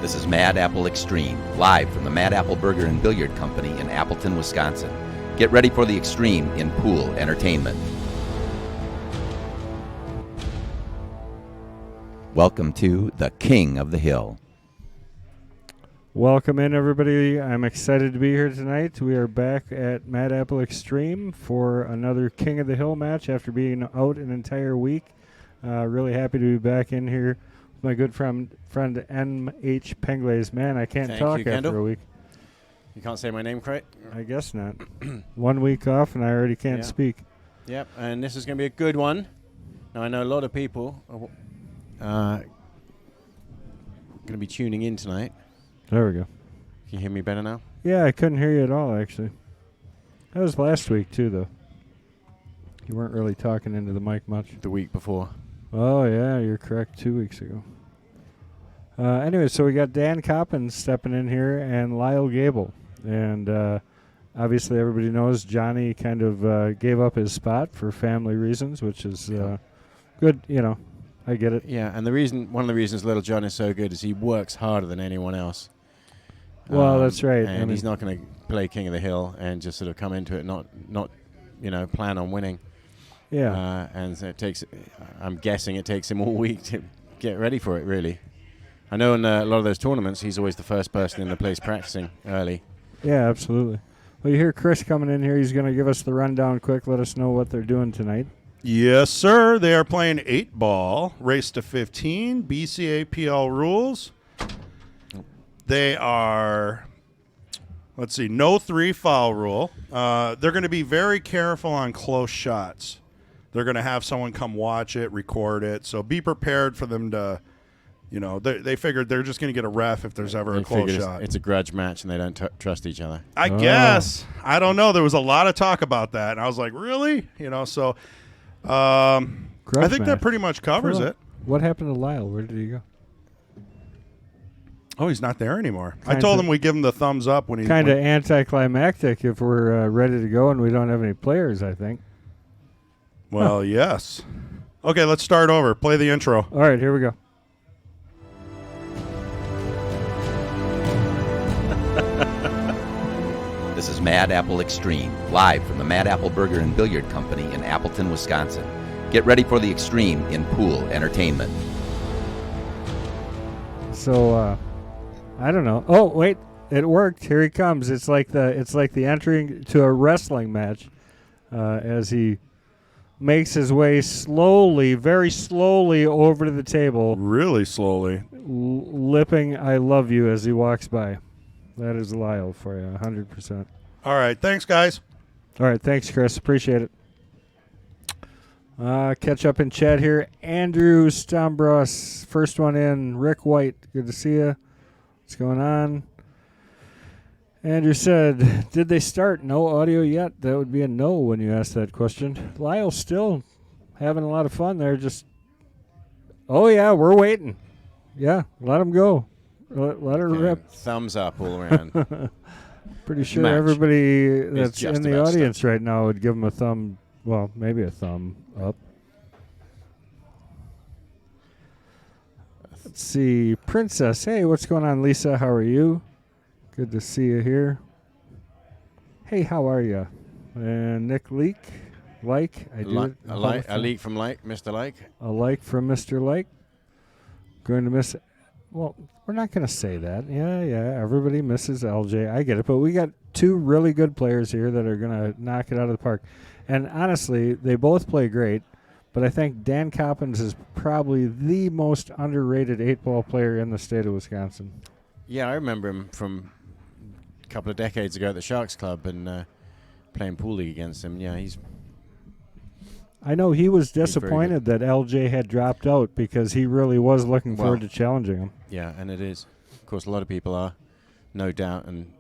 This is Mad Apple Xstream, live from the Mad Apple Burger and Billiard Company in Appleton, Wisconsin. Get ready for the extreme in pool entertainment. Welcome to the King of the Hill. Welcome in, everybody. I'm excited to be here tonight. We are back at Mad Apple Xstream for another King of the Hill match after being out an entire week. Really happy to be back in here with my good friend M.H. Penglaze. Man, I can't talk after Kendall. a week. You can't say my name correct? I guess not. 1 week off and I already can't speak. Yep, and this is going to be a good one. Now, I know a lot of people are going to be tuning in tonight. There we go. Can you hear me better now? Yeah, I couldn't hear you at all, actually. That was last week, too, though. You weren't really talking into the mic much. The week before. Oh, yeah, you're correct. 2 weeks ago. Anyway, so we got Dan Coppens stepping in here and Lyle Goebel. And obviously everybody knows Johnny kind of gave up his spot for family reasons, which is good, you know. I get it. Yeah, and one of the reasons Little John is so good is he works harder than anyone else. Well, that's right. And he's not going to play King of the Hill and just sort of come into it, not plan on winning. Yeah. And so I'm guessing it takes him all week to get ready for it, really. I know in a lot of those tournaments, he's always the first person in the place practicing early. Yeah, absolutely. Well, you hear Chris coming in here. He's going to give us the rundown quick, let us know what they're doing tonight. Yes, sir. They are playing 8-ball, race to 15, BCAPL rules. They are, no 3-foul rule. They're going to be very careful on close shots. They're going to have someone come watch it, record it. So be prepared for them to, they figured they're just going to get a ref if there's ever a close shot. It's a grudge match and they don't trust each other. I guess. I don't know. There was a lot of talk about that. And I was like, really? So... I think that pretty much covers it. What happened to Lyle? Where did he go? Oh, he's not there anymore. I told him we'd give him the thumbs up when he... Kind of anticlimactic if we're ready to go and we don't have any players, I think. Well, yes. Okay, let's start over. Play the intro. All right, here we go. This is Mad Apple Xstream, live from the Mad Apple Burger and Billiard Company in Appleton, Wisconsin. Get ready for the extreme in pool entertainment. So, I don't know. Oh, wait, it worked. Here he comes. It's like the entering to a wrestling match as he makes his way slowly, very slowly over to the table. Really slowly. Lipping "I love you" as he walks by. That is Lyle for you, 100%. All right. Thanks, guys. All right. Thanks, Chris. Appreciate it. Catch up in chat here. Andrew Stambros, first one in. Rick White, good to see you. What's going on? Andrew said, did they start? No audio yet? That would be a no when you ask that question. Lyle's still having a lot of fun there. Oh, yeah, we're waiting. Yeah, let him go. Let her rip. Thumbs up all around. Pretty sure everybody that's in the audience stuff right now would give him a thumb, well, maybe a thumb up. Let's see. Princess, hey, what's going on, Lisa? How are you? Good to see you here. Hey, how are you? And Nick Leak, a leak from Mr. Like. A like from Mr. Like. Going to miss. Well, we're not going to say that. Yeah, everybody misses LJ. I get it. But we got two really good players here that are going to knock it out of the park. And honestly, they both play great. But I think Dan Coppens is probably the most underrated 8-ball player in the state of Wisconsin. Yeah, I remember him from a couple of decades ago at the Sharks Club and playing pool league against him. Yeah, I know he was disappointed that LJ had dropped out because he really was looking forward to challenging him. Yeah, and it is. Of course, a lot of people are, no doubt. And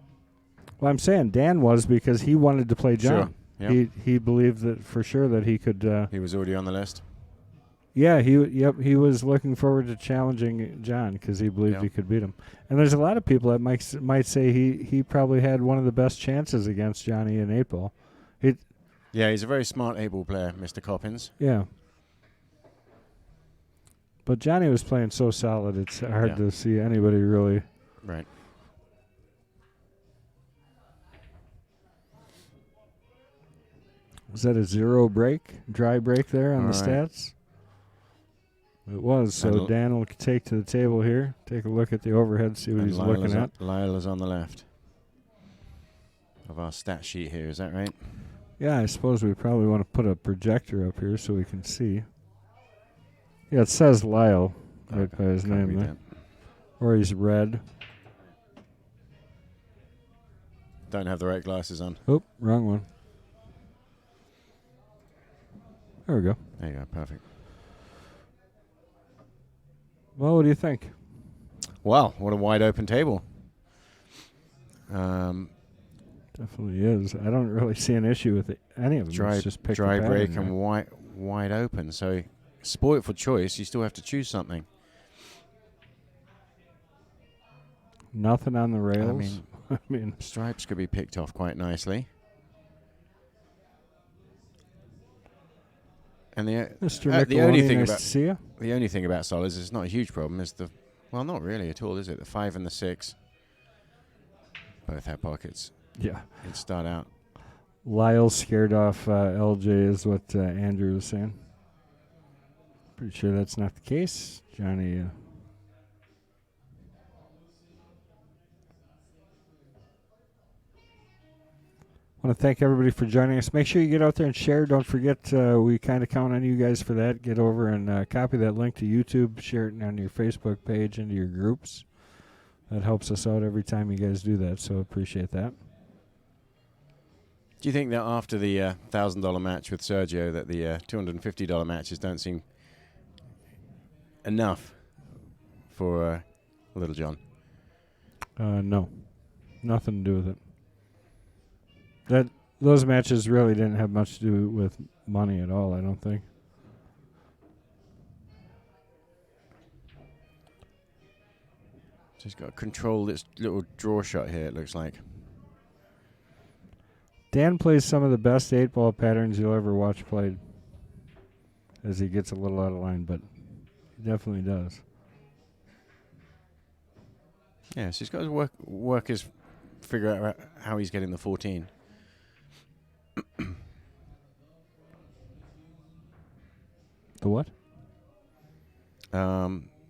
well, I'm saying Dan was because he wanted to play John. Sure. Yep. He believed that for sure that he could. He was already on the list. Yeah, he was looking forward to challenging John because he believed he could beat him. And there's a lot of people that might say he probably had one of the best chances against Johnny in 8-ball. Yeah, he's a very smart 8-ball player, Mr. Coppens. Yeah. But Johnny was playing so solid, it's hard to see anybody really Right. Was that a zero break, dry break there on the Right. stats? It was. So And Dan will take to the table here, take a look at the overhead, see what And he's Lyle looking is at. Lyle is on the left of our stat sheet here. Is that right? Yeah, I suppose we probably want to put a projector up here so we can see. Yeah, it says Lyle right by his Can't name read there. that. Or he's red. Don't have the right glasses on. Oh, wrong one. There we go. There you go. Perfect. Well, what do you think? Wow, what a wide open table. Definitely is. I don't really see an issue with any of them. Dry, It's just pick dry the break pattern, and right? wide open. So, spoiled for choice. You still have to choose something. Nothing on the rails. mean- I mean, Stripes could be picked off quite nicely. Mr. And the Micheloni, only thing nice about to see you. the only thing about solids is not a huge problem. Is not really at all, is it? The 5 and the 6 both have pockets. Yeah. It'd start out. Lyle scared off LJ is what Andrew was saying. Pretty sure that's not the case. Johnny. Want to thank everybody for joining us. Make sure you get out there and share. Don't forget, we kind of count on you guys for that. Get over and copy that link to YouTube. Share it on your Facebook page into your groups. That helps us out every time you guys do that, so appreciate that. Do you think that after the $1,000 match with Sergio, that the $250 matches don't seem enough for Little John? No, nothing to do with it. Those matches really didn't have much to do with money at all, I don't think. So he's got to control this little draw shot here, it looks like. Dan plays some of the best 8-ball patterns you'll ever watch played as he gets a little out of line, but he definitely does. Yeah, so he's got to work his figure out how he's getting the 14. The what?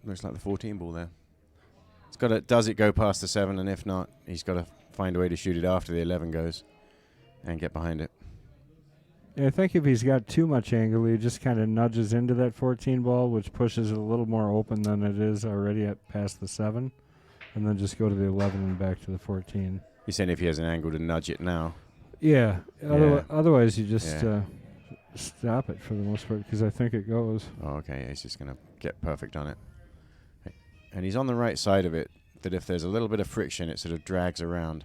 Looks like the 14 ball there. It's got to, does it go past the 7, and if not, he's got to find a way to shoot it after the 11 goes and get behind it. Yeah, I think if he's got too much angle, he just kind of nudges into that 14 ball, which pushes it a little more open than it is already at past the 7, and then just go to the 11 and back to the 14. You're saying if he has an angle to nudge it now? Yeah. Yeah. Otherwise, you just Yeah. stop it for the most part because I think it goes. Oh, okay. Yeah, he's just going to get perfect on it. And he's on the right side of it, that if there's a little bit of friction, it sort of drags around.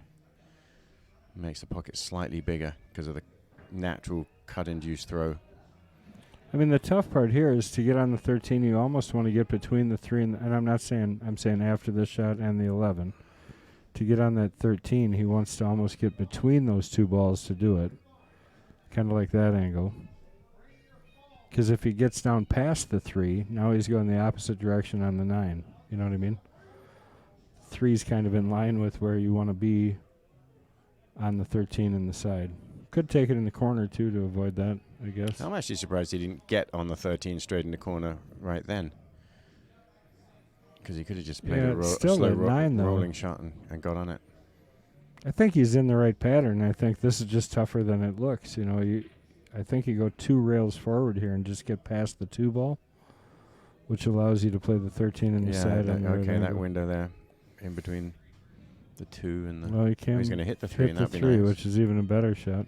Makes the pocket slightly bigger because of the natural cut-induced throw. I mean, the tough part here is to get on the 13, you almost want to get between the 3 and I'm not saying, I'm saying after this shot and the 11. To get on that 13, he wants to almost get between those two balls to do it. Kind of like that angle. Because if he gets down past the 3, now he's going the opposite direction on the 9. You know what I mean? 3's kind of in line with where you want to be on the 13 in the side. Could take it in the corner, too, to avoid that, I guess. I'm actually surprised he didn't get on the 13 straight in the corner right then. Because he could have just played Yeah, a it's still slow at 9, though. rolling shot and got on it. I think he's in the right pattern. I think this is just tougher than it looks. You know, I think you go 2 rails forward here and just get past the 2 ball, which allows you to play the 13 in the side. That, on the right okay, that angle. window there in between the 2 and the... Well, he can he's going to hit the 3, hit and the that'd be 3, nice. which is even a better shot.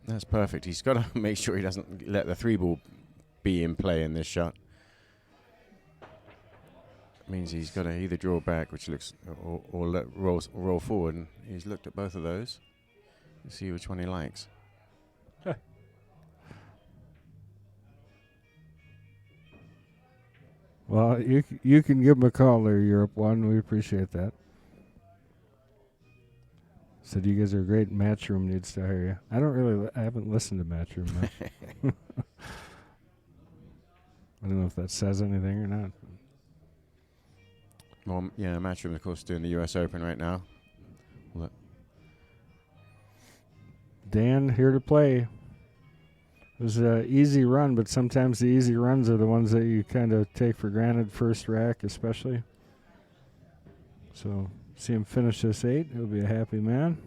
That's perfect. He's got to make sure he doesn't let the 3 ball be in play in this shot. Means he's got to either draw back, which looks, or roll forward. And he's looked at both of those to see which one he likes. Well, you can give him a call there, Europe One. We appreciate that. Said you guys are great. Matchroom needs to hire you. I haven't listened to Matchroom much. I don't know if that says anything or not. Well, yeah, Matchroom, of course, doing the U.S. Open right now. Look. Dan here to play. It was an easy run, but sometimes the easy runs are the ones that you kind of take for granted, first rack especially. So, see him finish this 8. He'll be a happy man.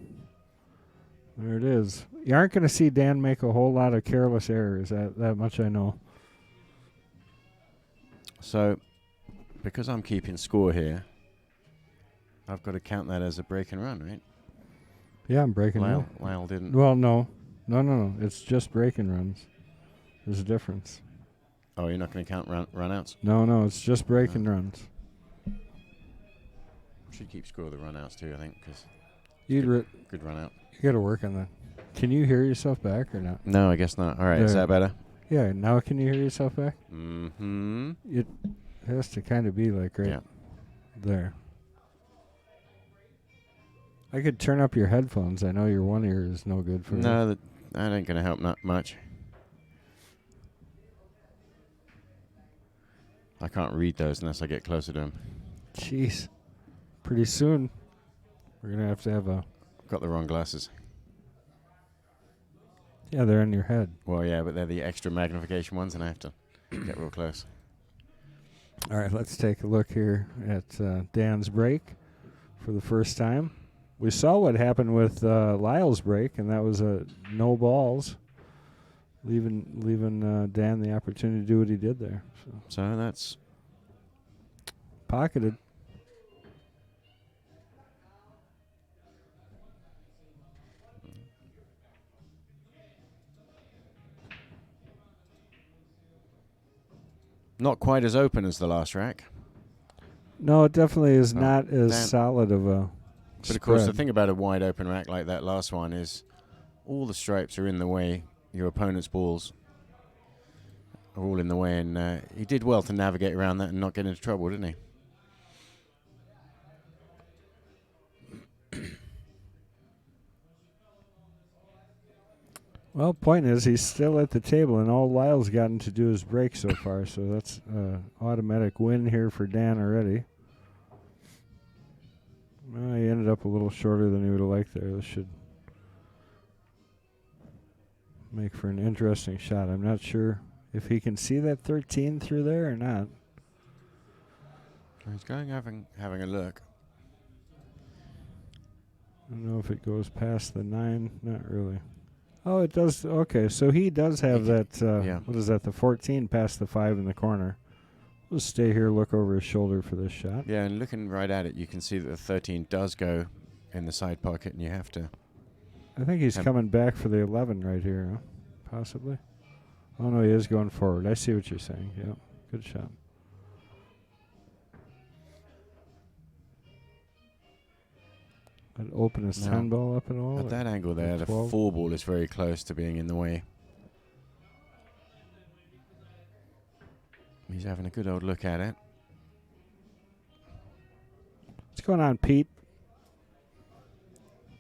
There it is. You aren't going to see Dan make a whole lot of careless errors. That much I know. So, because I'm keeping score here, I've got to count that as a break and run, right? Yeah, I'm breaking run. Lyle didn't. Well, no. No. It's just breaking runs. There's a difference. Oh, you're not going to count run outs? No. It's just breaking runs. Should keep score of the run outs too, I think, because good run out. You got to work on that. Can you hear yourself back or not? No, I guess not. All right, is that better? Yeah, now can you hear yourself back? Mm-hmm. It has to kind of be like right there. I could turn up your headphones. I know your one ear is no good for No, that ain't going to help not much. I can't read those unless I get closer to them. Jeez. Pretty soon, we're going to have a... Got the wrong glasses. Yeah, they're in your head. Well, yeah, but they're the extra magnification ones, and I have to get real close. All right, let's take a look here at Dan's break for the first time. We saw what happened with Lyle's break, and that was no balls, leaving Dan the opportunity to do what he did there. So that's pocketed. not quite as open as the last rack. No, it definitely is not as solid of a But, of course, the thing about a wide open rack like that last one is all the stripes are in the way. Your opponent's balls are all in the way. And he did well to navigate around that and not get into trouble, didn't he? Well, point is, he's still at the table, and all Lyle's gotten to do is break so far, so that's an automatic win here for Dan already. Well, he ended up a little shorter than he would have liked there. This should make for an interesting shot. I'm not sure if he can see that 13 through there or not. He's going having a look. I don't know if it goes past the 9. Not really. Oh, it does. Okay, so he does have that, what is that, the 14 past the 5 in the corner. We'll stay here, look over his shoulder for this shot. Yeah, and looking right at it, you can see that the 13 does go in the side pocket, and you have to... I think he's coming back for the 11 right here, huh? Possibly. Oh, no, he is going forward. I see what you're saying. Yep, good shot. I'd open his 10 ball up at all? At that angle there, the 4 ball is very close to being in the way. He's having a good old look at it. What's going on, Pete?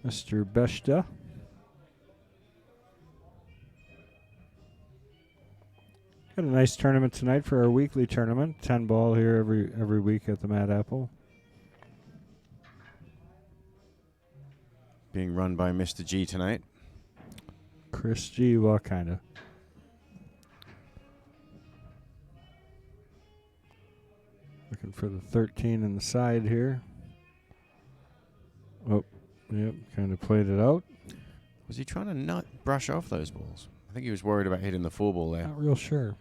Mr. Beshta. Got a nice tournament tonight for our weekly tournament. 10 ball here every week at the Mad Apple. Being run by Mr. G tonight. Chris G, well, kind of. Looking for the 13 in the side here. Oh, yep, kind of played it out. Was he trying to not brush off those balls? I think he was worried about hitting the 4 ball there. Not real sure.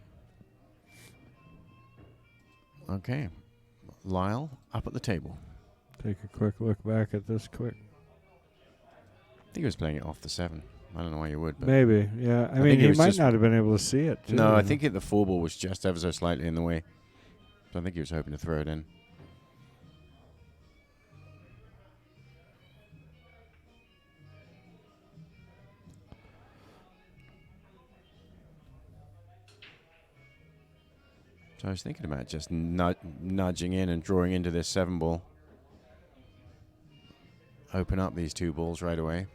Okay. Lyle up at the table. Take a quick look back at this quick. I think he was playing it off the 7. I don't know why you would. But maybe, yeah. I mean, he might not have been able to see it. Too, no, I think the 4 ball was just ever so slightly in the way. So I think he was hoping to throw it in. So I was thinking about just nudging in and drawing into this 7 ball. Open up these 2 balls right away.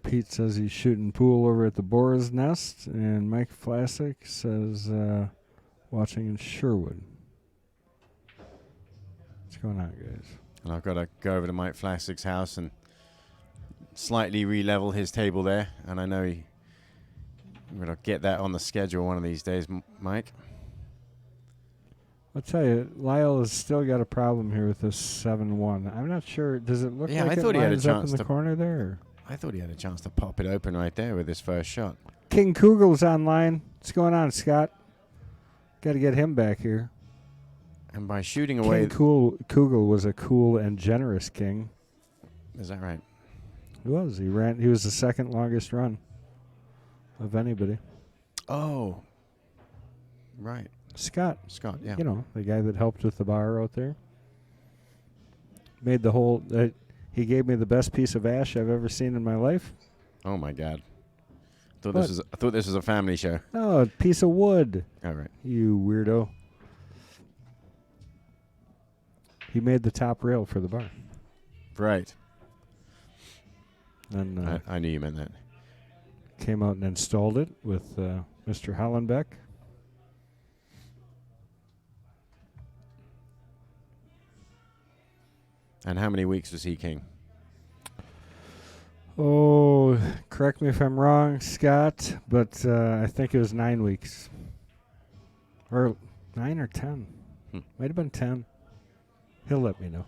Pete says he's shooting pool over at the Boar's Nest, and Mike Vlasic says watching in Sherwood. What's going on, guys? And I've got to go over to Mike Flassic's house and slightly re-level his table there, and I know I'm going to get that on the schedule one of these days, Mike. I'll tell you, Lyle has still got a problem here with this 7-1. I'm not sure. Does it look Yeah, like I thought it he had a lines up in chance the to- corner there? Or? I thought he had a chance to pop it open right there with his first shot. King Kugel's online. What's going on, Scott? Got to get him back here. And by shooting away... King Kugel was a cool and generous king. Is that right? He was. He was the second longest run of anybody. Oh. Right. Scott, yeah. you know, the guy that helped with the bar out there. Made the whole... he gave me the best piece of ash I've ever seen in my life. Oh, my God. I thought this was a family show. No, a piece of wood. All right. You weirdo. He made the top rail for the bar. Right. And I knew you meant that. came out and installed it with Mr. Hollenbeck. And how many weeks was he king? Oh, correct me if I'm wrong, Scott, but I think it was 9 weeks. Or 9 or 10. Might have been 10. He'll let me know.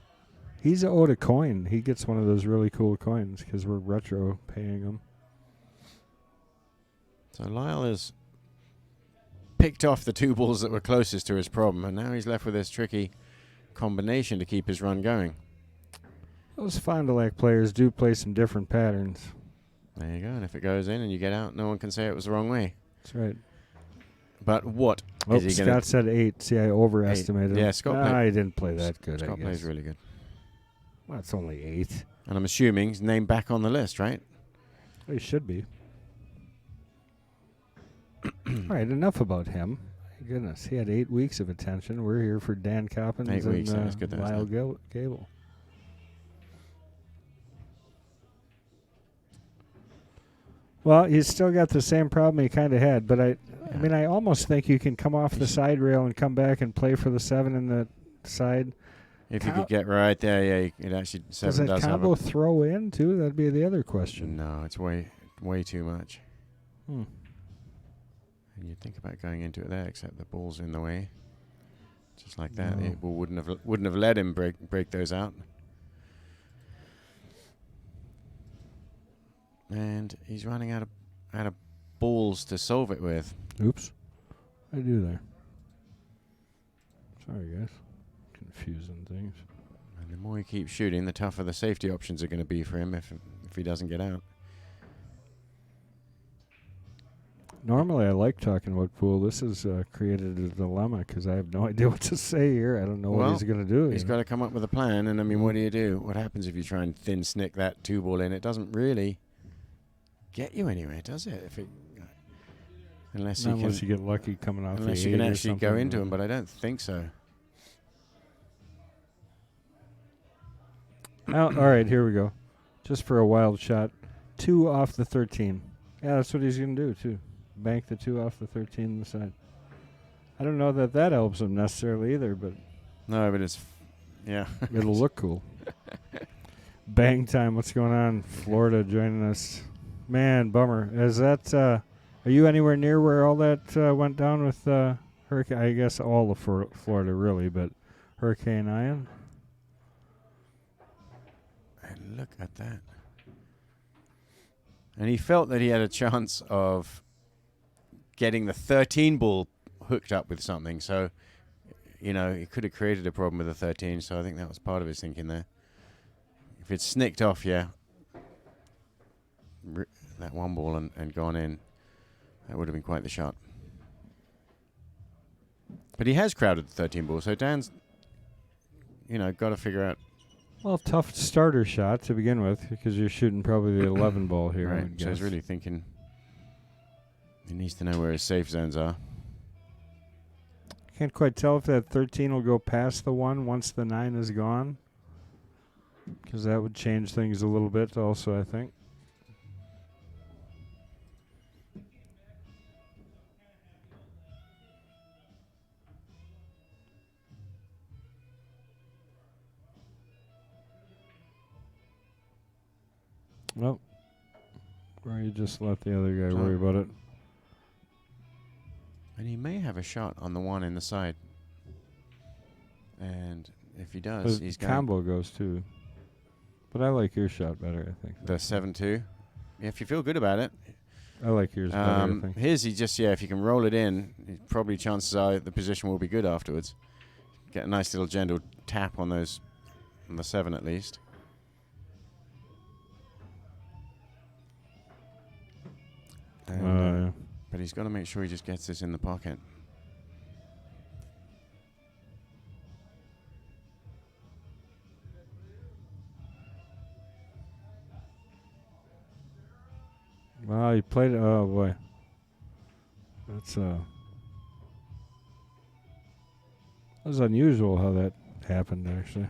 He's owed a coin. He gets one of those really cool coins because we're retro paying him. So Lyle has picked off the two balls that were closest to his problem, and now he's left with this tricky combination to keep his run going. Those Fond du Lac players do play some different patterns. There you go. And if it goes in and you get out, no one can say it was the wrong way. That's right. But what Oh, is he going to... Scott said 8. See, I overestimated. Yeah, Scott I didn't play that good, Scott I guess. plays really good. Well, it's only 8. And I'm assuming he's named back on the list, right? Well, he should be. All right, enough about him. My goodness, he had 8 weeks of attention. We're here for Dan Coppens 8 weeks, and that was good, that was Lyle good. Gable. Well, he's still got the same problem he kind of had, but I mean, I almost think you can come off the side rail and come back and play for the 7 in the side. If you could get right there, yeah, it actually 7 Does that have combo a... throw in, too? That'd be the other question. No, it's way too much. Hmm. And you think about going into it there, except the ball's in the way. Just like that, No. it wouldn't have let him break those out. And he's running out of balls to solve it with. Oops. I do there. Sorry, guys. Confusing things. And the more he keeps shooting, the tougher the safety options are going to be for him if he doesn't get out. Normally, I like talking about pool. This has created a dilemma because I have no idea what to say here. I don't know what he's going to do. He's got to come up with a plan. And I mean, what do? What happens if you try and thin snick that 2-ball in? It doesn't really get you anywhere, does it? Unless you get lucky coming off the 8 unless you can or actually go something. into him, but I don't think so. All right, here we go. Just for a wild shot. 2 off the 13. Yeah, that's what he's going to do, too. Bank the 2 off the 13 on the side. I don't know that helps him necessarily either, but... No, but it's... Yeah. It'll look cool. Bang time. What's going on? Florida joining us. Man, bummer. Is that... are you anywhere near where all that went down with Hurricane? I guess all of Florida, really, but Hurricane Ian? And look at that. And he felt that he had a chance of getting the 13 ball hooked up with something. So, you know, he could have created a problem with the 13. So I think that was part of his thinking there. If it's snicked off, that 1 ball and gone in, that would have been quite the shot. But he has crowded the 13 ball. So Dan's, got to figure out. Well, tough starter shot to begin with because you're shooting probably the 11 ball here. I Right. would So he's guess. really thinking he needs to know where his safe zones are. Can't quite tell if that 13 will go past the 1 once the 9 is gone. Because that would change things a little bit also, I think. Well, or you just let the other guy worry about it. And he may have a shot on the one in the side. And if he does, he's going combo goes too. But I like your shot better, I think. the 7-2. Yeah, if you feel good about it. I like yours better, I think. His, he just, if you can roll it in, probably chances are the position will be good afterwards. Get a nice little gentle tap on those, on the 7 at least. And, but he's got to make sure he just gets this in the pocket. Well, he played it. Oh, boy. That's that was unusual how that happened, actually.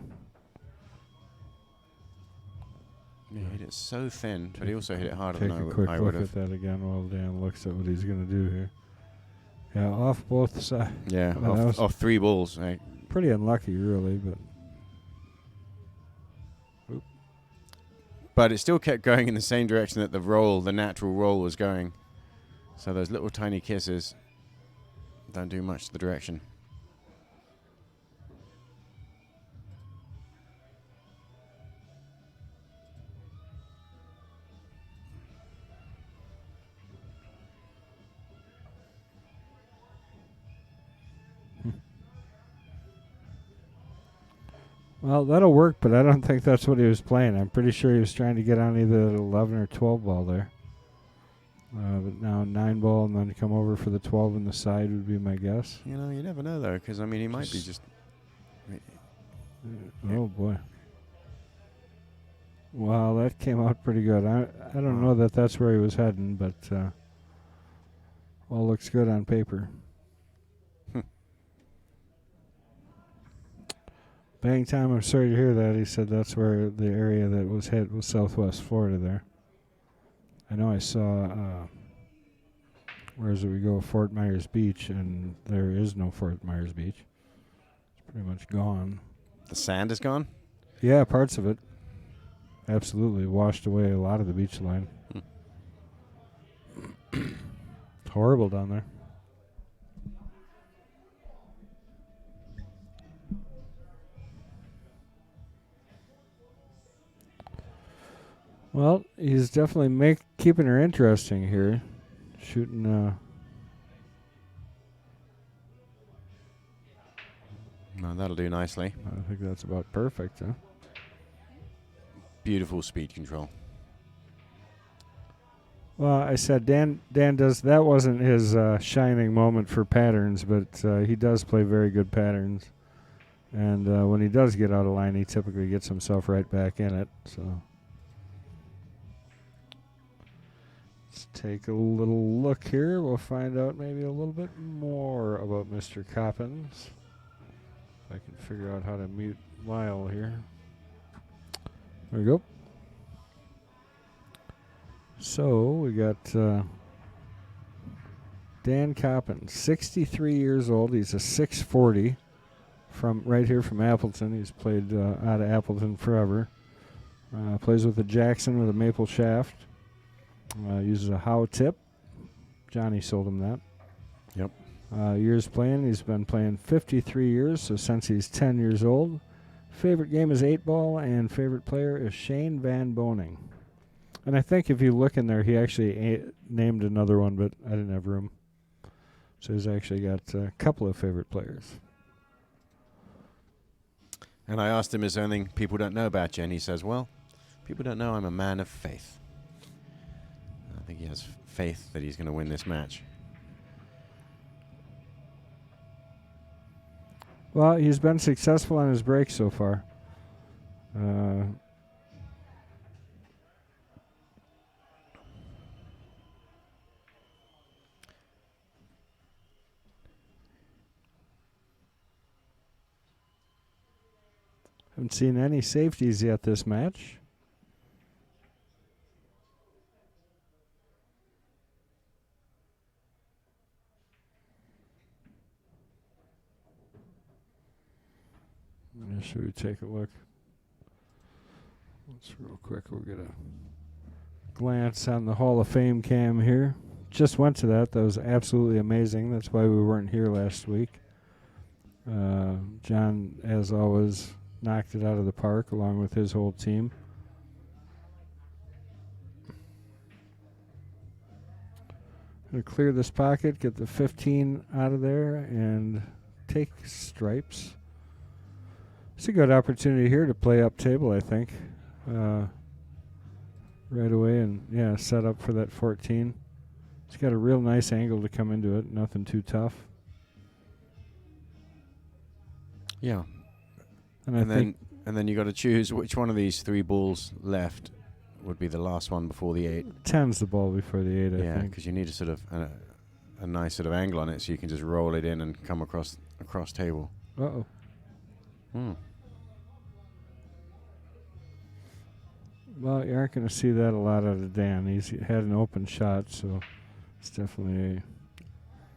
He hit it so thin, but he also hit it harder Take than a quick I look would at have. that again while Dan looks at what he's going to do here. Yeah, off both sides. Yeah, Well, off 3 balls. Right? Pretty unlucky, really, but... But it still kept going in the same direction that the natural roll was going. So those little tiny kisses don't do much to the direction. Well, that'll work, but I don't think that's what he was playing. I'm pretty sure he was trying to get on either the 11 or 12 ball there. But now 9 ball and then come over for the 12 in the side would be my guess. You know, you never know, though, because, I mean, he might be just... Oh, boy. Wow, that came out pretty good. I don't know that that's where he was heading, but all looks good on paper. Bang time, I'm sorry to hear that. He said that's where the area that was hit was Southwest Florida there. I know I saw, where's it we go, Fort Myers Beach, and there is no Fort Myers Beach. It's pretty much gone. The sand is gone? Yeah, parts of it. Absolutely. Washed away a lot of the beach line. It's horrible down there. Well, he's definitely keeping her interesting here. Shooting. No, that'll do nicely. I think that's about perfect, huh? Beautiful speed control. Well, I said Dan does. That wasn't his shining moment for patterns, but he does play very good patterns. And when he does get out of line, he typically gets himself right back in it. So. Let's take a little look here. We'll find out maybe a little bit more about Mr. Coppens. If I can figure out how to mute Lyle here. There we go. So we got Dan Coppens, 63 years old. He's a 640 from right here from Appleton. He's played out of Appleton forever. Plays with a Jackson with a maple shaft. Uses a Howe tip. Johnny sold him that. Yep. Years playing, he's been playing 53 years, so since he's 10 years old. Favorite game is 8-ball, and favorite player is Shane Van Boning. And I think if you look in there, he actually named another one, but I didn't have room. So he's actually got a couple of favorite players. And I asked him, is there anything people don't know about you? And he says, well, people don't know I'm a man of faith. I think he has faith that he's going to win this match. Well, he's been successful on his break so far. Haven't seen any safeties yet this match. Should we take a look? Let's real quick. We'll get a glance on the Hall of Fame cam here. Just went to that. That was absolutely amazing. That's why we weren't here last week. John, as always, knocked it out of the park along with his whole team. Going to clear this pocket, get the 15 out of there, and take stripes. It's a good opportunity here to play up table, I think. Right away, and yeah, set up for that 14. It's got a real nice angle to come into it. Nothing too tough. Yeah. And then you got to choose which one of these 3 balls left would be the last one before the 8. 10's the ball before the 8, I Yeah, think. because you need a sort of a nice sort of angle on it, so you can just roll it in and come across table. Uh-oh. Well, you aren't going to see that a lot out of Dan. He's had an open shot, so it's definitely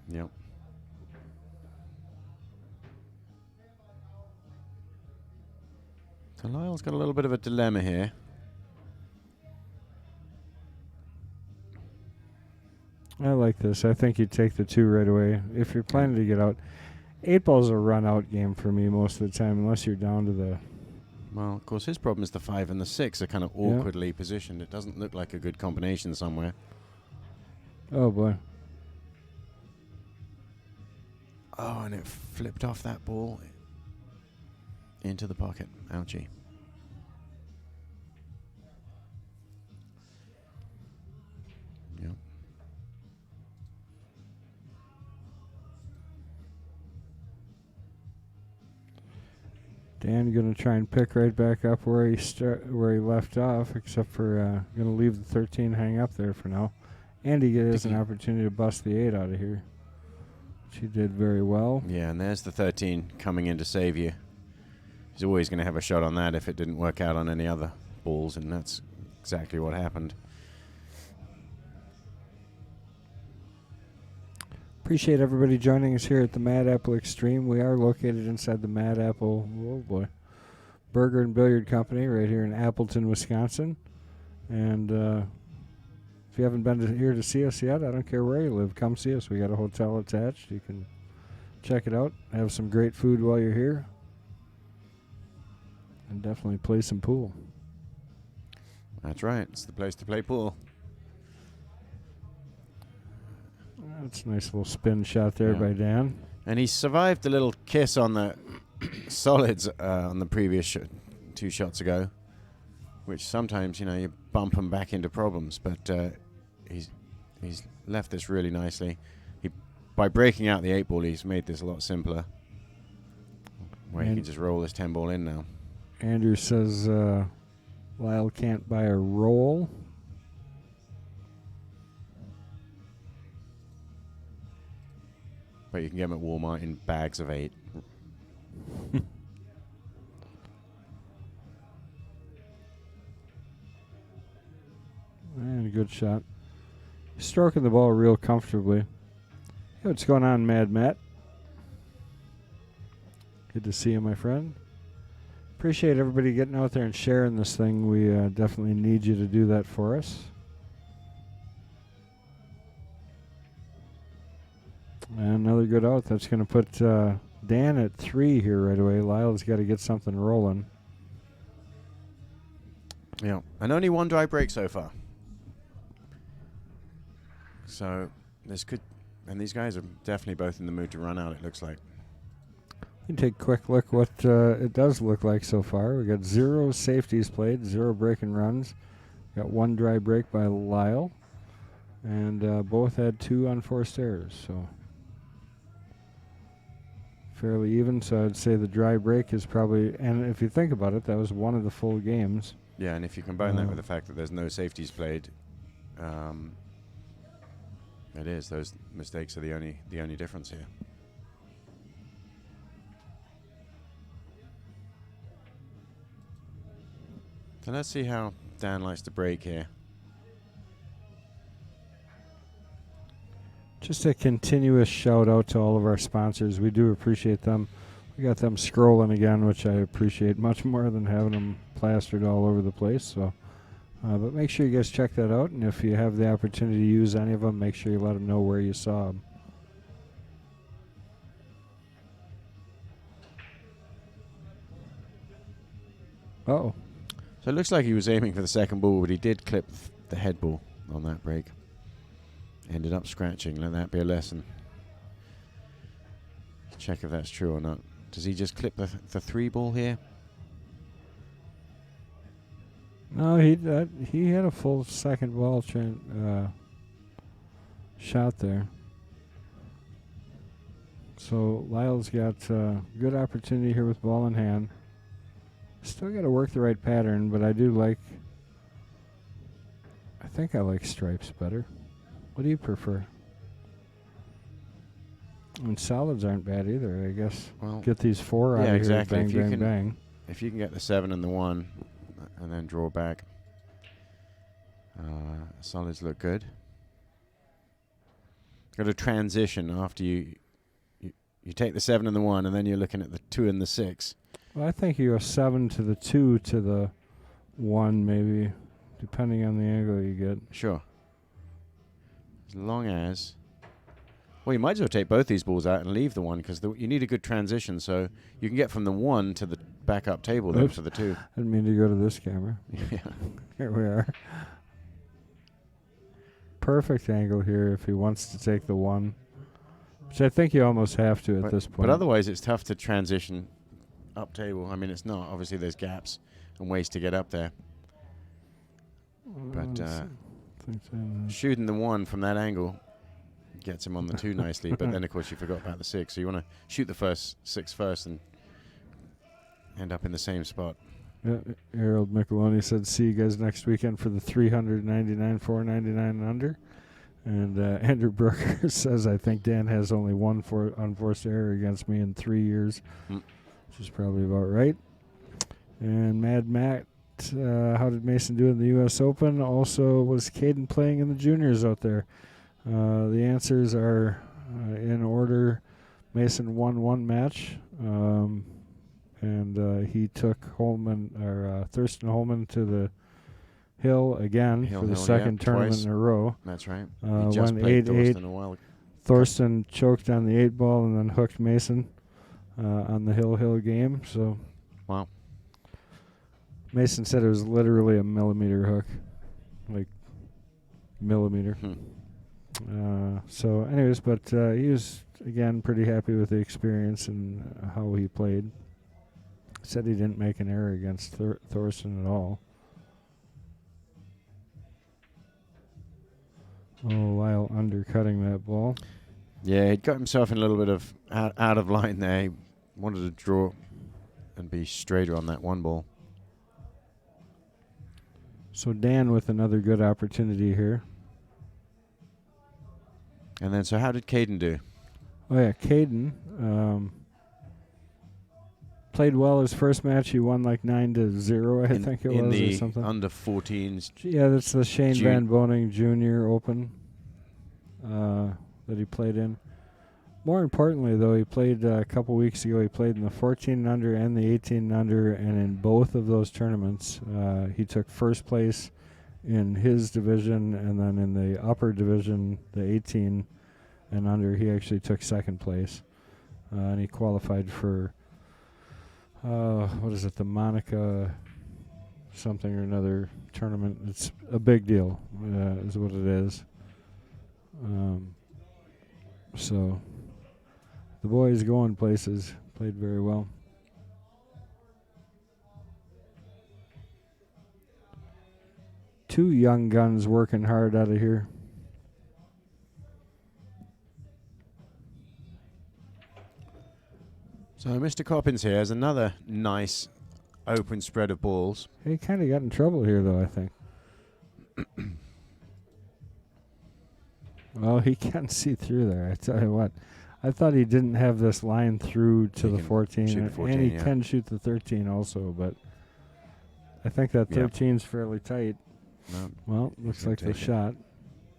Yep. So Lyle's got a little bit of a dilemma here. I like this. I think you take the 2 right away. If you're planning to get out, 8 ball's a run-out game for me most of the time, unless you're down to the... Well, of course, his problem is the 5 and the 6 are kind of awkwardly positioned. It doesn't look like a good combination somewhere. Oh, boy. Oh, and it flipped off that ball into the pocket. Ouchie. Yep. Dan going to try and pick right back up where he left off, except for going to leave the 13 hang up there for now. And he gets an opportunity to bust the 8 out of here, which he did very well. Yeah, and there's the 13 coming in to save you. He's always going to have a shot on that if it didn't work out on any other balls, and that's exactly what happened. Appreciate everybody joining us here at the Mad Apple Xstream. We are located inside the Mad Apple, Burger and Billiard Company right here in Appleton, Wisconsin. And if you haven't been here to see us yet, I don't care where you live, come see us. We got a hotel attached. You can check it out. Have some great food while you're here. And definitely play some pool. That's right. It's the place to play pool. That's a nice little spin shot there by Dan. And he survived the little kiss on the solids on the previous 2 shots ago, which sometimes, you bump him back into problems. But he's left this really nicely. By breaking out the 8 ball, he's made this a lot simpler, where he can just roll this 10 ball in now. Andrew says Lyle can't buy a roll. But you can get them at Walmart in bags of 8. And a good shot. Stroking the ball real comfortably. Hey, what's going on, Mad Matt? Good to see you, my friend. Appreciate everybody getting out there and sharing this thing. We definitely need you to do that for us. And another good out. That's going to put Dan at 3 here right away. Lyle's got to get something rolling. Yeah, and only 1 dry break so far. So this could, and these guys are definitely both in the mood to run out, it looks like. You can take a quick look what it does look like so far. We got 0 safeties played, 0 break and runs. Got 1 dry break by Lyle, and both had 2 unforced errors. So fairly even. So I'd say the dry break is probably, and if you think about it, that was one of the full games. Yeah, and if you combine that with the fact that there's no safeties played, it is. Those mistakes are the only difference here. So let's see how Dan likes to break here. Just a continuous shout out to all of our sponsors. We do appreciate them. We got them scrolling again, which I appreciate much more than having them plastered all over the place. So But make sure you guys check that out, and if you have the opportunity to use any of them, make sure you let them know where you saw them. Uh-oh. So it looks like he was aiming for the second ball, but he did clip the head ball on that break. Ended up scratching. Let that be a lesson. Check if that's true or not. Does he just clip the 3 ball here? No, he had a full second ball shot there. So Lyle's got good opportunity here with ball in hand. Still got to work the right pattern, but I think I like stripes better. What do you prefer? And solids aren't bad either, I guess. Well, get these 4 out of exactly. here, bang, bang, bang. If you can get the 7 and the 1 and then draw back, solids look good. Got to transition after you take the 7 and the 1, and then you're looking at the 2 and the 6. Well, I think you go 7 to the 2 to the 1, maybe, depending on the angle you get. Sure. As long as... Well, you might as well take both these balls out and leave the 1, because you need a good transition, so you can get from the 1 to the backup table then for the 2. I didn't mean to go to this camera. Yeah. Here we are. Perfect angle here if he wants to take the 1, which I think you almost have to at this point. But otherwise, it's tough to transition up table. I mean, it's not. Obviously, there's gaps and ways to get up there. But shooting the 1 from that angle gets him on the 2 nicely. But then, of course, you forgot about the 6. So you want to shoot the first 6 first and end up in the same spot. Yeah, Harold Micheloni said, see you guys next weekend for the 399, 499 and under. And Andrew Brooker says, I think Dan has only 1 unforced error against me in 3 years, which is probably about right. And Mad Matt, how did Mason do in the U.S. Open? Also, was Caden playing in the juniors out there? The answers are in order. Mason won 1 match. And he took Thurston Holman to the hill again for the second tournament twice. In a row. That's right. He just won played 8-8. Thurston a while ago. Thorsten choked on the 8 ball and then hooked Mason on the hill game. So, wow. Mason said it was literally a millimeter hook, like millimeter. So, anyways, but he was again pretty happy with the experience and how he played. Said he didn't make an error against Thorsten at all. Oh, Lyle undercutting that ball. Yeah, he got himself in a little bit of out of line there. He wanted to draw and be straighter on that 1 ball. So Dan with another good opportunity here. And then, so how did Caden do? Oh, yeah, Caden played well his first match. He won like 9-0, I think it was, or something. In the under 14s. Yeah, that's the Shane Van Boning Jr. Open that he played in. More importantly, though, he played a couple weeks ago. He played in the 14 under and the 18 under, and in both of those tournaments, he took first place in his division, and then in the upper division, the 18 and under, he actually took second place, and he qualified for what is it, the Monica something or another tournament. It's a big deal, is what it is. So the boys going places, played very well. Two young guns working hard out of here. So Mr. Coppens here has another nice open spread of balls. He kind of got in trouble here, though, I think. Well, he can see through there. I tell you what. I thought he didn't have this line through to the 14, and he can shoot the 13 also, but I think that 13's fairly tight. No, well, looks like the shot.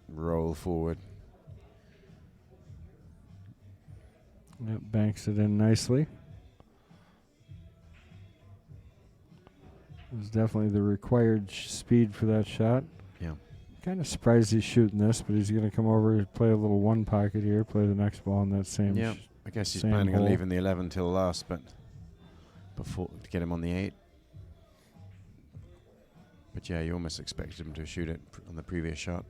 Roll forward. Yep, banks it in nicely. It was definitely the required speed for that shot. Yeah. Kind of surprised he's shooting this, but he's going to come over and play a little one pocket here, play the next ball in that same. Yeah. I guess he's same planning on hole. leaving the 11 till last, but before to get him on the 8. But yeah, you almost expected him to shoot it on the previous shot.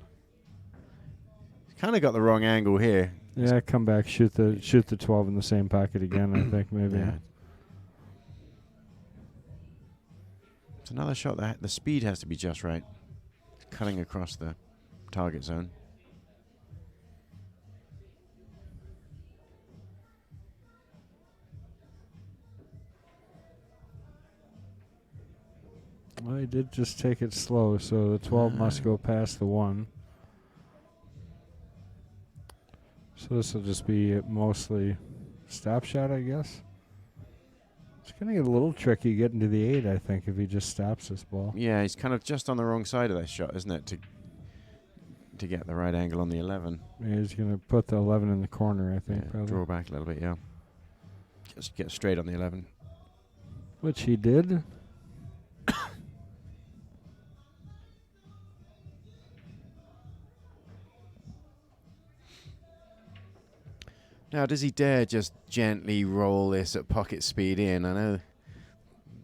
He's kind of got the wrong angle here. Yeah, come back, shoot the 12 in the same pocket again. I think maybe. Yeah. It's another shot that the speed has to be just right. Cutting across the target zone. Well, he did just take it slow, so the 12 must go past the 1. So this will just be mostly stop shot, I guess. It's going to get a little tricky getting to the 8, I think, if he just stops this ball. Yeah, he's kind of just on the wrong side of that shot, isn't it, to get the right angle on the 11. Yeah, he's going to put the 11 in the corner, I think. Yeah, probably. draw back a little bit, yeah. Just get straight on the 11. Which he did. Now, does he dare just gently roll this at pocket speed in? I know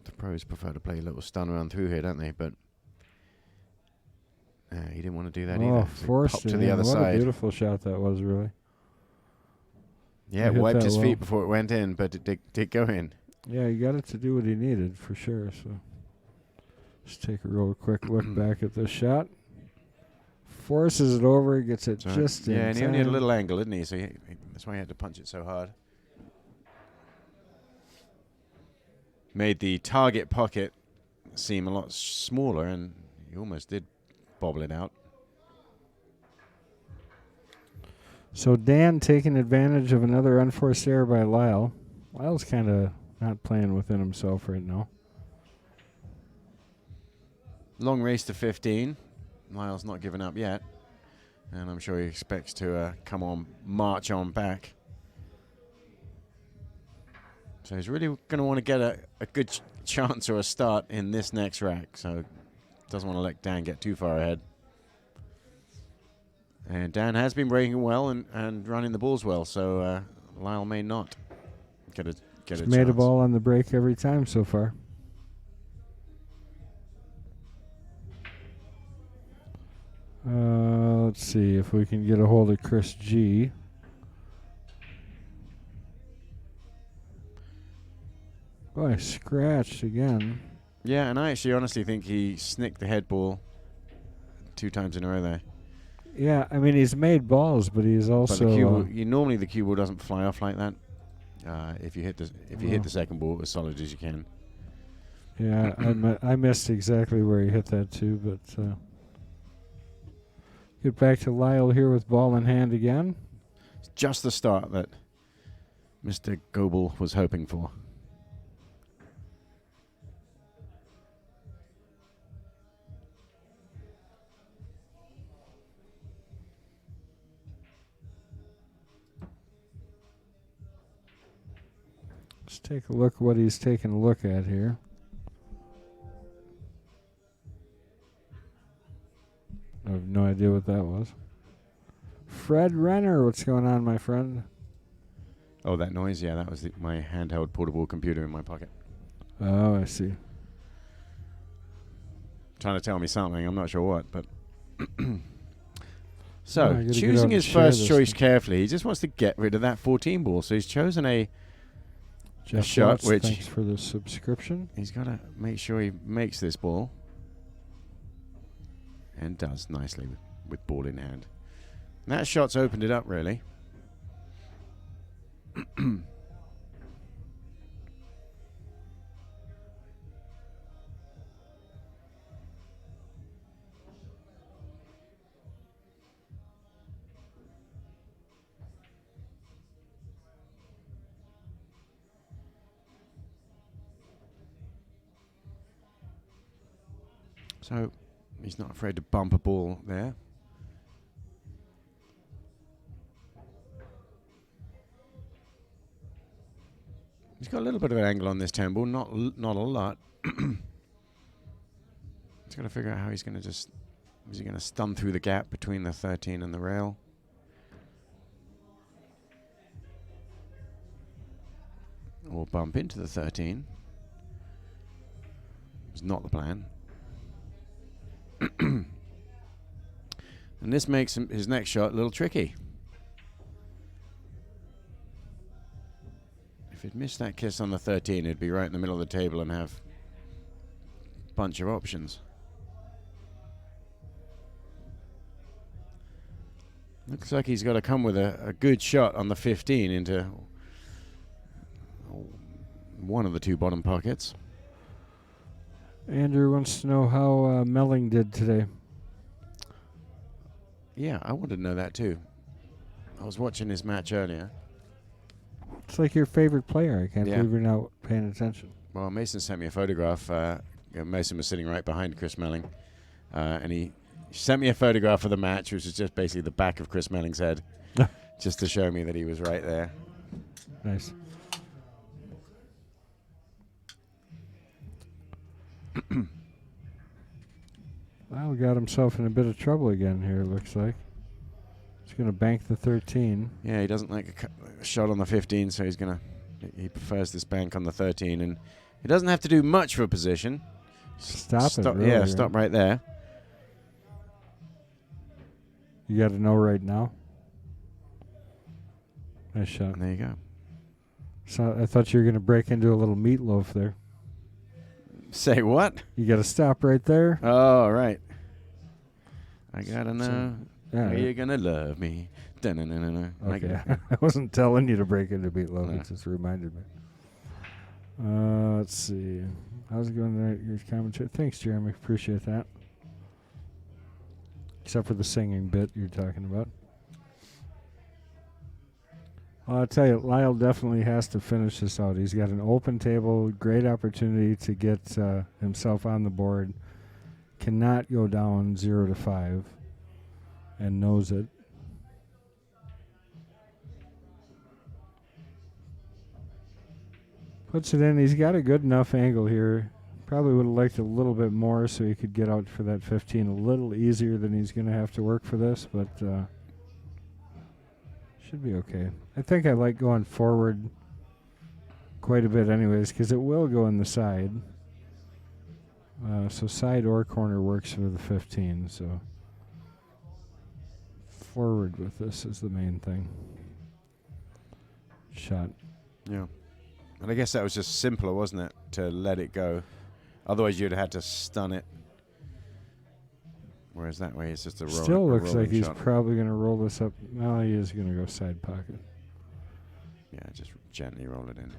the pros prefer to play a little stun around through here, don't they? But he didn't want to do that either. So he forced popped it to the in. other What side. a beautiful shot that was, really. Yeah, He it hit wiped that his well. feet before it went in, but it did go in. Yeah, he got it to do what he needed, for sure. So let's take a real quick look back at this shot. Forces it over, gets it So just in yeah, and he only had a time. little angle, didn't he? So that's why he had to punch it so hard. Made the target pocket seem a lot smaller, and he almost did bobble it out. So Dan taking advantage of another unforced error by Lyle. Lyle's kind of not playing within himself right now. Long race to 15. Lyle's not given up yet, and I'm sure he expects to march on back. So he's really going to want to get a good chance or a start in this next rack. So doesn't want to let Dan get too far ahead. And Dan has been breaking well and running the balls well, so Lyle may not get a He's chance. made a ball on the break every time so far. Let's see if we can get a hold of Chris G. Boy, scratched again. Yeah, and I actually honestly think he snicked the head ball 2 times in a row there. Yeah, I mean, he's made balls, but he's But also... the cue ball, normally the cue ball doesn't fly off like that. If you hit the second ball as solid as you can. yeah, I missed exactly where he hit that too, but... Get back to Lyle here with ball in hand again. It's just the start that Mr. Goebel was hoping for. Let's take a look what he's taking a look at here. I have no idea what that was. Fred Renner, what's going on, my friend? Oh, that noise? Yeah, that was my handheld portable computer in my pocket. Oh, I see. Trying to tell me something, I'm not sure what, but... I So, gotta get out choosing and his share first this choice thing. carefully, he just wants to get rid of that 14 ball, so he's chosen a Jeff shot, Watts, which- thanks for the subscription. He's got to make sure he makes this ball. And does nicely with ball in hand. And that shot's opened it up, really. So he's not afraid to bump a ball there. He's got a little bit of an angle on this 10 ball, not a lot. He's got to figure out how he's going to just... Is he going to stun through the gap between the 13 and the rail? Or bump into the 13. It's not the plan. And this makes his next shot a little tricky. If he'd missed that kiss on the 13, he'd be right in the middle of the table and have a bunch of options. Looks like he's got to come with a good shot on the 15 into one of the two bottom pockets. Andrew wants to know how Melling did today. Yeah, I wanted to know that too. I was watching his match earlier. It's like your favorite player. I can't Yeah. believe you're not paying attention. Well, Mason sent me a photograph. Mason was sitting right behind Chris Melling. And he sent me a photograph of the match, which is just basically the back of Chris Melling's head, just to show me that he was right there. Nice. Lyle got himself in a bit of trouble again here, it looks like. He's going to bank the 13. Yeah, he doesn't like a shot on the 15, so he's going to... He prefers this bank on the 13, and he doesn't have to do much for a position. Stop it, really, Yeah, right? stop right there. You got to know right now. Nice shot. And there you go. So I thought you were going to break into a little meatloaf there. Say what? You got to stop right there. Oh, right. I gotta know. Yeah. Are you gonna love me? Dun-dun-dun-dun-dun. Okay. I wasn't telling you to break into meatloaf. No. It just reminded me. Let's see. How's it going tonight? Your commentary. Thanks, Jeremy. Appreciate that. Except for the singing bit you're talking about. I'll tell you, Lyle definitely has to finish this out. He's got an open table, great opportunity to get himself on the board. Cannot go down 0-5, and knows it. Puts it in. He's got a good enough angle here. Probably would have liked a little bit more so he could get out for that 15 a little easier than he's going to have to work for this, but should be okay. I think I like going forward quite a bit anyways because it will go in the side. So side or corner works for the 15, so forward with this is the main thing. Shot. Yeah. And I guess that was just simpler, wasn't it, to let it go? Otherwise, you'd have had to stun it. Whereas that way, it's just a roll. Still looks like he's shot. probably going to roll this up. Well, he is going to go side pocket. Yeah, just gently roll it in.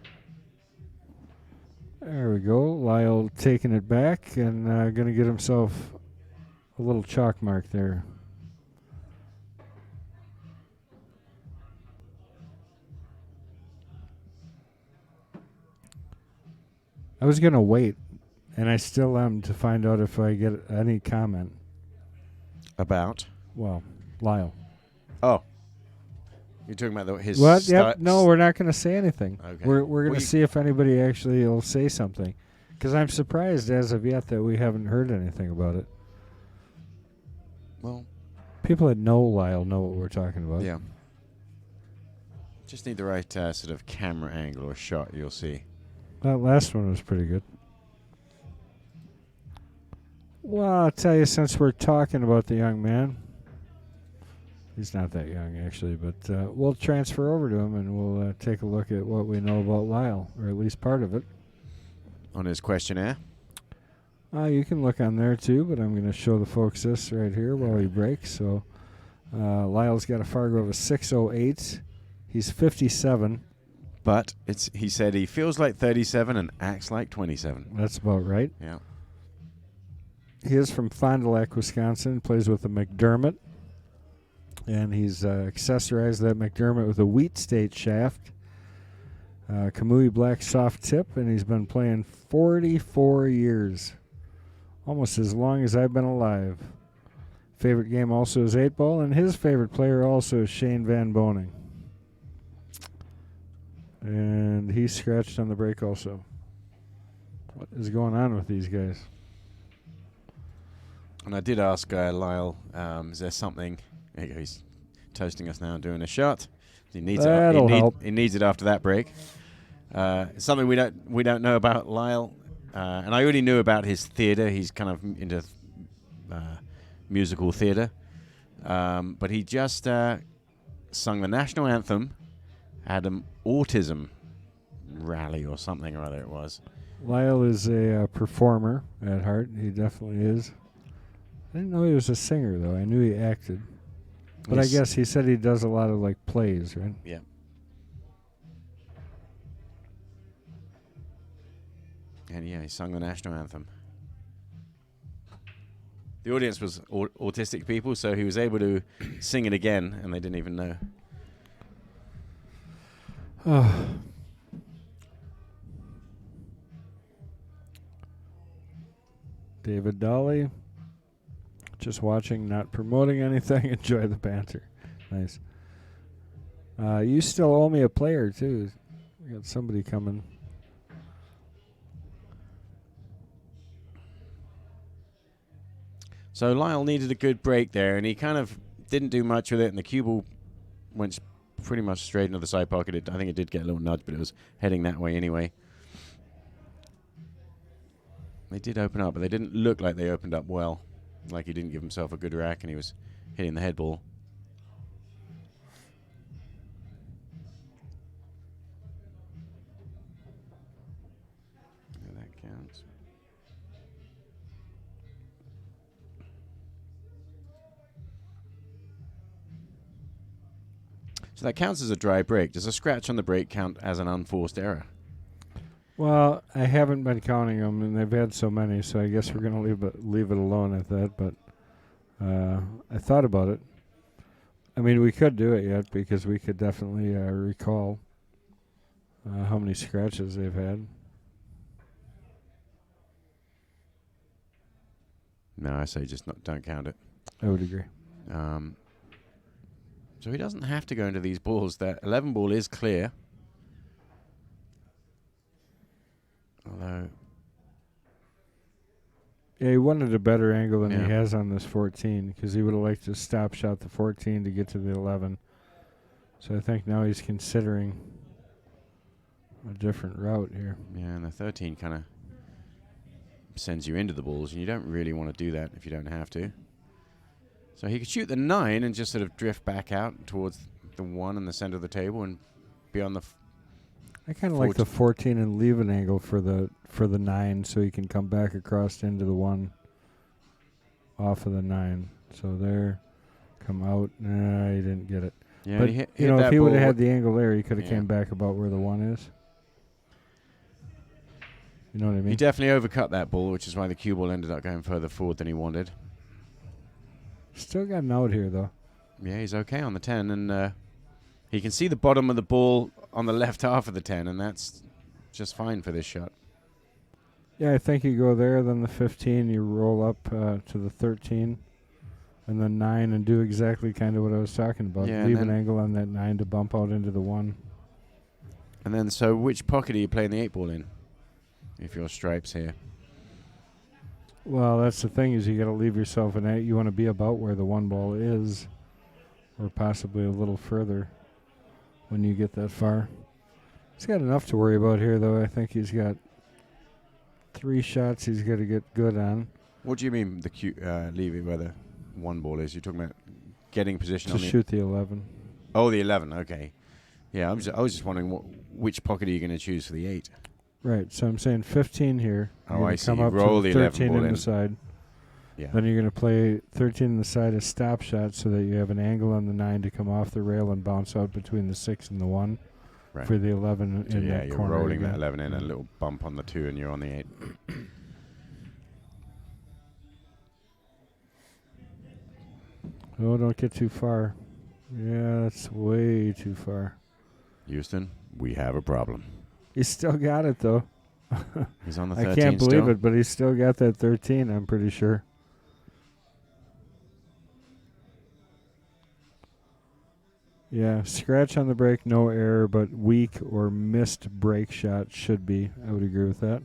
There we go. Lyle taking it back and going to get himself a little chalk mark there. I was going to wait, and I still am to find out if I get any comment. About? Well, Lyle. Oh. You're talking about his... What? Yep. No, we're not going to say anything. Okay. We're going to see if anybody actually will say something. Because I'm surprised as of yet that we haven't heard anything about it. Well... People that know Lyle know what we're talking about. Yeah. Just need the right sort of camera angle or shot, you'll see. That last one was pretty good. Well, I'll tell you, since we're talking about the young man, he's not that young, actually, but we'll transfer over to him and we'll take a look at what we know about Lyle, or at least part of it. On his questionnaire? You can look on there, too, but I'm going to show the folks this right here while he breaks. So Lyle's got a Fargo of a 608. He's 57. But he said he feels like 37 and acts like 27. That's about right. Yeah. He is from Fond du Lac, Wisconsin, plays with the McDermott. And he's accessorized that McDermott with a Wheat State shaft, Kamui black soft tip, and he's been playing 44 years, almost as long as I've been alive. Favorite game also is 8-ball, and his favorite player also is Shane Van Boning. And he scratched on the break also. What is going on with these guys? And I did ask Lyle, is there something? There you go. He's toasting us now and doing a shot. He needs That'll it. help. He needs it after that break. Something we don't know about Lyle, and I already knew about his theatre. He's kind of into musical theatre, but he just sung the national anthem at an autism rally or something or other. It was. Lyle is a performer at heart. He definitely is. I didn't know he was a singer, though. I knew he acted. But I guess he said he does a lot of, like, plays, right? Yeah. And, yeah, he sung the national anthem. The audience was autistic people, so he was able to sing it again, and they didn't even know. Oh. David Dolly. Just watching, not promoting anything. Enjoy the banter. Nice. You still owe me a player, too. We got somebody coming. So Lyle needed a good break there, and he kind of didn't do much with it, and the cue ball went pretty much straight into the side pocket. I think it did get a little nudge, but it was heading that way anyway. They did open up, but they didn't look like they opened up well. Like he didn't give himself a good rack, and he was hitting the head ball. Yeah, that counts. So that counts as a dry break. Does a scratch on the break count as an unforced error? Well, I haven't been counting them, and they've had so many, so I guess we're going to leave it alone at that. But I thought about it. I mean, we could do it yet because we could definitely recall how many scratches they've had. No, I say just don't count it. I would agree. So he doesn't have to go into these balls. That 11 ball is clear. Although... Yeah, he wanted a better angle than Yeah. he has on this 14 because he would have liked to stop shot the 14 to get to the 11. So I think now he's considering a different route here. Yeah, and the 13 kind of sends you into the balls, and you don't really want to do that if you don't have to. So he could shoot the 9 and just sort of drift back out towards the 1 in the center of the table and be on the... I kind of like the 14 and leave an angle for the 9 so he can come back across into the 1 off of the 9. So there, come out. Nah, he didn't get it. Yeah, but, he hit you know, that if he would have ball had the angle there, he could have Yeah. came back about where the 1 is. You know what I mean? He definitely overcut that ball, which is why the cue ball ended up going further forward than he wanted. Still got an out here, though. Yeah, he's okay on the 10, and he can see the bottom of the ball on the left half of the 10, and that's just fine for this shot. Yeah, I think you go there, then the 15, you roll up to the 13, and then 9, and do exactly kind of what I was talking about. Yeah, Leave an angle on that 9 to bump out into the 1. And then, so which pocket are you playing the 8 ball in? If you're stripes here. Well, that's the thing is you got to leave yourself an 8. You want to be about where the 1 ball is, or possibly a little further when you get that far. He's got enough to worry about here, though. I think he's got 3 shots he's got to get good on. What do you mean leave it where the 1 ball is? You're talking about getting position To on shoot the 11. Oh, the 11. Okay. Yeah, I was just wondering which pocket are you going to choose for the 8? Right, so I'm saying 15 here. Oh, You're I gonna see. come You up roll to the 11 13 ball in in. the side. Yeah. Then you're going to play 13 in the side as stop shot so that you have an angle on the 9 to come off the rail and bounce out between the 6 and the 1 Right. for the 11 So in yeah, that you're corner. rolling again. that 11 in, a little bump on the 2, and you're on the 8. Oh, don't get too far. Yeah, that's way too far. Houston, we have a problem. He's still got it, though. He's on the 13 I can't believe still. it, but he's still got that 13, I'm pretty sure. Yeah, scratch on the break, no error, but weak or missed break shot should be. I would agree with that.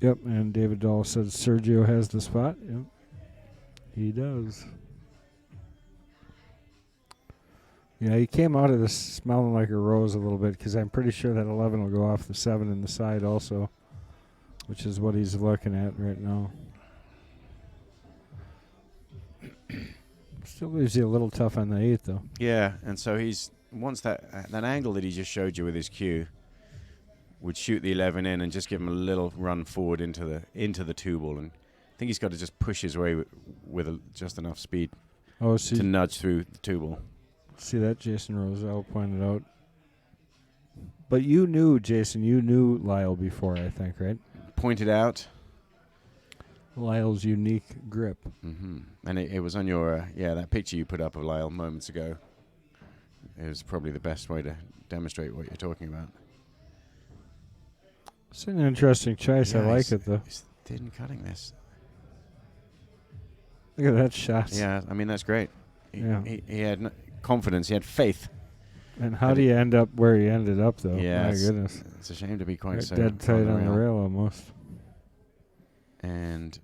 Yep, and David Dahl said Sergio has the spot. Yep, he does. Yeah, he came out of this smelling like a rose a little bit because I'm pretty sure that 11 will go off the 7 in the side also, which is what he's looking at right now. Still leaves you a little tough on the 8, though. Yeah, and so he's wants that angle that he just showed you with his cue would shoot the 11 in and just give him a little run forward into the 2 ball, and I think he's got to just push his way with just enough speed to nudge through the 2 ball. See that, Jason Roselle pointed out. But you knew, Jason, you knew Lyle before, I think, right? Pointed out Lyle's unique grip. Mm-hmm. And it was on your, that picture you put up of Lyle moments ago. It was probably the best way to demonstrate what you're talking about. It's an interesting choice. I like it, though. He's thin cutting this. Look at that shot. Yeah, I mean, that's great. He had confidence. He had faith. And how do you end up where he ended up, though? Yeah, my goodness. It's a shame to be quite so dead tight on the rail almost. And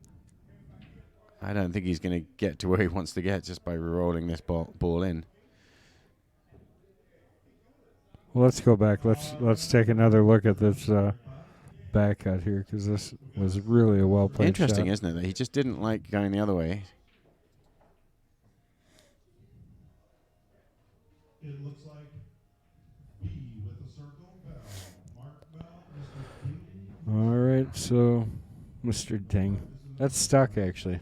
I don't think he's going to get to where he wants to get just by rolling this ball in. Well, let's go back. Let's take another look at this back cut here because this was really a well played shot. Interesting, isn't it? That he just didn't like going the other way. It looks like B with a circle bell. Mark Bell, Mr. Ding. All right, so Mr. Ding. That's stuck, actually.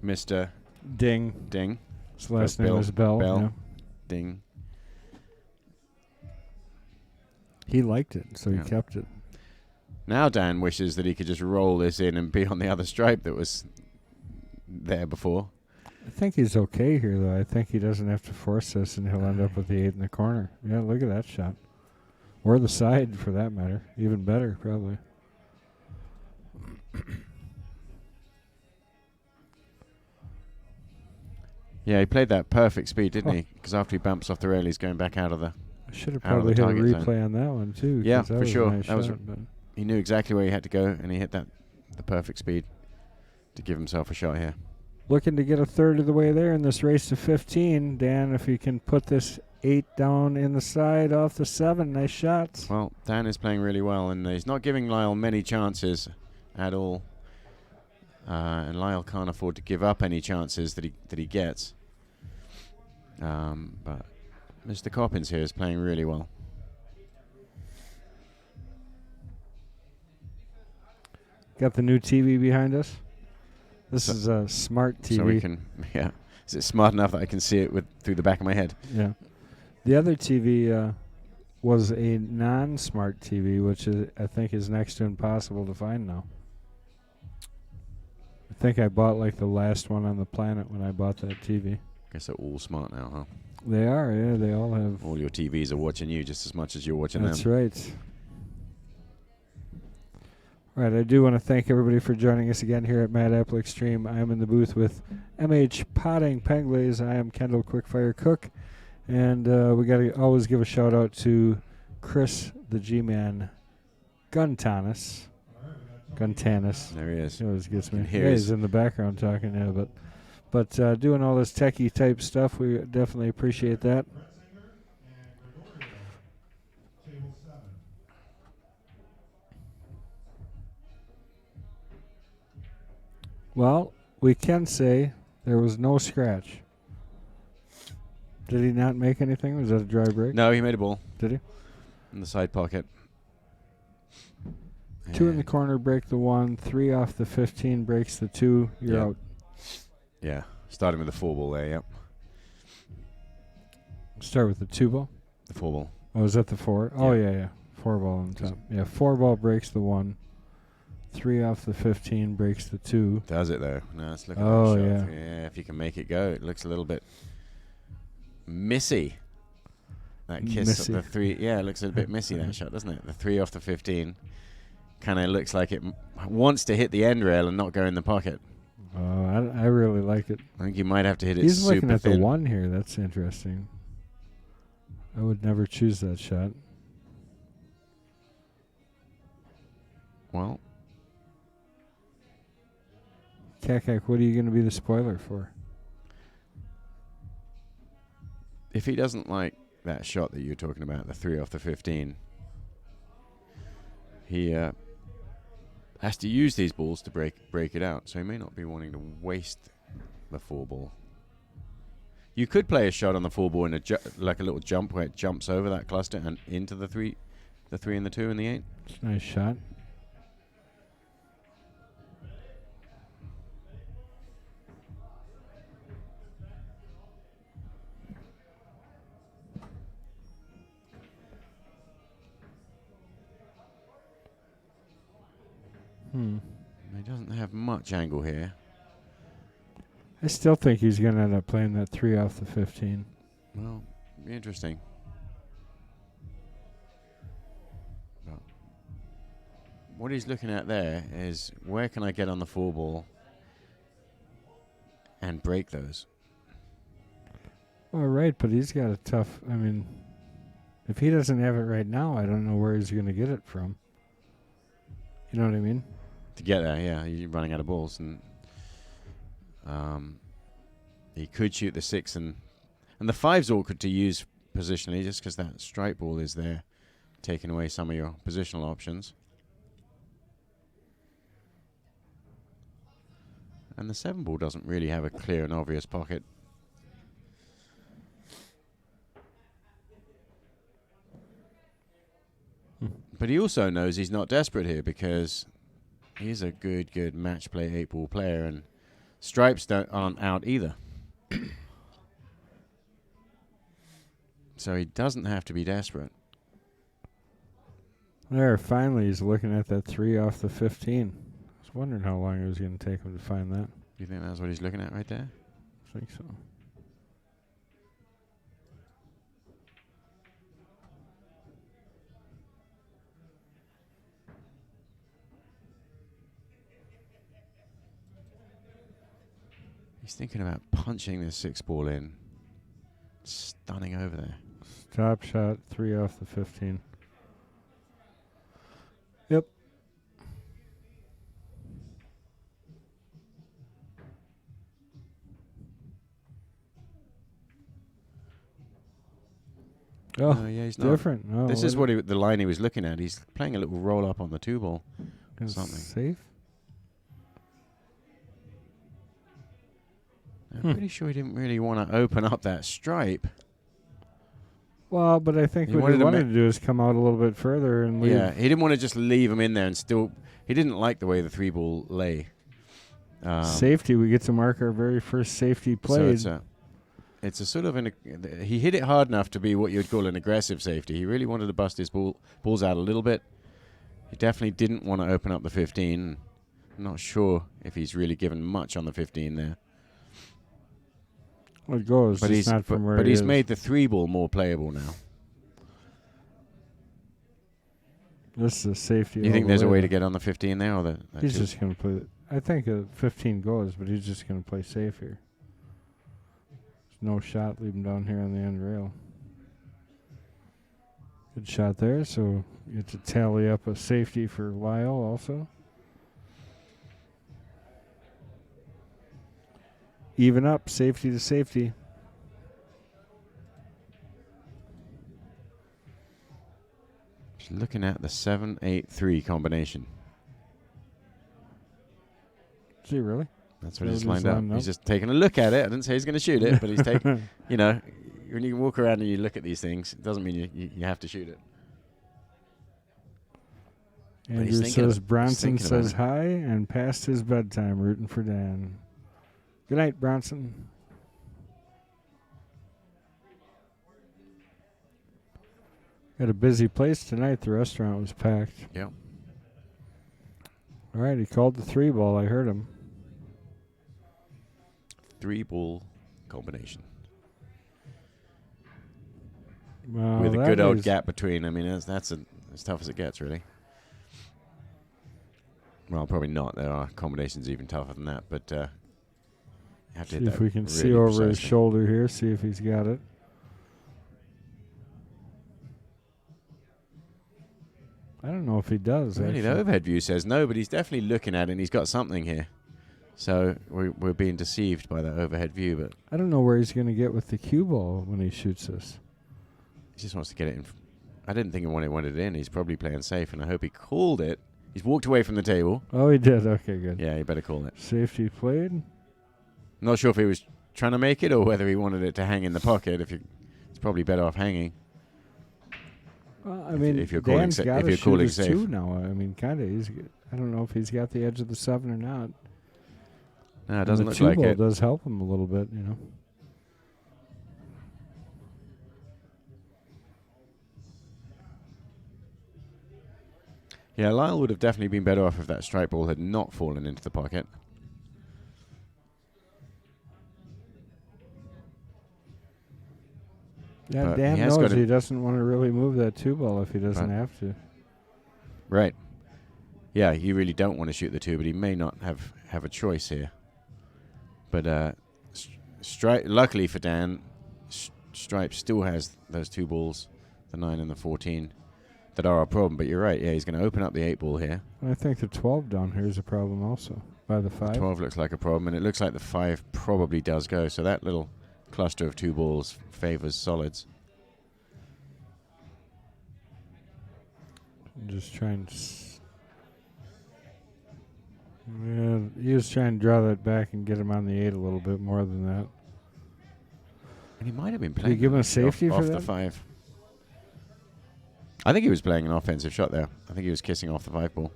Mr. Ding. Ding. His last name is Bell. Bell. Yeah. Ding. He liked it, so he kept it. Now Dan wishes that he could just roll this in and be on the other stripe that was there before. I think he's okay here, though. I think he doesn't have to force this, and he'll end up with the 8 in the corner. Yeah, look at that shot. Or the side, for that matter. Even better, probably. Yeah, he played that perfect speed, didn't he? Because after he bumps off the rail, he's going back out of the I should have probably hit a replay on that one, too. Yeah, for sure. Nice shot, he knew exactly where he had to go, and he hit the perfect speed to give himself a shot here. Looking to get a third of the way there in this race to 15. Dan, if you can put this 8 down in the side off the 7, nice shots. Well, Dan is playing really well, and he's not giving Lyle many chances at all. And Lyle can't afford to give up any chances that he gets. But Mr. Coppens here is playing really well. Got the new TV behind us. This is a smart TV. So we can, is it smart enough that I can see it through the back of my head? Yeah. The other TV was a non-smart TV, which I think is next to impossible to find now. I think I bought like the last one on the planet when I bought that TV. Guess they're all smart now, huh? They are, yeah. They all have. All your TVs are watching you just as much as you're watching them. That's right. All right, I do want to thank everybody for joining us again here at Mad Apple Extreme. I am in the booth with MH Potting Penglaze. I am Kendall Quickfire Cook. And we got to always give a shout-out to Chris, the G-Man, Guntanis. There he is. He always gets me. Here He's in the background talking, yeah, but doing all this techie type stuff, we definitely appreciate that. Well, we can say there was no scratch. Did he not make anything? Was that a dry break? No, he made a ball. Did he? In the side pocket. 2 in the corner, break the 1. 3 off the 15, breaks the 2. You're out. Yeah, starting with the 4 ball there, yep. Start with the 2 ball? The 4 ball. Oh, is that the 4? Yeah. Oh, yeah. 4 ball on top. Yeah, 4 ball breaks the 1. 3 off the 15, breaks the 2. Does it, though? No, let's look at that shot. Yeah. Yeah, if you can make it go. It looks a little bit missy. That kiss Missy. of the 3. Yeah, it looks a bit missy, that shot, doesn't it? The 3 off the 15 kind of looks like it wants to hit the end rail and not go in the pocket. Oh, I really like it. I think you might have to hit it He's super looking at thin. the 1 here. That's interesting. I would never choose that shot. Well, Kakak, what are you going to be the spoiler for? If he doesn't like that shot that you're talking about, the 3 off the 15, he has to use these balls to break it out. So he may not be wanting to waste the 4 ball. You could play a shot on the 4 ball in like a little jump where it jumps over that cluster and into the 3 and the 2 and the 8. It's a nice shot. He doesn't have much angle here. I still think he's going to end up playing that 3 off the 15. Well, be interesting. But what he's looking at there is where can I get on the 4 ball and break those? All right, but he's got a tough... I mean, if he doesn't have it right now, I don't know where he's going to get it from. You know what I mean? To get there, yeah, you're running out of balls, and he could shoot the 6, and the 5's awkward to use positionally just because that strike ball is there, taking away some of your positional options. And the 7 ball doesn't really have a clear and obvious pocket. But he also knows he's not desperate here because he's a good match play 8-ball player, and stripes aren't out either. So he doesn't have to be desperate. There, finally, he's looking at that 3 off the 15. I was wondering how long it was going to take him to find that. Do you think that's what he's looking at right there? I think so. He's thinking about punching this 6 ball in. Stunning over there. Top shot, 3 off the 15. Yep. Oh, no, yeah, he's not. different. Oh, This is what the line he was looking at. He's playing a little roll up on the 2 ball. Something. Safe? I'm pretty sure he didn't really want to open up that stripe. Well, but I think what he wanted to do is come out a little bit further and leave. Yeah, he didn't want to just leave him in there and still... He didn't like the way the 3 ball lay. Safety, we get to mark our very first safety played. So it's a sort of... he hit it hard enough to be what you'd call an aggressive safety. He really wanted to bust his balls out a little bit. He definitely didn't want to open up the 15. I'm not sure if he's really given much on the 15 there. Well, it goes, but not from where he's made the 3 ball more playable now. This is a safety. You think there's a way to get on the 15 there? Or he's just going to play... I think a 15 goes, but he's just going to play safe here. There's no shot, leave him down here on the end rail. Good shot there, so you get to tally up a safety for Lyle also. Even up, safety to safety. Just looking at the 7-8-3 combination. Is he really? That's what he's lined up. He's just taking a look at it. I didn't say he's going to shoot it, but he's taking, you know, when you walk around and you look at these things, it doesn't mean you have to shoot it. Andrew says Bronson says hi and past his bedtime, rooting for Dan. Good night, Bronson. Got a busy place tonight. The restaurant was packed. Yep. All right, he called the 3 ball. I heard him. 3 ball combination. Well, with a good old gap between. I mean, that's as tough as it gets, really. Well, probably not. There are combinations even tougher than that, but have to see if we can see over his shoulder here, see if he's got it. I don't know if he does. Really, the overhead view says no, but he's definitely looking at it, and he's got something here. So we're being deceived by that overhead view, but I don't know where he's going to get with the cue ball when he shoots this. he just wants to get it in. I didn't think he wanted it in. He's probably playing safe, and I hope he called it. He's walked away from the table. Oh, he did. Okay, good. Yeah, he better call it. Safety played. Not sure if he was trying to make it or whether he wanted it to hang in the pocket. It's probably better off hanging. Well, I mean, if you're calling Dan's got to shoot calling his safe. 2 now. I mean, kind of. I don't know if he's got the edge of the 7 or not. No, it doesn't the look 2 like ball it. does help him a little bit, you know. Yeah, Lyle would have definitely been better off if that strike ball had not fallen into the pocket. Yeah, But Dan he has knows got he doesn't want to really move that 2 ball if he doesn't Right. have to. Right. Yeah, you really don't want to shoot the 2, but he may not have a choice here. But luckily for Dan, Stripe still has those 2 balls, the 9 and the 14, that are a problem. But you're right. Yeah, he's going to open up the 8 ball here. I think the 12 down here is a problem also by the 5. 12 looks like a problem, and it looks like the 5 probably does go. So that little cluster of 2 balls favors solids. Just trying to... Yeah, he was trying to draw that back and get him on the 8 a little bit more than that. And he might have been Did playing. he give him a safety off for the that? 5. I think he was playing an offensive shot there. I think he was kissing off the 5 ball.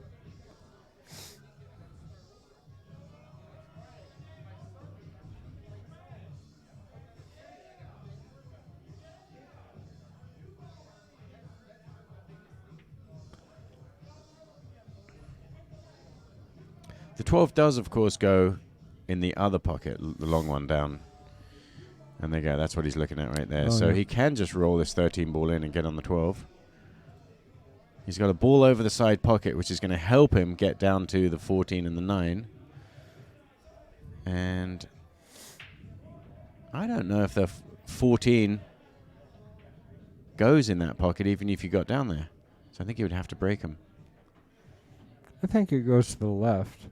The 12 does, of course, go in the other pocket, the long one down. And there you go. That's what he's looking at right there. Oh, So yeah. he can just roll this 13 ball in and get on the 12. He's got a ball over the side pocket, which is going to help him get down to the 14 and the 9. And I don't know if the 14 goes in that pocket, even if you got down there. So I think he would have to break him. I think it goes to the left.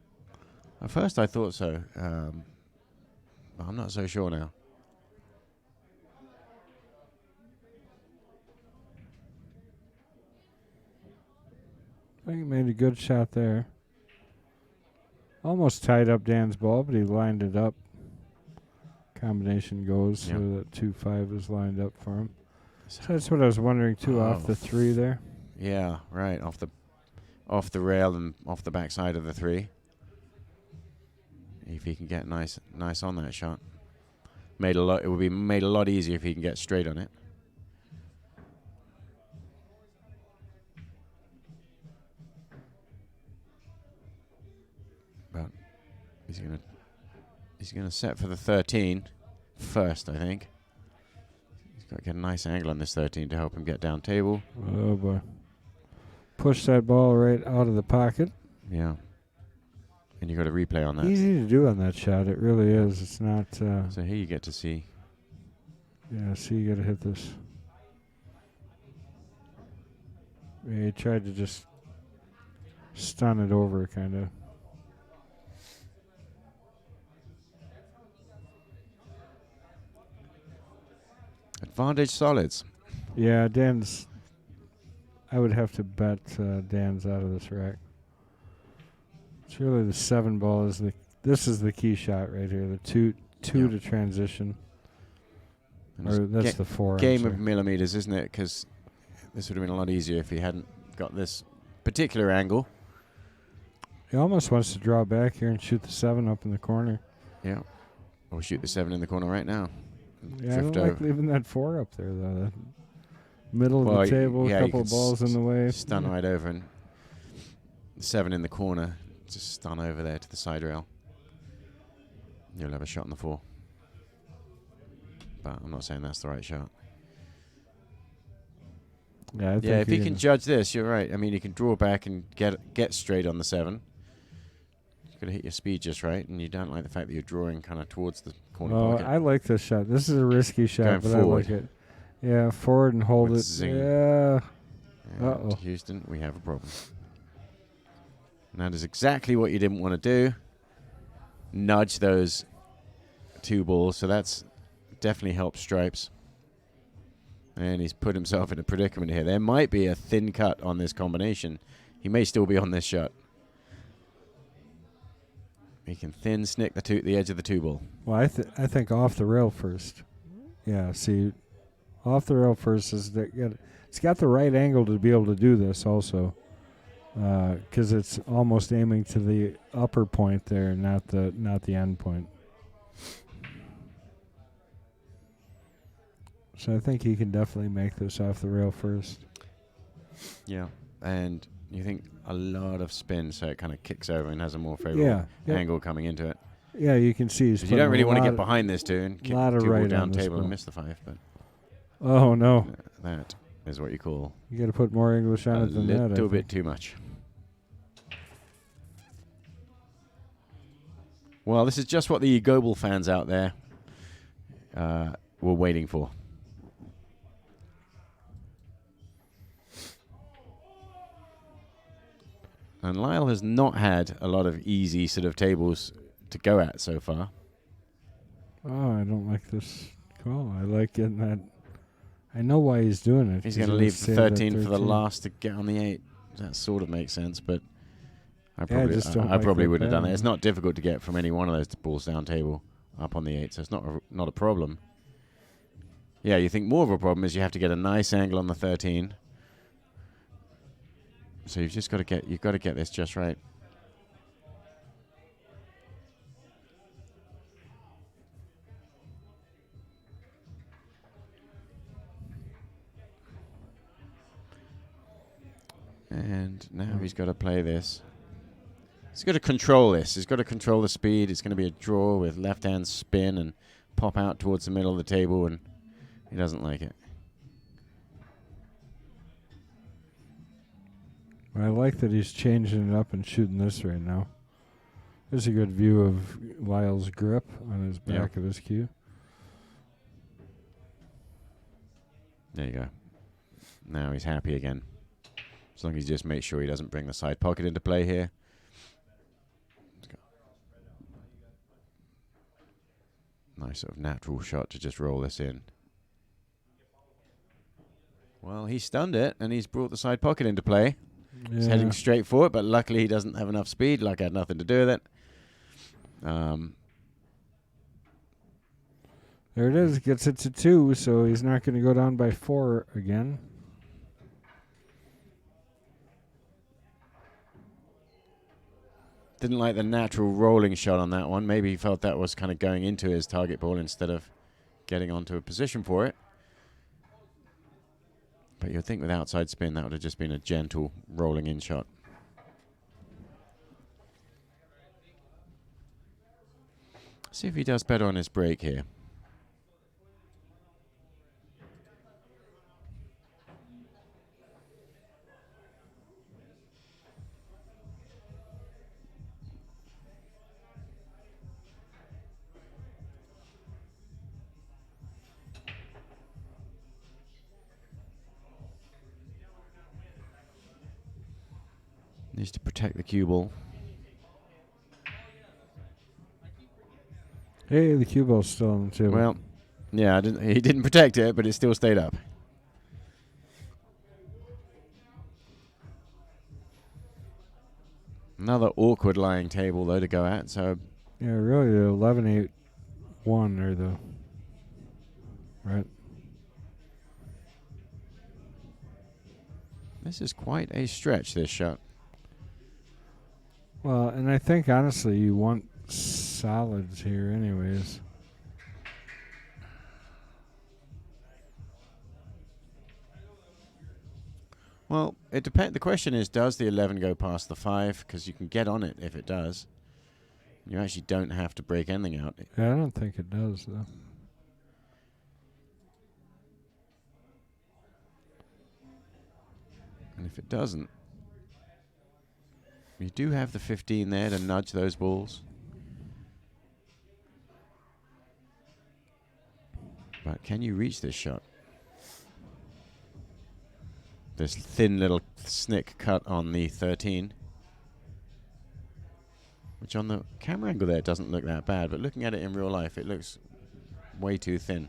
At first I thought so. But I'm not so sure now. I think he made a good shot there. Almost tied up Dan's ball, but he lined it up. Combination goes, Yep. so that 2-5 is lined up for him. So that's what I was wondering too, off the 3 there. Yeah, right. Off the rail and off the backside of the 3. If he can get nice on that shot. It would be made a lot easier if he can get straight on it. But he's gonna set for the 13 first, I think. He's got to get a nice angle on this 13 to help him get down table. Oh boy. Push that ball right out of the pocket. Yeah. And you got a replay on that. Easy to do on that shot. It really is. It's not. So here you get to see. Yeah, see, you got to hit this. Yeah, he tried to just stun it over, kind of. Advantage solids. Yeah, Dan's. I would have to bet Dan's out of this rack. It's really the 7 ball is the. This is the key shot right here. The two Yeah. to transition. And Or it's that's the 4. I'm game sorry. of millimeters, isn't it? Because this would have been a lot easier if he hadn't got this particular angle. He almost wants to draw back here and shoot the 7 up in the corner. Yeah. Or shoot the 7 in the corner right now. Yeah, I don't Drift like over. leaving that 4 up there though. The middle Well, of the table, yeah, a you couple can of balls in the way. Stun right over, and the 7 in the corner, just stun over there to the side rail. You'll have a shot on the 4. But I'm not saying that's the right shot. Yeah, I think Yeah, if he you're can gonna- judge this, you're right. I mean, he can draw back and get straight on the 7. You've got to hit your speed just right, and you don't like the fact that you're drawing kind of towards the corner Oh, pocket. I like this shot. This is a risky shot, Going but forward. I like it. Yeah, forward and hold With it. zing. Yeah. And Uh-oh. Houston, we have a problem. And that is exactly what you didn't want to do. nudge those 2 balls, so that's definitely helped Stripes. And he's put himself in a predicament here. There might be a thin cut on this combination. He may still be on this shot. He can thin snick the edge of the 2 ball. Well, I think off the rail first. Yeah, see, off the rail first is it's got the right angle to be able to do this also, because it's almost aiming to the upper point there, not the end point. So I think he can definitely make this off the rail first. Yeah, and you think a lot of spin, so it kind of kicks over and has a more favorable angle coming into it. Yeah, you can see he's. You don't really want to get behind this too and kick the 2 ball right down table and miss the 5, but. Oh no! That is what you call. You got to put more English on it than that. A little bit too much. Well, this is just what the Goebel fans out there were waiting for. And Lyle has not had a lot of easy sort of tables to go at so far. Oh, I don't like this call. I like getting that. I know why he's doing it. He's going to leave the 13 for the last to get on the 8. That sort of makes sense, but I probably wouldn't have done it. It's not difficult to get from any one of those balls down table up on the 8, so it's not a problem. Yeah, you think more of a problem is you have to get a nice angle on the 13. So you've just got to get this just right. And now he's got to play this. He's got to control this. He's got to control the speed. It's going to be a draw with left-hand spin and pop out towards the middle of the table, and he doesn't like it. I like that he's changing it up and shooting this right now. There's a good view of Lyle's grip on his back of his cue. There you go. Now he's happy again. As long as he just makes sure he doesn't bring the side pocket into play here. Nice sort of natural shot to just roll this in. Well, he stunned it, and he's brought the side pocket into play. Yeah. He's heading straight for it, but luckily he doesn't have enough speed. Luck had nothing to do with it. There it is. Gets it to 2, so he's not going to go down by 4 again. Didn't like the natural rolling shot on that one. Maybe he felt that was kind of going into his target ball instead of getting onto a position for it. But you'd think with outside spin, that would have just been a gentle rolling in shot. See if he does better on his break here. Needs to protect the cue ball. Hey, the cue ball's still on the table. Well, yeah, he didn't protect it, but it still stayed up. Another awkward lying table, though, to go at. So yeah, really, the 11-8-1 or the right. This is quite a stretch, this shot. Well, and I think, honestly, you want solids here anyways. Well, it depends. The question is, does the 11 go past the 5? Because you can get on it if it does. You actually don't have to break anything out. Yeah, I don't think it does, though. And if it doesn't, you do have the 15 there to nudge those balls. But can you reach this shot? This thin little snick cut on the 13. which on the camera angle there doesn't look that bad, but looking at it in real life, it looks way too thin.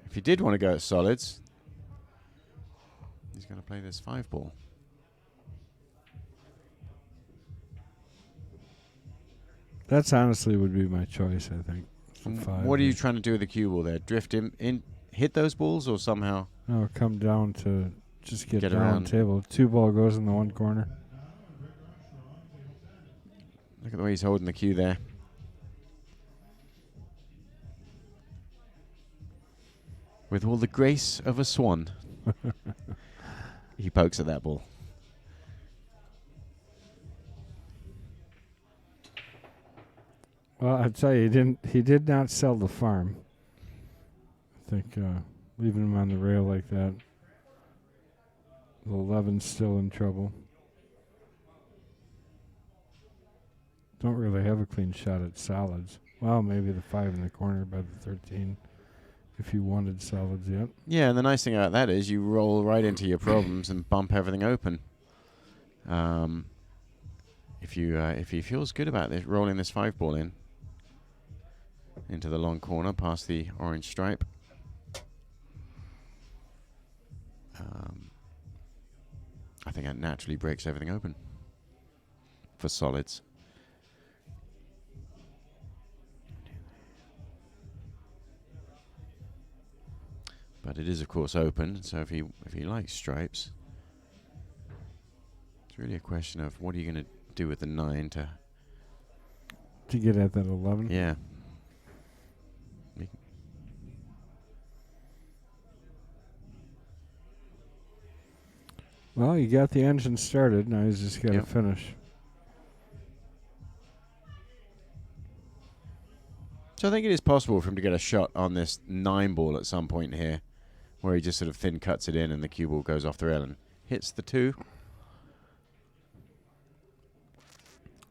If he did want to go at solids, he's going to play this 5-ball. That's honestly would be my choice, I think. What are you trying to do with the cue ball there? Drift him in, hit those balls, or somehow? No, come down to just get down around. table. 2 ball goes in the one corner. Look at the way he's holding the cue there. With all the grace of a swan. He pokes at that ball. Well, I'd tell you, he did not sell the farm. I think leaving him on the rail like that, the 11's still in trouble. Don't really have a clean shot at solids. Well, maybe the 5 in the corner by the 13, if you wanted solids yet. Yeah, and the nice thing about that is you roll right into your problems and bump everything open. If he feels good about this, rolling this 5-ball in into the long corner past the orange stripe. I think that naturally breaks everything open for solids. But it is, of course, open, so if he likes stripes, it's really a question of what are you going to do with the 9 to get at that 11? Yeah. Well, you got the engine started. Now he's just got to finish. So I think it is possible for him to get a shot on this 9-ball at some point here, where he just sort of thin cuts it in and the cue ball goes off the rail and hits the 2.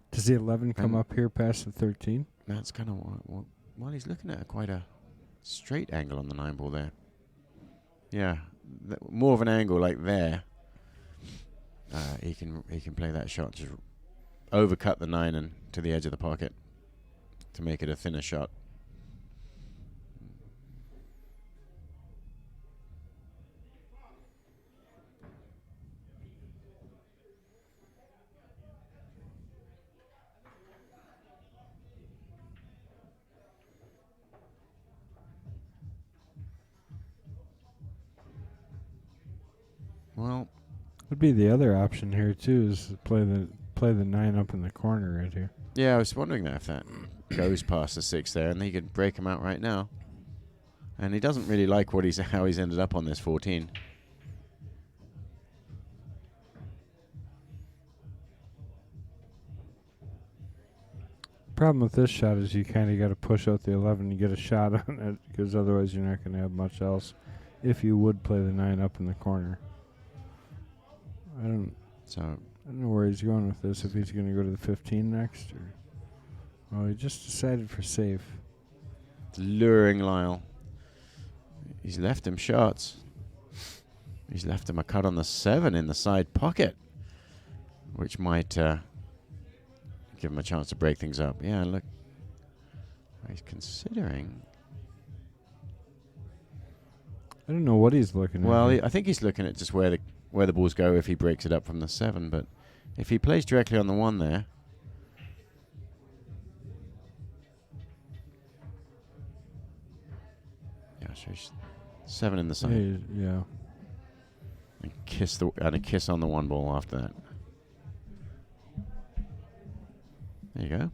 Does the 11 come up here past the 13? That's kind of well, he's looking at quite a straight angle on the 9-ball there. Yeah, more of an angle like there. He can play that shot, just overcut the 9 and to the edge of the pocket to make it a thinner shot. Well, would be the other option here too, is to play the 9 up in the corner right here. Yeah, I was wondering that if that goes past the 6 there, and he could break him out right now. And he doesn't really like how he's ended up on this 14. Problem with this shot is you kind of got to push out the 11 to get a shot on it, because otherwise you're not going to have much else if you would play the 9 up in the corner. I don't know where he's going with this, if he's going to go to the 15 next. He just decided for safe. It's luring Lyle. He's left him shots. He's left him a cut on the 7 in the side pocket, which might give him a chance to break things up. Yeah, look. He's considering. I don't know what he's looking at. Well, I think he's looking at just where the balls go if he breaks it up from the 7. But if he plays directly on the 1 there, yeah, so 7 in the side. Yeah. And a kiss on the 1 ball after that. There you go.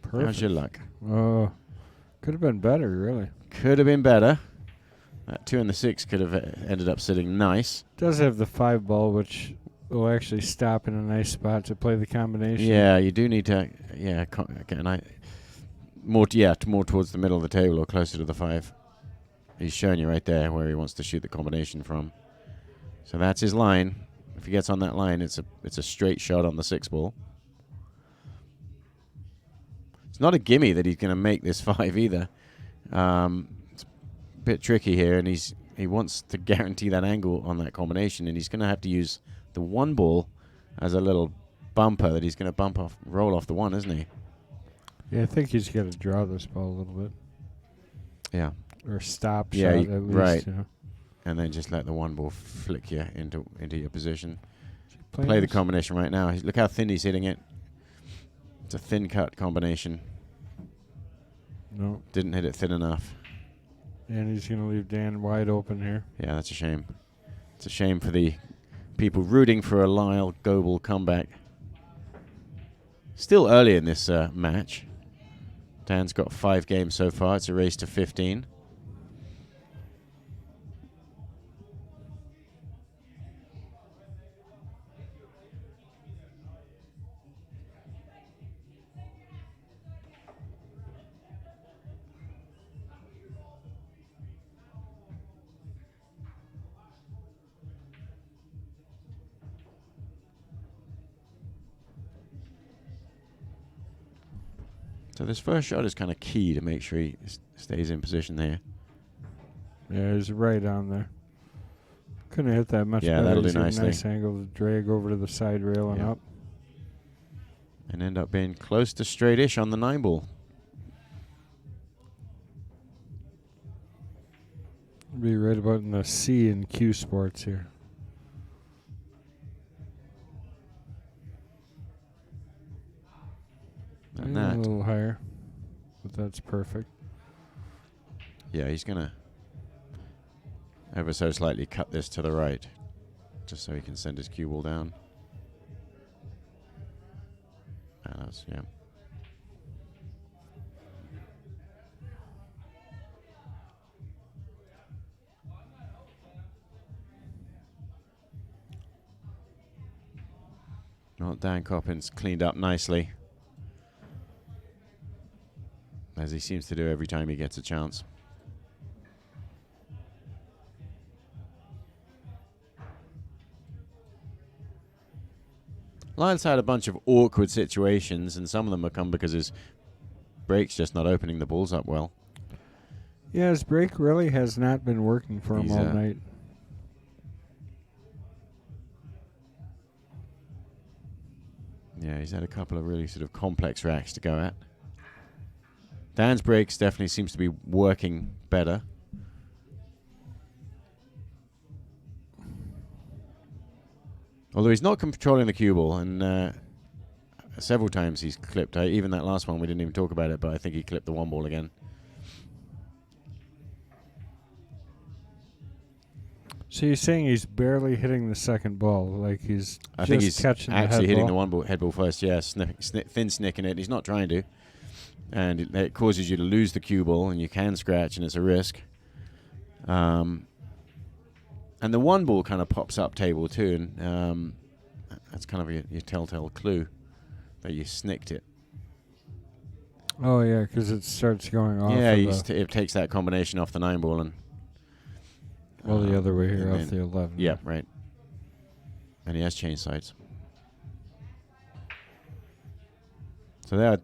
Perfect. How's your luck? Could have been better, really. Could have been better. That 2 and the 6 could have ended up sitting nice. Does have the 5 ball, which will actually stop in a nice spot to play the combination. Yeah, you do need to. Yeah, more towards the middle of the table or closer to the 5. He's showing you right there where he wants to shoot the combination from. So that's his line. If he gets on that line, it's a straight shot on the 6 ball. It's not a gimme that he's going to make this 5 either. It's a bit tricky here, and he's he wants to guarantee that angle on that combination, and he's going to have to use the one ball as a little bumper that he's going to roll off the one, isn't he? Yeah, I think he's got to draw this ball a little bit. Yeah. Or stop Yeah, shot at least. right. You know. And then just let the one ball flick you into your position. Playing Play the this? combination right now. Look how thin he's hitting it. It's a thin cut combination. No. Didn't hit it thin enough. And he's going to leave Dan wide open here. Yeah, that's a shame. It's a shame for the people rooting for a Lyle Goebel comeback. Still early in this match. Dan's got 5 games so far. It's a race to 15. So this first shot is kind of key to make sure he stays in position there. Yeah, he's right on there. Couldn't have hit that much Yeah, better. that'll do He's got a nicely. nice angle to drag over to the side rail and Yeah. up. And end up being close to straight-ish on the 9 ball. Be right about in the C in Q Sports here. And A that, little higher, but that's perfect. yeah, he's going to ever so slightly cut this to the right, just so he can send his cue ball down. That's, yeah. Well, Dan Coppens cleaned up nicely, as he seems to do every time he gets a chance. Lyle's had a bunch of awkward situations, and some of them have come because his break's just not opening the balls up well. Yeah, his break really has not been working for him He's, all night. Yeah, he's had a couple of really sort of complex racks to go at. Dan's breaks definitely seems to be working better. Although he's not controlling the cue ball, and several times he's clipped. Even that last one, we didn't even talk about it, but I think he clipped the 1 ball again. So you're saying he's barely hitting the second ball, like he's I think just he's catching actually the hitting head the ball? head ball first. Yeah, thin snicking it. He's not trying to, and it causes you to lose the cue ball, and you can scratch, and it's a risk. And the 1 ball kind of pops up table too, and that's kind of your telltale clue that you snicked it. Oh yeah, because it starts going off. Yeah, of it takes that combination off the 9 ball and. well, the other way here, and off then- the 11. Yeah, right. And he has change sides. So there,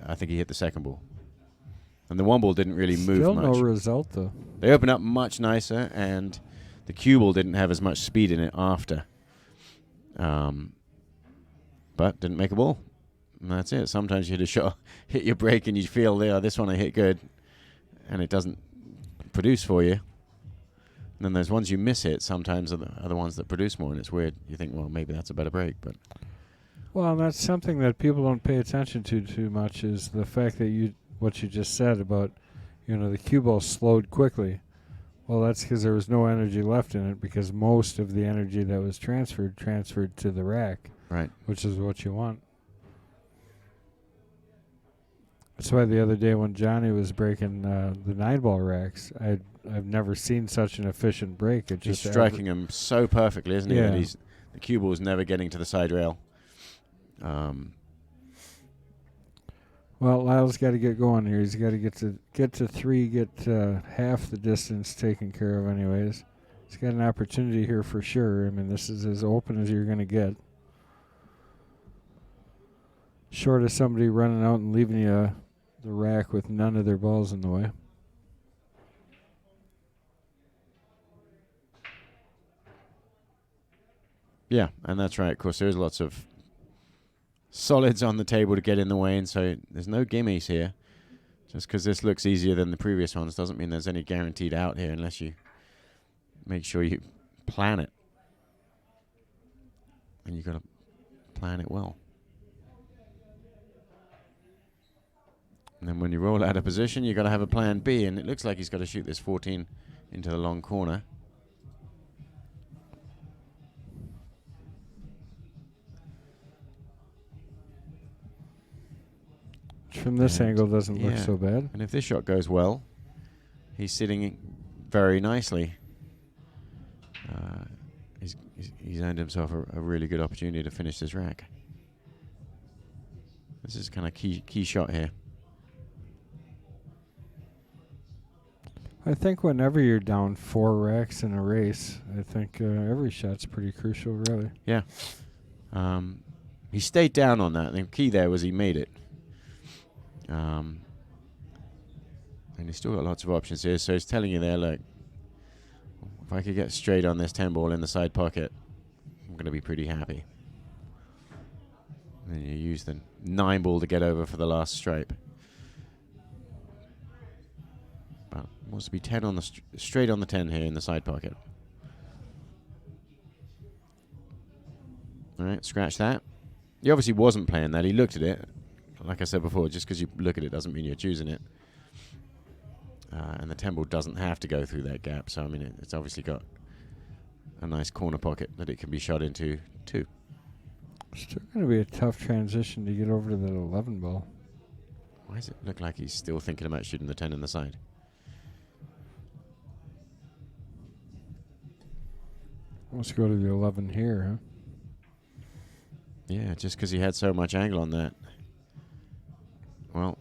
I think he hit the second ball. And the 1 ball didn't really move Still much. no result though. They opened up much nicer, and the cue ball didn't have as much speed in it after. But didn't make a ball. And that's it. Sometimes you hit a shot, hit your break, and you feel, this one I hit good, and it doesn't produce for you. And then there's ones you miss hit sometimes are the ones that produce more, and it's weird. You think, well, maybe that's a better break, but Well, that's something that people don't pay attention to too much is the fact that what you just said about, the cue ball slowed quickly. Well, that's because there was no energy left in it because most of the energy that was transferred to the rack, right. which is what you want. That's why the other day when Johnny was breaking the 9-ball racks, I've never seen such an efficient break. It He's just striking them so perfectly, isn't he? Yeah. That the cue ball's never getting to the side rail. Well, Lyle's got to get going here. He's got to get to 3, get half the distance taken care of anyways. He's got an opportunity here for sure. I mean, this is as open as you're going to get. Short of somebody running out and leaving you the rack with none of their balls in the way. Yeah, and that's right. Of course, there's lots of solids on the table to get in the way, and so there's no gimmies here. Just because this looks easier than the previous ones doesn't mean there's any guaranteed out here unless you make sure you plan it. And you've got to plan it well. And then when you roll out of position, you've got to have a plan B, and it looks like he's got to shoot this 14 into the long corner. From this angle doesn't look so bad. And if this shot goes well, he's sitting very nicely. He's earned himself a really good opportunity to finish this rack. This is kind of key shot here. I think whenever you're down 4 racks in a race, I think every shot's pretty crucial, really. Yeah. He stayed down on that. The key there was he made it. And he's still got lots of options here. So he's telling you there, look, if I could get straight on this 10 ball in the side pocket, I'm going to be pretty happy. And you use the 9 ball to get over for the last stripe. But wants to be 10 on the straight on the 10 here in the side pocket. All right, scratch that. He obviously wasn't playing that. He looked at it. Like I said before, just because you look at it doesn't mean you're choosing it. And the 10 ball doesn't have to go through that gap. So, I mean, it's obviously got a nice corner pocket that it can be shot into, too. Still going to be a tough transition to get over to that 11 ball. Why does it look like he's still thinking about shooting the 10 in the side? Let's go to the 11 here, huh? Yeah, just because he had so much angle on that. Well,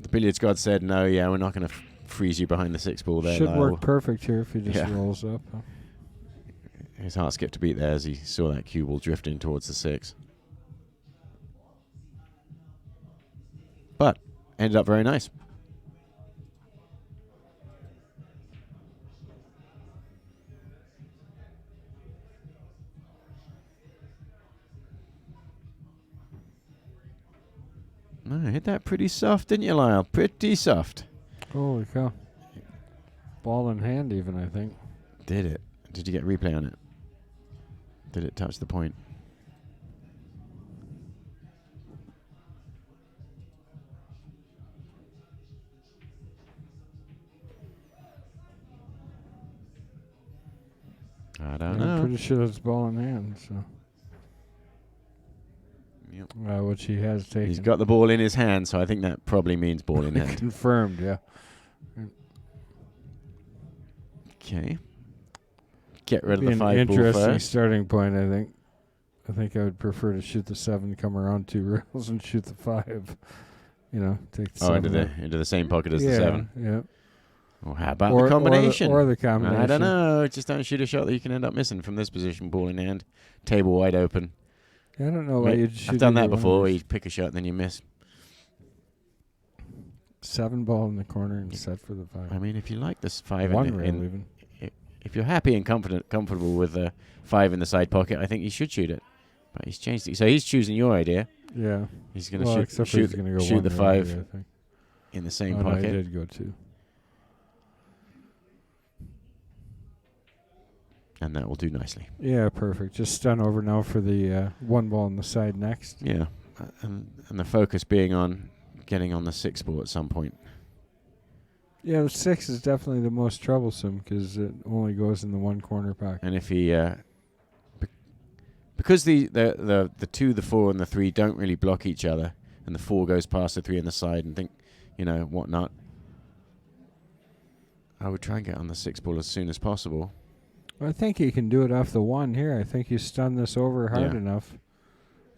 the billiards god said, no, yeah, we're not going to freeze you behind the 6 ball there. Should Lyle. work perfect here if he just rolls up. Huh? His heart skipped a beat there as he saw that cue ball drifting towards the 6. But ended up very nice. No, hit that pretty soft, didn't you, Lyle? Pretty soft. Holy cow. Ball in hand even, I think. Did it? Did you get replay on it? Did it touch the point? I don't know. I'm pretty sure that's ball in hand, so. Yep. Which he has taken. He's got the ball in his hand, so I think that probably means ball in hand. Confirmed, yeah. Okay. Get rid of the 5 ball interesting first. starting point, I think. I think I would prefer to shoot the 7, come around 2 rails, and shoot the 5. You know, take the 7 into the same pocket as the 7. Yeah. Well, how about the combination? Or the combination. I don't know. Just don't shoot a shot that you can end up missing from this position. Ball in hand, table wide open. I don't know why you'd shoot. I've done that either before. one. Where you pick a shot and then you miss. 7 ball in the corner and set for the 5. I mean, if you like this 5 1 rail even. If you're happy and comfortable with the 5 in the side pocket, I think you should shoot it. But he's changed it. So he's choosing your idea. Yeah. He's going to shoot the 5 in the same pocket. No, I did go 2. And that will do nicely. Yeah, perfect. Just stun over now for the 1 ball on the side next. Yeah. And the focus being on getting on the 6 ball at some point. Yeah, the 6 is definitely the most troublesome because it only goes in the 1 corner pocket. And if he, because the 2, the 4, and the 3 don't really block each other, and the 4 goes past the 3 in the side and think, whatnot, I would try and get on the 6 ball as soon as possible. I think he can do it off the 1 here. I think you stun this over hard enough.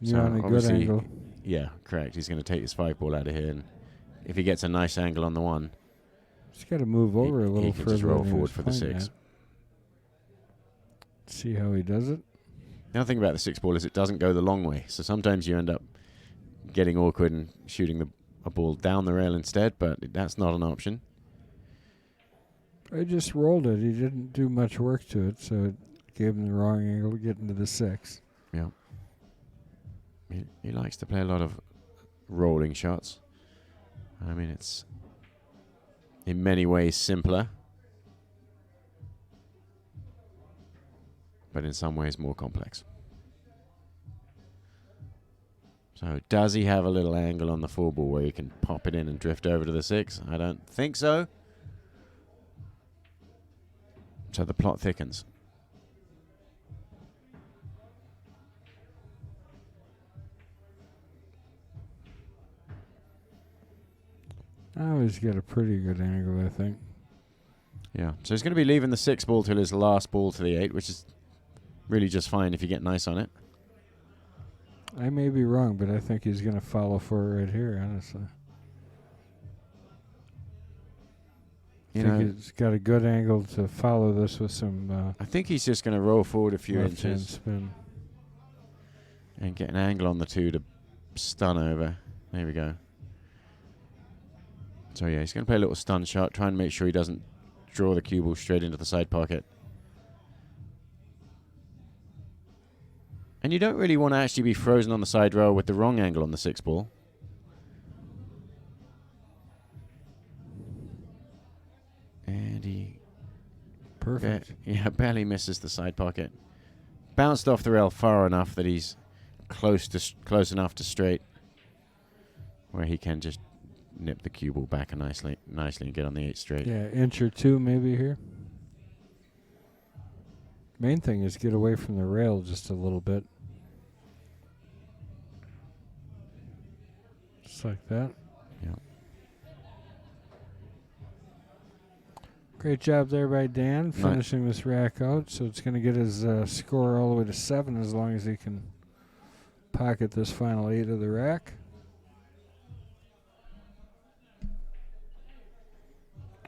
You're on a good angle. Yeah, correct. He's going to take his 5 ball out of here, and if he gets a nice angle on the 1, he's got to move over a little he further. can just roll forward for the 6. See how he does it. The other thing about the 6 ball is it doesn't go the long way, so sometimes you end up getting awkward and shooting a ball down the rail instead, but that's not an option. I just rolled it. He didn't do much work to it, so it gave him the wrong angle to get into the 6. Yeah. He likes to play a lot of rolling shots. I mean, it's in many ways simpler, but in some ways more complex. So does he have a little angle on the 4 ball where he can pop it in and drift over to the 6? I don't think so. So the plot thickens. Oh, he's got a pretty good angle, I think. Yeah, so he's going to be leaving the 6 ball till his last ball to the 8, which is really just fine if you get nice on it. I may be wrong, but I think he's going to follow for it right here, honestly. I think he's got a good angle to follow this with some... I think he's just going to roll forward a few left-hand inches spin. and get an angle on the 2 to stun over. There we go. So yeah, he's going to play a little stun shot, try and make sure he doesn't draw the cue ball straight into the side pocket. And you don't really want to actually be frozen on the side rail with the wrong angle on the 6 ball. And he Perfect. barely misses the side pocket. Bounced off the rail far enough that he's close enough to straight, where he can just nip the cue ball back nicely and get on the 8 straight. Yeah, inch or 2 maybe here. Main thing is get away from the rail just a little bit. Just like that. Yeah. Great job there by Dan finishing this rack out. So it's going to get his score all the way to 7 as long as he can pocket this final 8 of the rack.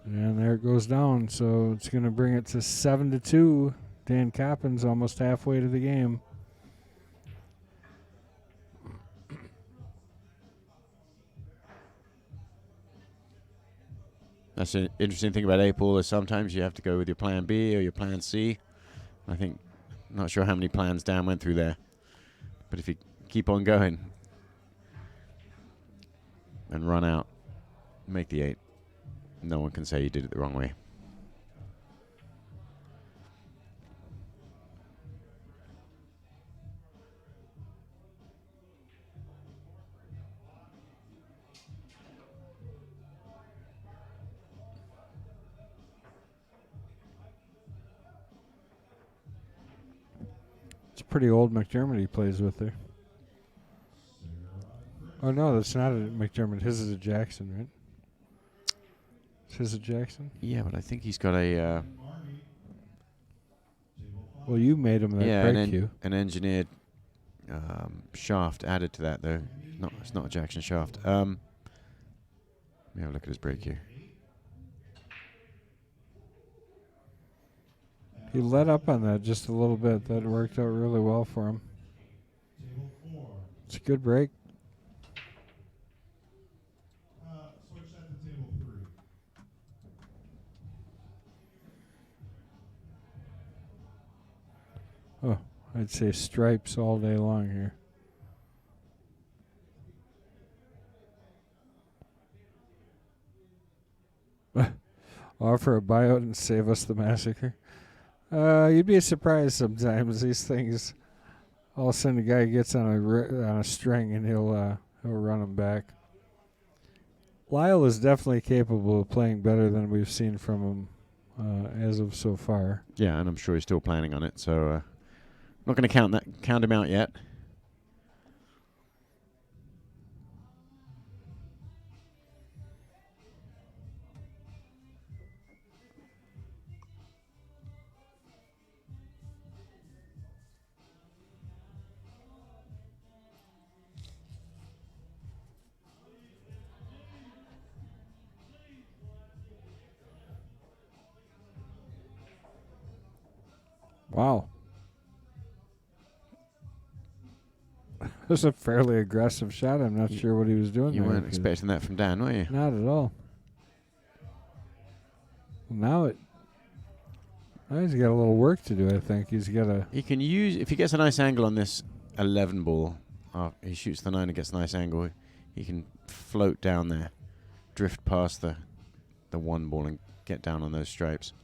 And there it goes down. So it's going to bring it to 7-2. Dan Coppens almost halfway to the game. That's an interesting thing about 8 ball is sometimes you have to go with your plan B or your plan C. I think, not sure how many plans Dan went through there. But if you keep on going and run out, make the 8. No one can say you did it the wrong way. It's a pretty old McDermott he plays with there. Oh, no, that's not a McDermott. His is a Jackson, right? Is it Jackson? Yeah, but I think he's got a... well, you made him that break cue. An engineered shaft added to that, though. No, it's not a Jackson shaft. Let me have a look at his break cue. He let up on that just a little bit. That worked out really well for him. It's a good break. Oh, I'd say stripes all day long here. Offer a buyout and save us the massacre. You'd be surprised sometimes these things. All of a sudden, the guy gets on a string and he'll run him back. Lyle is definitely capable of playing better than we've seen from him as of so far. Yeah, and I'm sure he's still planning on it. So, not going to count him out yet. Wow. It was a fairly aggressive shot. I'm not sure what he was doing You there. weren't expecting that from Dan, were you? Not at all. Now Oh, he's got a little work to do, I think. He's got a... He can use, if he gets a nice angle on this 11 ball, he shoots the 9 and gets a nice angle, he can float down there, drift past the 1 ball and get down on those stripes.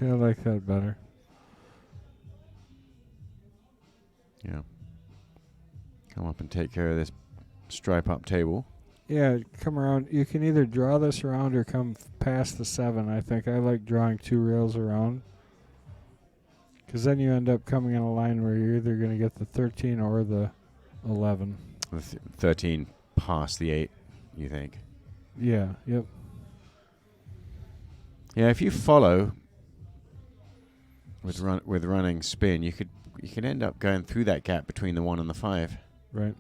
I like that better. Yeah. Come up and take care of this stripe up table. Yeah, come around. You can either draw this around or come past the 7. I think I like drawing 2 rails around. Because then you end up coming in a line where you're either going to get the 13 or the 11. The 13 past the 8, you think? Yeah, yep. Yeah, if you follow with running spin, you could end up going through that gap between the 1 and the 5. Right.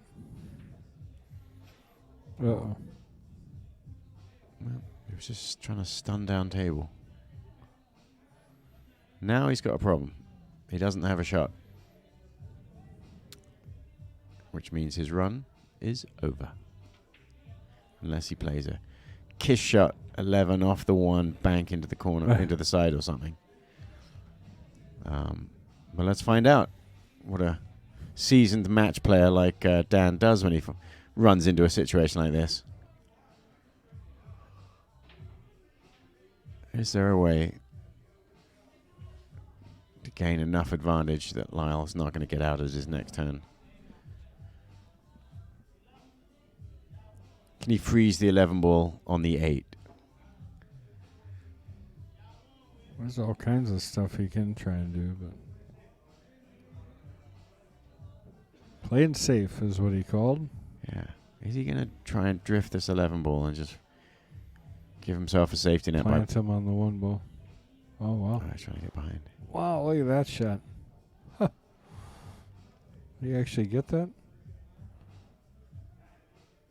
Uh-oh. Well, he was just trying to stun down table. Now he's got a problem. He doesn't have a shot. Which means his run is over. Unless he plays a kiss shot 11 off the 1, bank into the corner, into the side or something. But let's find out what a seasoned match player like Dan does when he runs into a situation like this. Is there a way to gain enough advantage that Lyle's not going to get out as his next turn? Can he freeze the 11 ball on the 8? There's all kinds of stuff he can try and do, but playing safe is what he called. Yeah. Is he going to try and drift this 11 ball and just give himself a safety net? Plant him on the 1 ball. Oh, wow. Oh, he's trying to get behind. Wow, look at that shot. Huh. Did he actually get that?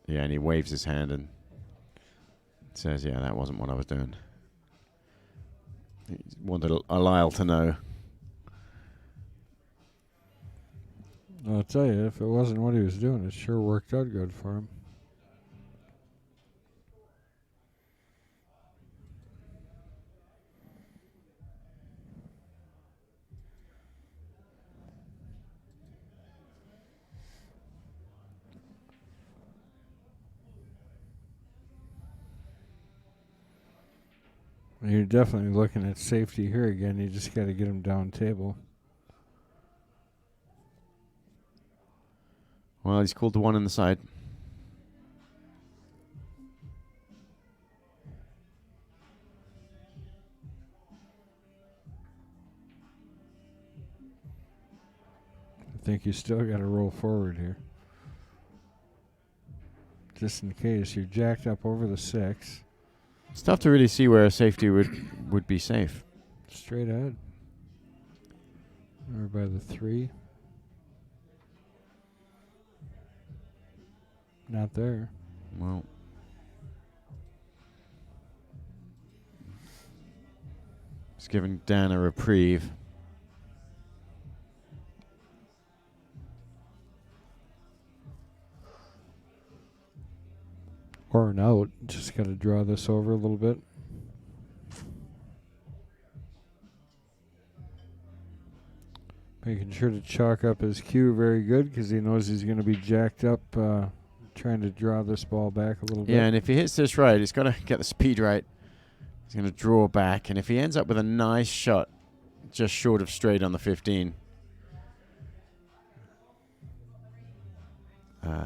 Yeah, and he waves his hand and says, yeah, that wasn't what I was doing. He wanted a Lyle to know. I'll tell you, if it wasn't what he was doing, it sure worked out good for him. You're definitely looking at safety here again. You just got to get him down table. Well, he's called the 1 on the side. I think you still got to roll forward here. Just in case. You're jacked up over the 6. It's tough to really see where a safety would be safe. Straight ahead. Or by the 3. Not there. Well, it's giving Dan a reprieve. Or an out. Just got to draw this over a little bit. Making sure to chalk up his cue very good because he knows he's going to be jacked up trying to draw this ball back a little bit. Yeah, and if he hits this right, he's got to get the speed right. He's going to draw back. And if he ends up with a nice shot just short of straight on the 15,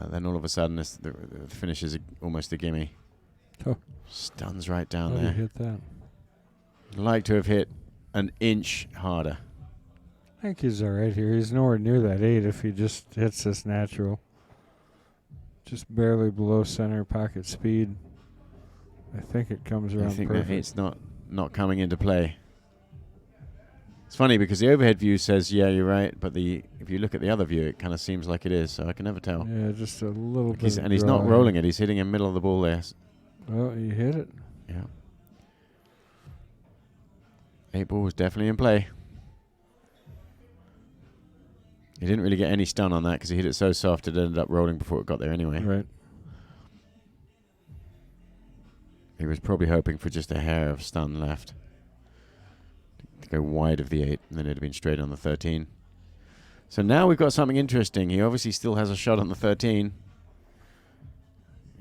then all of a sudden the finish is almost a gimme. Oh. Stuns right down How did there. he hit that? Like to have hit an inch harder. I think he's all right here. He's nowhere near that 8 if he just hits this natural. Just barely below center pocket speed. I think it comes around I think perfect. that it's not coming into play. It's funny because the overhead view says, yeah, you're right, but if you look at the other view, it kind of seems like it is, so I can never tell. Yeah, just a little bit. And he's not rolling it. He's hitting in the middle of the ball there. Oh, he hit it. Yeah. 8 ball was definitely in play. He didn't really get any stun on that because he hit it so soft it ended up rolling before it got there anyway. Right. He was probably hoping for just a hair of stun left to go wide of the 8, and then it'd have been straight on the 13. So now we've got something interesting. He obviously still has a shot on the 13.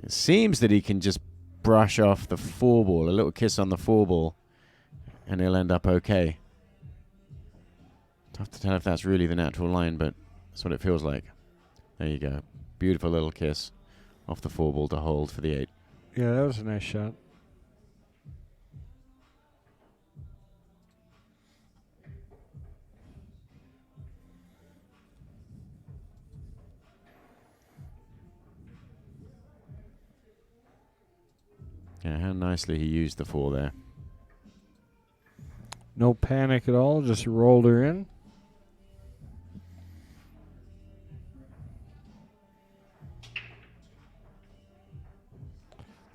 It seems that he can just brush off the 4 ball, a little kiss on the 4 ball, and he'll end up okay. Tough to tell if that's really the natural line, but that's what it feels like. There you go. Beautiful little kiss off the 4 ball to hold for the 8. Yeah, that was a nice shot. Yeah, how nicely he used the 4 there. No panic at all, just rolled her in.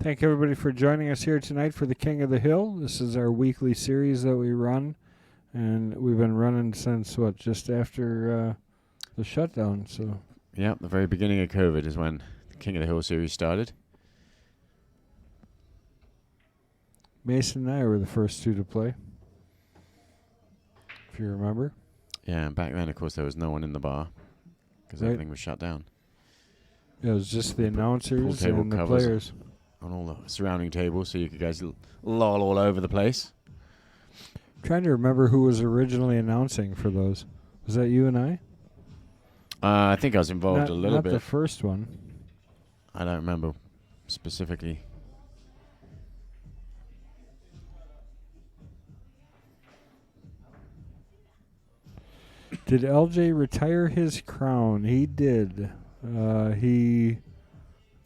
Thank everybody for joining us here tonight for the King of the Hill. This is our weekly series that we run, and we've been running since, just after the shutdown. So, yeah, the very beginning of COVID is when the King of the Hill series started. Mason and I were the first 2 to play, if you remember. Yeah, and back then, of course, there was no one in the bar because everything was shut down. Yeah, it was just the announcers table and the covers players. On all the surrounding tables, so you could guys loll all over the place. I'm trying to remember who was originally announcing for those. Was that you and I? I think I was involved a little not bit. Not the first one. I don't remember specifically. Did LJ retire his crown? He did. He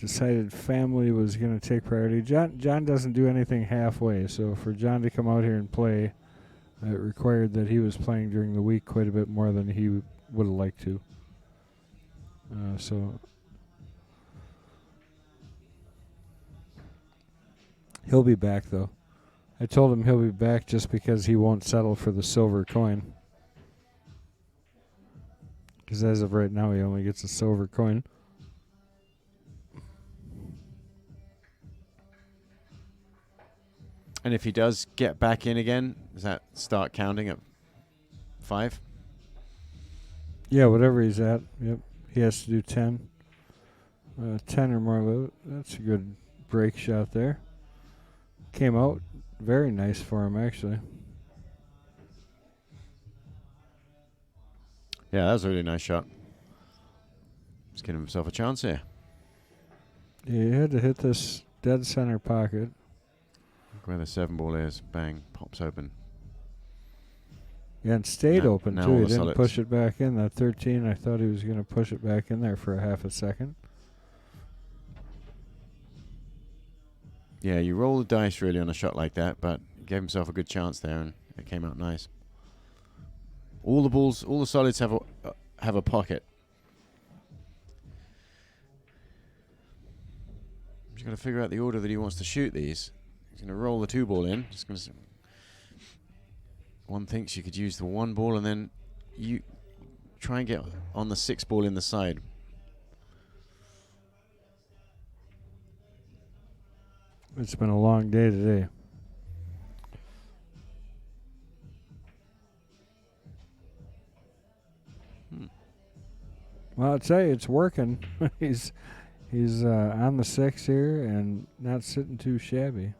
decided family was going to take priority. John doesn't do anything halfway, so for John to come out here and play, it required that he was playing during the week quite a bit more than he would have liked to. So he'll be back, though. I told him he'll be back just because he won't settle for the silver coin. Because as of right now, he only gets a silver coin. And if he does get back in again, does that start counting at 5? Yeah, whatever he's at. Yep. He has to do 10. 10 or more. That's a good break shot there. Came out very nice for him, actually. Yeah, that was a really nice shot. He's giving himself a chance here. He had to hit this dead center pocket. Look where the 7 ball is. Bang. Pops open. Yeah, and stayed open, now too. all He the didn't solids. push it back in. That 13, I thought he was going to push it back in there for a half a second. Yeah, you roll the dice really on a shot like that, but he gave himself a good chance there, and it came out nice. All the balls, all the solids have a pocket. He's got to figure out the order that he wants to shoot these. He's going to roll the 2 ball in. Just going to. One thinks you could use the 1 ball, and then you try and get on the 6 ball in the side. It's been a long day today. Well, I'll tell you, it's working. he's on the 6 here and not sitting too shabby.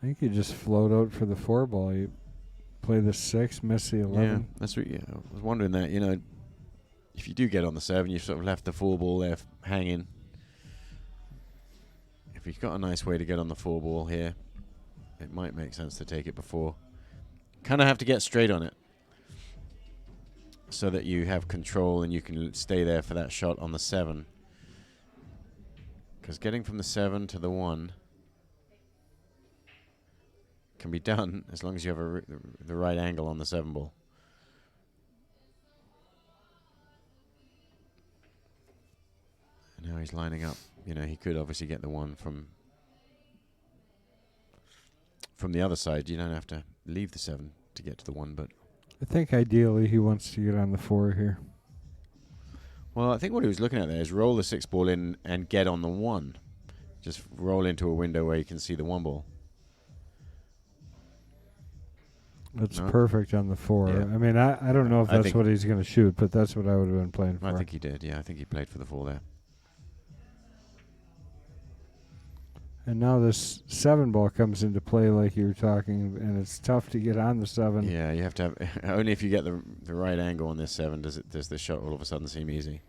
I think you just float out for the 4 ball. You play the 6, miss the 11. Yeah, that's what. Yeah, I was wondering that. You know, if you do get on the 7, you've sort of left the 4 ball there hanging. If you've got a nice way to get on the 4 ball here, it might make sense to take it before. Kind of have to get straight on it so that you have control and you can stay there for that shot on the 7. Because getting from the 7 to the 1 can be done as long as you have the right angle on the 7 ball. And now he's lining up. You know, he could obviously get the 1 from the other side. You don't have to leave the 7 to get to the 1, but I think ideally he wants to get on the 4 here. well, I think what he was looking at there is roll the 6 ball in and get on the 1. Just roll into a window where you can see the 1 ball. That's No. perfect on the 4. Yeah. I mean, I don't know if I that's think- what he's going to shoot, but that's what I would have been playing for. I think he did. Yeah, I think he played for the 4 there. And now this 7 ball comes into play like you were talking, and it's tough to get on the 7. Yeah, you have to have only if you get the right angle on this 7 does the shot all of a sudden seem easy.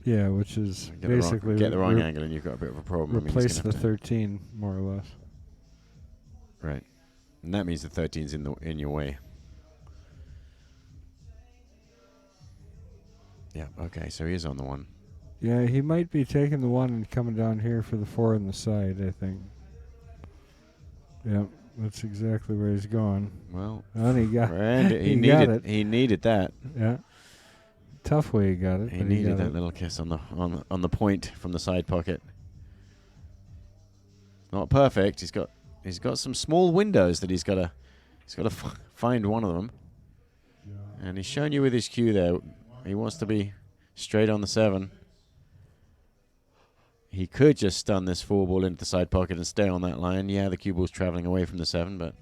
Yeah, which is Get basically the wrong angle and you've got a bit of a problem. replace I mean, the he's gonna have 13 more or less. to- right, and that means the 13's in your way. Yeah. Okay. So he is on the 1. Yeah, he might be taking the 1 and coming down here for the 4 on the side, I think. Yeah, that's exactly where he's going. Well, And he got he got needed it. he needed that. Yeah. Tough way he got it. He but needed got that it. little kiss on the point from the side pocket. Not perfect. He's got some small windows that he's got to find one of them. And he's shown you with his cue there. He wants to be straight on the 7. He could just stun this 4 ball into the side pocket and stay on that line. Yeah, the cue ball's traveling away from the 7, but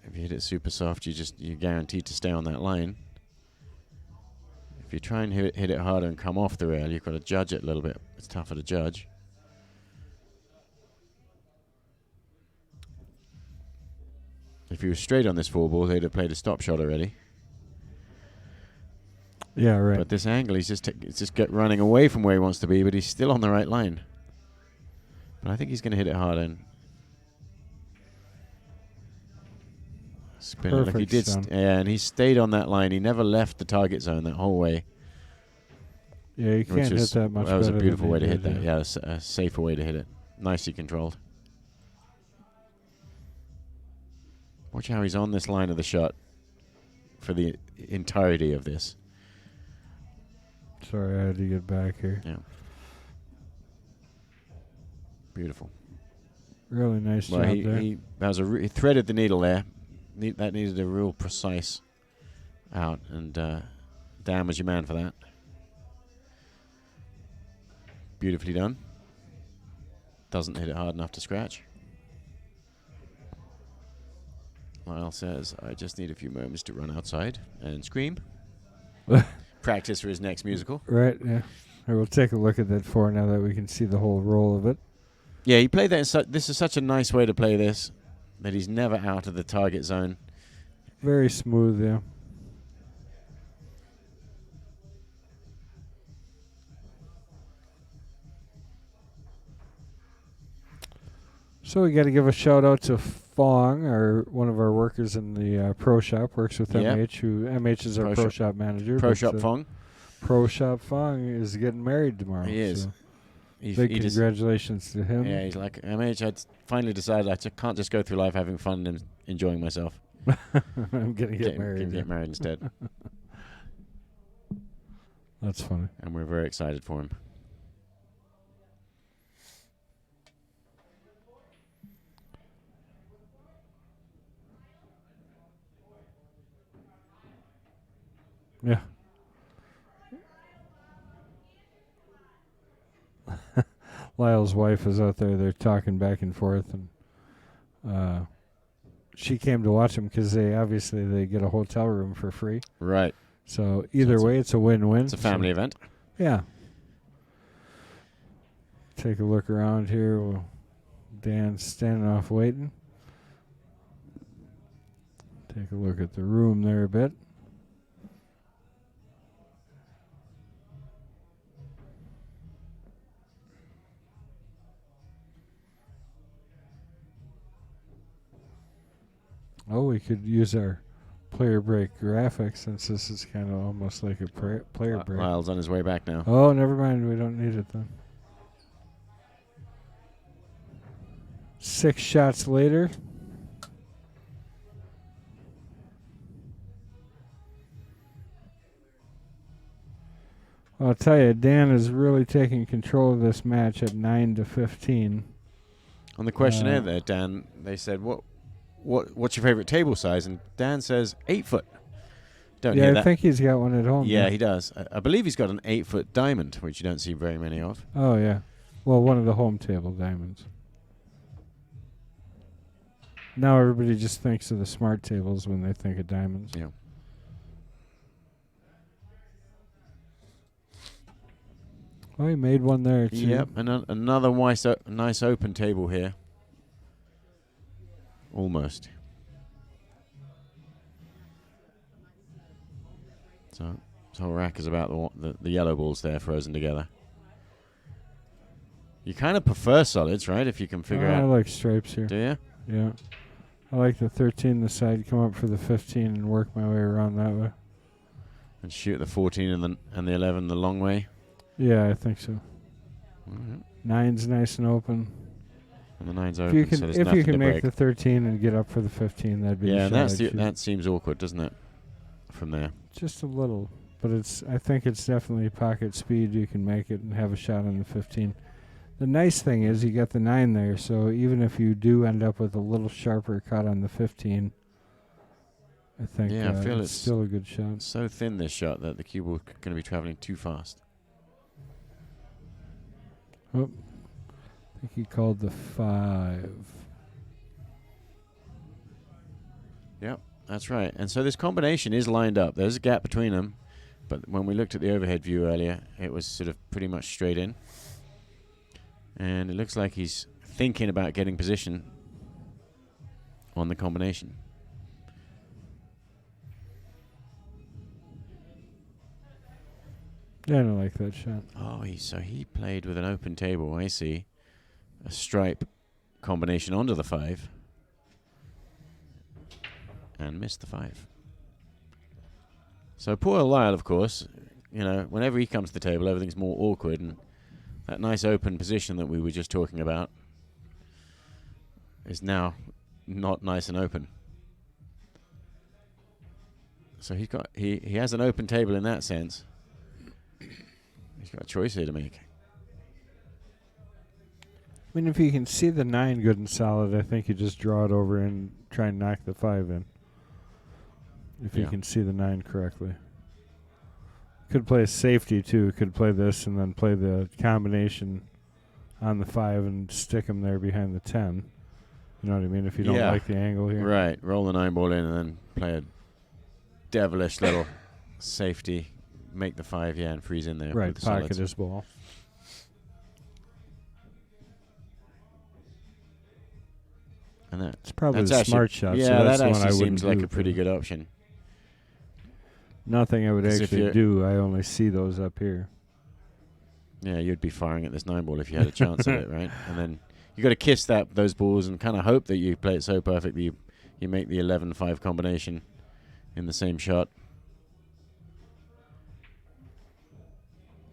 if you hit it super soft, you're guaranteed to stay on that line. If you try and hit it harder and come off the rail, you've got to judge it a little bit. It's tougher to judge. If he was straight on this 4 ball, they'd have played a stop shot already. Yeah, right. But this angle, he's just get running away from where he wants to be, but he's still on the right line. But I think he's going to hit it hard and spin it like he Perfect did. stun. Yeah, and he stayed on that line. He never left the target zone that whole way. Yeah, you can't hit that much That was a better beautiful than way he to hit did, that. Yeah, a safer way to hit it. Nicely controlled. Watch how he's on this line of the shot for the entirety of this. Sorry, I had to get back here. Yeah. Beautiful. Really nice Well, job there. he threaded the needle there. That needed a real precise out, and Dan was your man for that. Beautifully done. Doesn't hit it hard enough to scratch. Lyle says, I just need a few moments to run outside and scream. Practice for his next musical. Right, yeah. Or we'll take a look at that 4 now that we can see the whole roll of it. Yeah, he played that. This is such a nice way to play this, that he's never out of the target zone. Very smooth, yeah. So we got to give a shout out to Fong, one of our workers in the pro shop, works with Yeah. MH. MH is our pro shop manager. Pro but, Shop Fong. Pro Shop Fong is getting married tomorrow. He is. so He big just- congratulations to him. Yeah, he's like, MH, I finally decided I can't just go through life having fun and enjoying myself. I'm gonna get married. Get married instead. That's funny. And we're very excited for him. Yeah. Lyle's wife is out there. They're talking back and forth, and she came to watch him because they get a hotel room for free. Right. So either it's way, it's a win-win. It's a family event. Yeah. Take a look around here. Dan's standing off waiting. Take a look at the room there a bit. Oh, we could use our player break graphics since this is kind of almost like a player break. Lyle's on his way back now. Oh, never mind. We don't need it then. 6 shots later. I'll tell you, Dan is really taking control of this match at 9-15. On the questionnaire there, Dan, they said, what's your favorite table size? And Dan says 8 foot. Don't hear Yeah, I that. think he's got one at home. Yeah, he does. I believe he's got an 8-foot diamond, which you don't see very many of. Oh, yeah. Well, one of the home table diamonds. Now everybody just thinks of the smart tables when they think of diamonds. Yeah. Oh, he made one there, too. Yep, and another nice open table here. Almost. So this whole rack is about the yellow balls there frozen together. You kind of prefer solids, right? If you can figure I out. like stripes here. Do you? Yeah. I like the 13 the side, come up for the 15 and work my way around that way. And shoot the 14 and the 11 the long way. Yeah, I think so. Mm-hmm. 9's nice and open. And the 9's If open, you can, so there's if nothing you can to make break. the 13 and get up for the 15, that'd be Yeah, a and shot. that seems awkward, doesn't it? From there. Just a little, but I think it's definitely pocket speed. You can make it and have a shot on the 15. The nice thing is you got the 9 there, so even if you do end up with a little sharper cut on the 15, I think I feel it's still a good shot. It's so thin, this shot, that the cue ball going to be traveling too fast. Oh, I think he called the 5. Yep, that's right. And so this combination is lined up. There's a gap between them, but when we looked at the overhead view earlier, it was sort of pretty much straight in. And it looks like he's thinking about getting position on the combination. Yeah, I don't like that shot. Oh, so he played with an open table, I see. A stripe combination onto the 5. And missed the 5. So poor Lyle, of course, whenever he comes to the table, everything's more awkward. And that nice open position that we were just talking about is now not nice and open. So he has an open table in that sense. He's got a choice here to make. I mean, if you can see the 9 good and solid, I think you just draw it over and try and knock the 5 in. If you can see the 9 correctly. Could play a safety, too. Could play this and then play the combination on the 5 and stick him there behind the 10. You know what I mean? If you don't like the angle here. Right. Roll the 9 ball in and then play a devilish little safety. Make the 5, and freeze in there. Right, with the pocket solids. his ball. And It's probably that's the actually, smart shot. Yeah, so that's that the one I actually wouldn't seems like do a pretty for- good option. Nothing I would 'Cause if actually you're- do. I only see those up here. Yeah, you'd be firing at this 9 ball if you had a chance at it, right? And then you got to kiss those balls and kind of hope that you play it so perfect that you make the 11-5 combination in the same shot.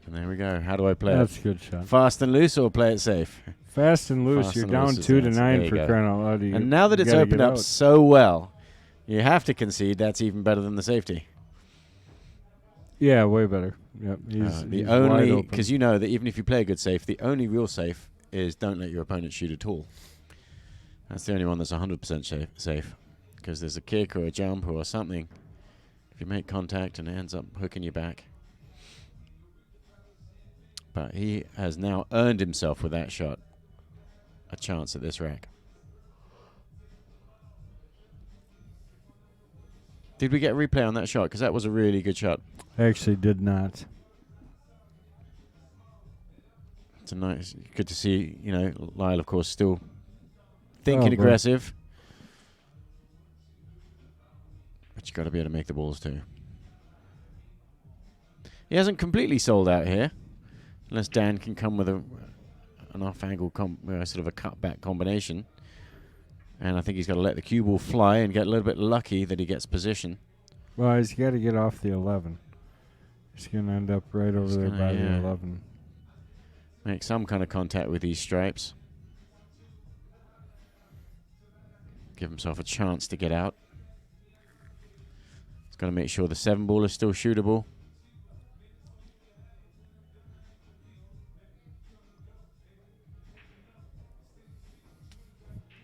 And there we go. How do I play That's it? a good shot. Fast and loose or play it safe? Fast and loose. Fast You're and down loose is 2 the to answer. 9 There you for go. crying out loud. And now that you it's gotta opened get up out. so well, you have to concede that's even better than the safety. Yeah, way better. Yep. He's The wide only, open. because you know that even if you play a good safe, the only real safe is don't let your opponent shoot at all. That's the only one that's 100% safe. Because there's a kick or a jump or something. If you make contact and it ends up hooking you back. But he has now earned himself with that shot a chance at this rack. Did we get a replay on that shot? Because that was a really good shot. I actually did not. It's a nice, good to see, Lyle, of course, still thinking boy. aggressive. But you got to be able to make the balls too. He hasn't completely sold out here, unless Dan can come with an off-angle, sort of a cutback combination. And I think he's got to let the cue ball fly and get a little bit lucky that he gets position. Well, he's got to get off the 11. He's going to end up right over there by the 11. Make some kind of contact with these stripes. give himself a chance to get out. He's got to make sure the 7 ball is still shootable.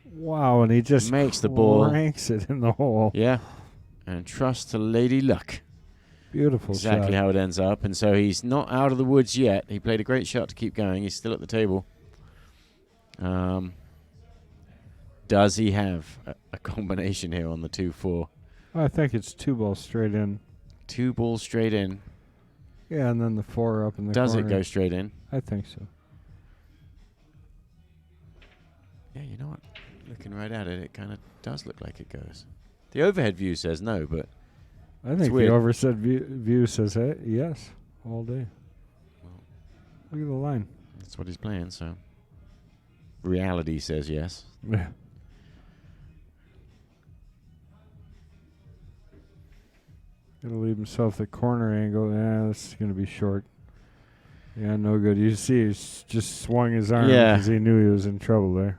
Wow, and he just makes the ball. Cranks it in the hole. Yeah. And trust to Lady Luck. Beautiful Exactly shot. how it ends up. And so he's not out of the woods yet. He played a great shot to keep going. He's still at the table. Does he have a combination here on the 2-4? I think it's 2 balls straight in. 2 balls straight in. Yeah, and then the 4 up in the Does corner. it go straight in? I think so. Yeah, you know what? Looking right at it, it kind of does look like it goes. The overhead view says no, but I think weird. the overset view says yes all day. Well, Look at the line. that's what he's playing, so reality says yes. Yeah. Gotta leave himself the corner angle. Yeah, this is gonna be short. Yeah, no good. You see, he's just swung his arm Yeah. because he knew he was in trouble there.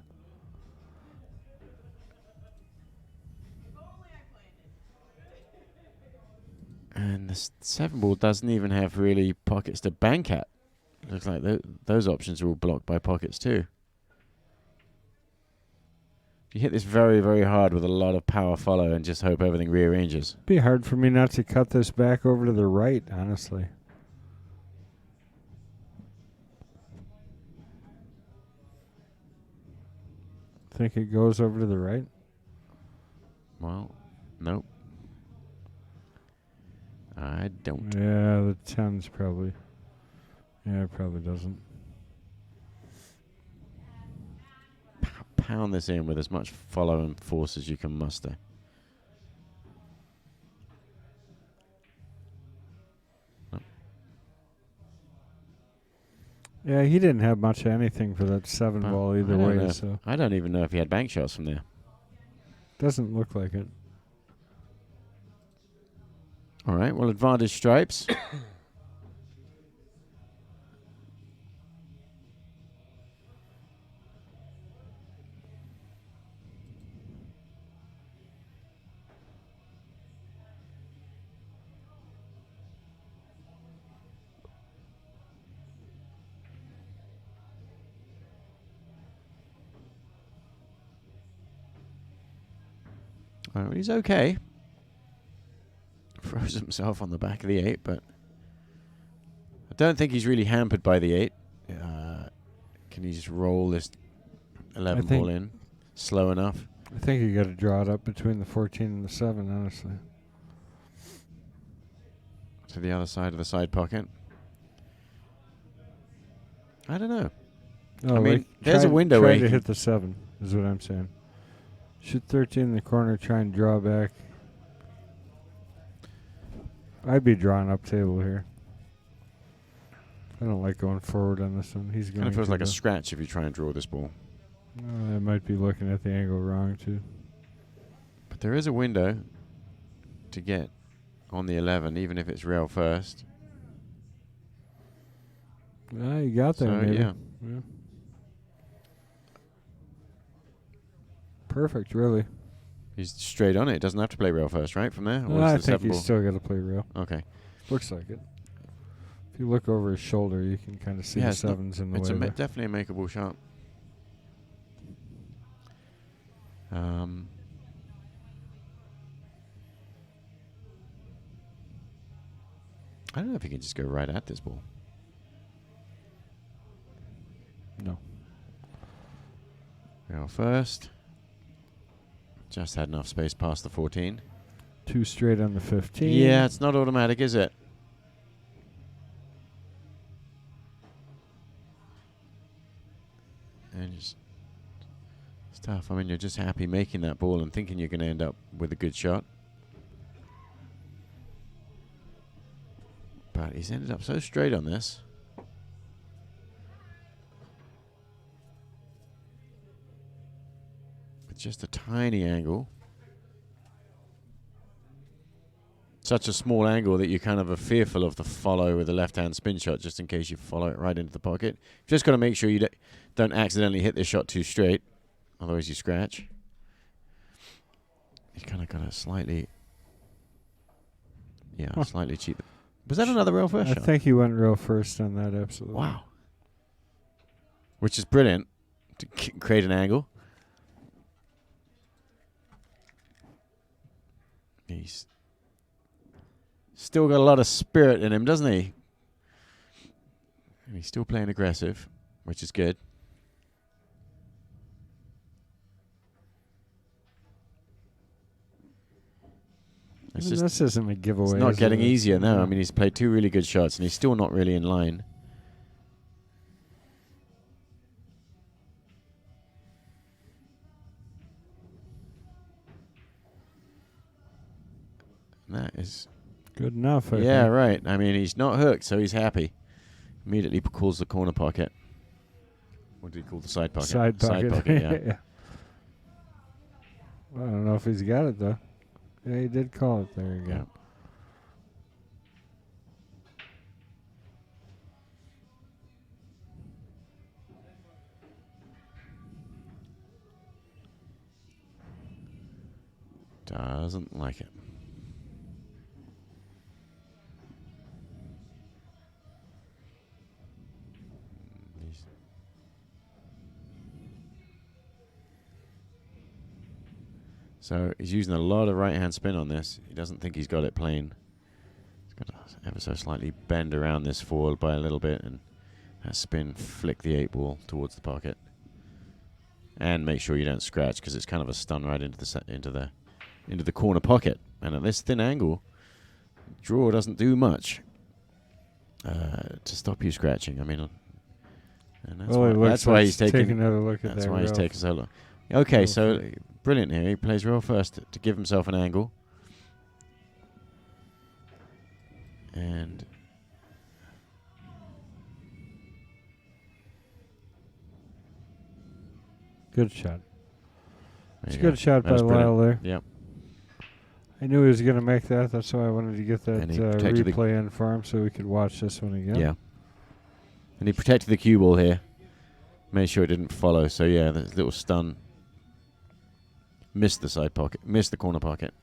And the 7 ball doesn't even have really pockets to bank at. Looks like those options are all blocked by pockets too. You hit this very, very hard with a lot of power follow and just hope everything rearranges. It'd be hard for me not to cut this back over to the right, honestly. Think it goes over to the right? Well, nope. I don't. Yeah, the 10's probably. Yeah, it probably doesn't. Pound this in with as much follow and force as you can muster. Nope. Yeah, he didn't have much of anything for that 7 ball either way, so I don't even know if he had bank shots from there. doesn't look like it. All right, well, advantage stripes. All right, he's okay. Throws himself on the back of the 8, but I don't think he's really hampered by the 8. Can he just roll this 11 ball in slow enough? I think you got to draw it up between the 14 and the 7, honestly. To the other side of the side pocket. I don't know. No, I mean, like there's a window try where you to can hit the 7, is what I'm saying. Shoot 13 in the corner, try and draw back. I'd be drawing up table here. I don't like going forward on this one. He's going kind of feels to like a go. scratch if you try and draw this ball. I might be looking at the angle wrong, too. But there is a window to get on the 11, even if it's rail first. You got there, So, maybe. yeah. Perfect, really. He's straight on it. Doesn't have to play rail first, right? From there? I is the think 7 he's ball? still got to play real. Okay. Looks like it. If you look over his shoulder, you can kind of see the it's not- 7s in the It's way. there. definitely a makeable shot. I don't know if he can just go right at this ball. No. Rail first. Just had enough space past the 14. 2 straight on the 15. Yeah, it's not automatic, is it? And just it's tough. I mean, you're just happy making that ball and thinking you're going to end up with a good shot. But he's ended up so straight on this. With just a tiny angle. Such a small angle that you kind of are fearful of the follow with the left-hand spin shot just in case you follow it right into the pocket. You've just got to make sure you don't accidentally hit this shot too straight. Otherwise you scratch. He's kind of got a slightly, slightly cheap. Was that another real first I shot? think he went real first on that, absolutely. Wow. Which is brilliant to create an angle. He's still got a lot of spirit in him, doesn't he? And he's still playing aggressive, which is good. This isn't a giveaway. It's not getting easier, no. Yeah. I mean, he's played 2 really good shots, and he's still not really in line. And that is... good enough, I yeah, think. right. I mean, he's not hooked, so he's happy. Immediately calls the corner pocket. What do you call the side pocket? Side pocket. Yeah. Yeah. Well, I don't know if he's got it, though. Yeah, he did call it. There you go. Yeah. Doesn't like it. So he's using a lot of right-hand spin on this. He doesn't think he's got it plain. He's got to ever so slightly bend around this foil by a little bit and that spin flick the 8 ball towards the pocket. And make sure you don't scratch because it's kind of a stun right into the corner pocket. And at this thin angle, draw doesn't do much to stop you scratching. I mean, and that's why he's taking another look at that. That's why he's taking so long. Okay, so brilliant here. He plays real first to give himself an angle. And good shot. It's a go. good shot That by was brilliant. Lyle there. Yep. I knew he was going to make that. That's why I wanted to get that And he protected the- replay in for him so we could watch this one again. Yeah. And he protected the cue ball here. Made sure it didn't follow. So yeah, the little stun. Missed the side pocket. Missed the corner pocket.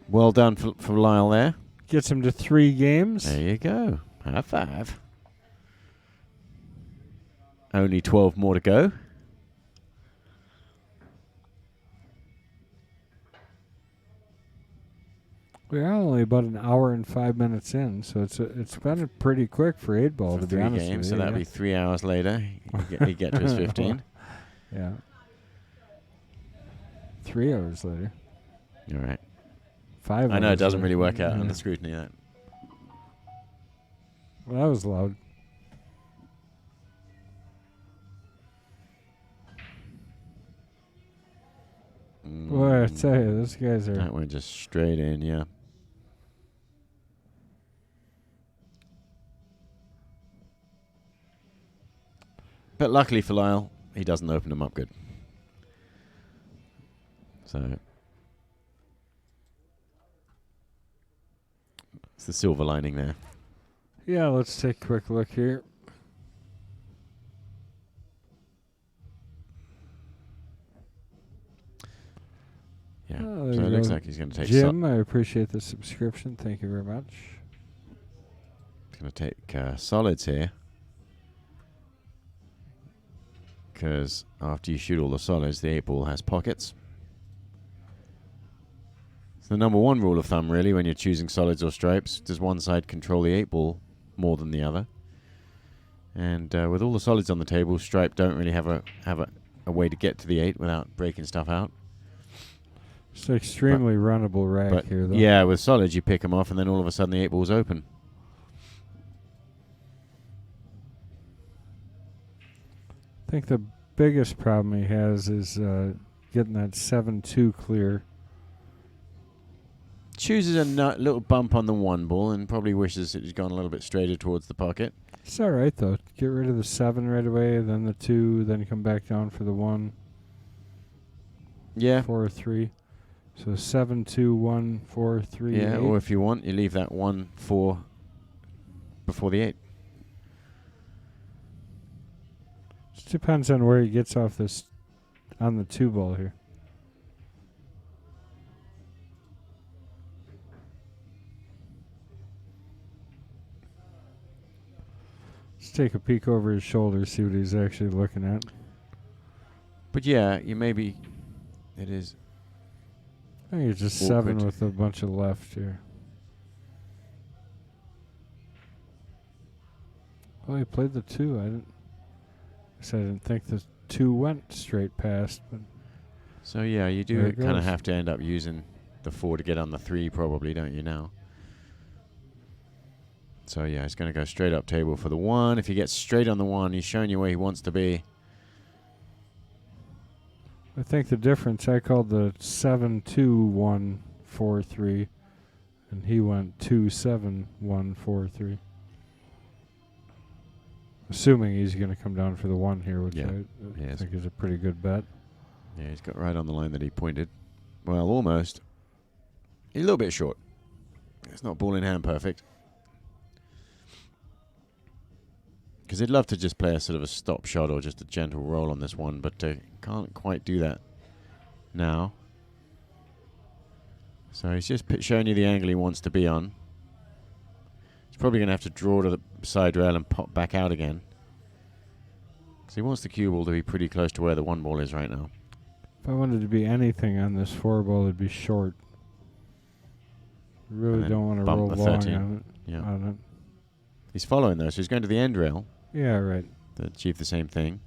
Well done for Lyle there. Gets him to 3 games. There you go. High five. Only 12 more to go. We're only about an hour and 5 minutes in, so it's been pretty quick for 8 ball For to be 3 honest. games, with so you, that'd be 3 hours later. He'd get to his 15. Yeah. 3 hours later. All right. 5 I know hours it doesn't later. really work out on Yeah. the scrutiny. That. Well, that was loud. Boy, I tell you, those guys are... That went just straight in, yeah. But luckily for Lyle, he doesn't open them up good. So it's the silver lining there. Yeah, let's take a quick look here. Yeah. Oh, there So you it looks go. like he's going to take Jim, I appreciate the subscription. Thank you very much. he's going to take solids here. Because after you shoot all the solids, the 8 ball has pockets. It's the number 1 rule of thumb, really, when you're choosing solids or stripes. Does one side control the 8 ball more than the other? And with all the solids on the table, stripe don't really have a way to get to the 8 without breaking stuff out. It's an extremely runnable rack But here, though. yeah, with solids, you pick them off, and then all of a sudden the 8 ball's open. I think the biggest problem he has is getting that 7-2 clear. Chooses a little bump on the 1 ball and probably wishes it had gone a little bit straighter towards the pocket. It's all right, though. Get rid of the 7 right away, then the 2, then come back down for the 1. Yeah. 4 or 3. So 7, 2, 1, 4, 3, Yeah, 8. or if you want, you leave that 1, 4 before the 8. Just depends on where he gets off this on the 2 ball here. Let's take a peek over his shoulder, see what he's actually looking at. But yeah, you maybe it is. I think it's just Awkward. 7 with a bunch of left here. Oh, he played the 2. I didn't think the 2 went straight past, but So yeah, you There do it kind of goes. have to end up using the 4 to get on the 3, probably, don't you now? So yeah, he's going to go straight up table for the 1. If he gets straight on the 1, he's showing you where he wants to be. I think the difference, I called the 7-2-1-4-3, and he went 2-7-1-4-3. Assuming he's going to come down for the 1 here, which Yeah. I Yes. think is a pretty good bet. Yeah, he's got right on the line that he pointed. Well, almost. He's a little bit short. It's not ball in hand perfect. Because he'd love to just play a sort of a stop shot or just a gentle roll on this one, but can't quite do that now. So he's just showing you the angle he wants to be on. He's probably going to have to draw to the side rail and pop back out again. Because he wants the cue ball to be pretty close to where the 1 ball is right now. If I wanted to be anything on this 4 ball, it'd be short. Really And then don't want to bump roll the long 13. on Yeah. it. He's following though, so he's going to the end rail Yeah, right. to achieve the same thing.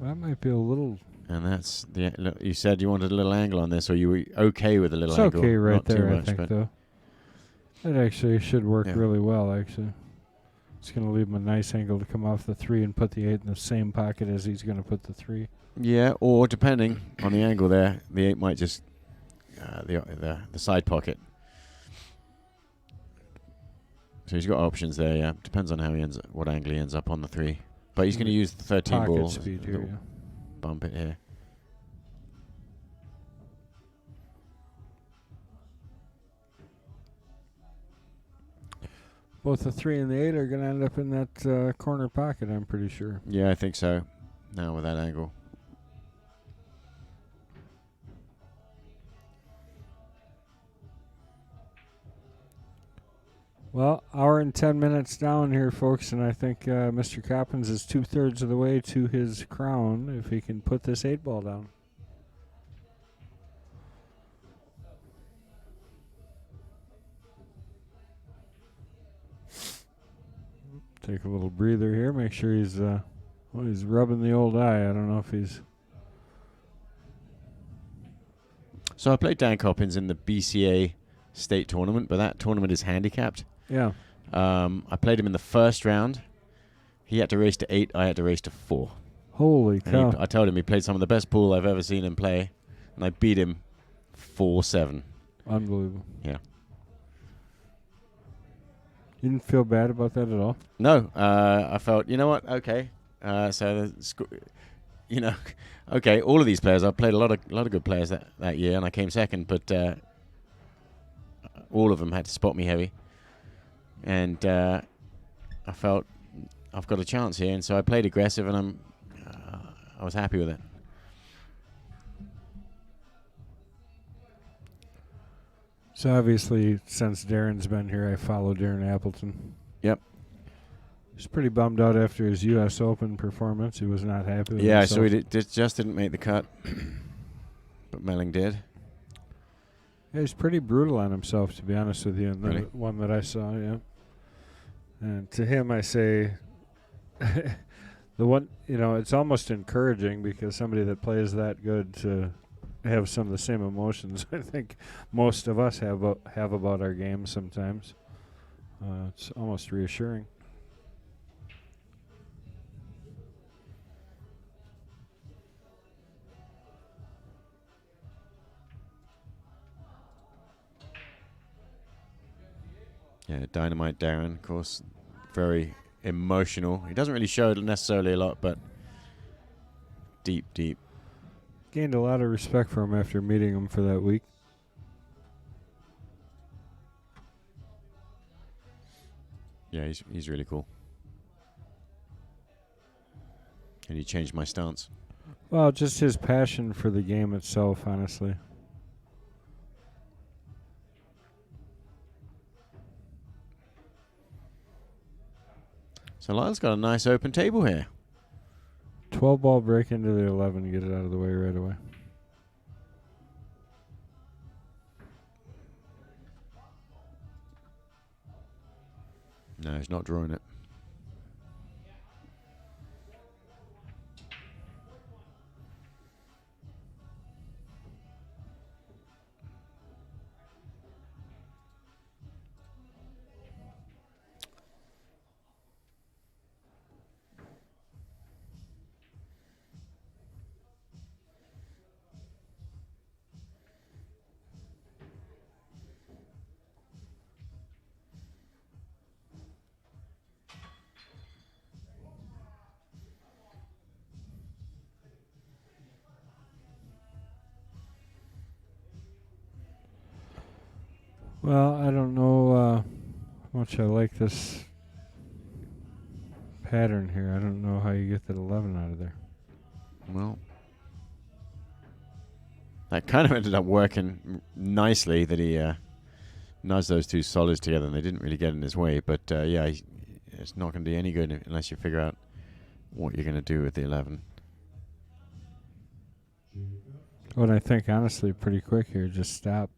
That might be a little... And that's the. Look, you said you wanted a little angle on this, or you were okay with a little It's angle. okay right not too there, I much, think, but though. That actually should work Yeah. really well, actually. It's going to leave him a nice angle to come off the 3 and put the 8 in the same pocket as he's going to put the 3. yeah, or depending on the angle there, the 8 might just the side pocket. So he's got options there. Yeah, depends on how he ends, what angle he ends up on the 3. But he's going to use the 13 Pocket ball. speed here, Little yeah. Bump it here. Both the 3 and the 8 are going to end up in that corner pocket, I'm pretty sure. Yeah, I think so. Now with that angle. Well, hour and 10 minutes down here, folks, and I think Mr. Coppens is 2/3 of the way to his crown if he can put this 8 ball down. Take a little breather here. Make sure he's he's rubbing the old eye. I don't know if he's... So I played Dan Coppens in the BCA state tournament, but that tournament is handicapped. Yeah. I played him in the first round. He had to race to 8. I had to race to 4. Holy And cow. I told him he played some of the best pool I've ever seen him play, and I beat him 4-7. Unbelievable. Yeah. You didn't feel bad about that at all? No, I felt, you know what? Okay. So, okay. All of these players, I played a lot of good players that year, and I came second. But all of them had to spot me heavy, and I felt I've got a chance here, and so I played aggressive, and I was happy with it. So obviously, since Darren's been here, I follow Darren Appleton. Yep. He's pretty bummed out after his U.S. Open performance. He was not happy with Yeah, himself. so he just didn't make the cut, but Melling did. Yeah, he's pretty brutal on himself, to be honest with you, in the Really? one that I saw, yeah. And to him, I say, the one, it's almost encouraging because somebody that plays that good to have some of the same emotions I think most of us have about our game sometimes. It's almost reassuring. Yeah, Dynamite Darren, of course, very emotional. He doesn't really show it necessarily a lot, but deep. Gained a lot of respect for him after meeting him for that week. Yeah, he's really cool. And he changed my stance. Well, just his passion for the game itself, honestly. So Lyle's got a nice open table here. 12 ball break into the 11, get it out of the way right away. No, he's not drawing it. Well, I don't know how much I like this pattern here. I don't know how you get that 11 out of there. Well, that kind of ended up working nicely that he nudged those two solids together and they didn't really get in his way. But yeah, it's not going to do any good unless you figure out what you're going to do with the 11. Well, I think, honestly, pretty quick here. Just stop.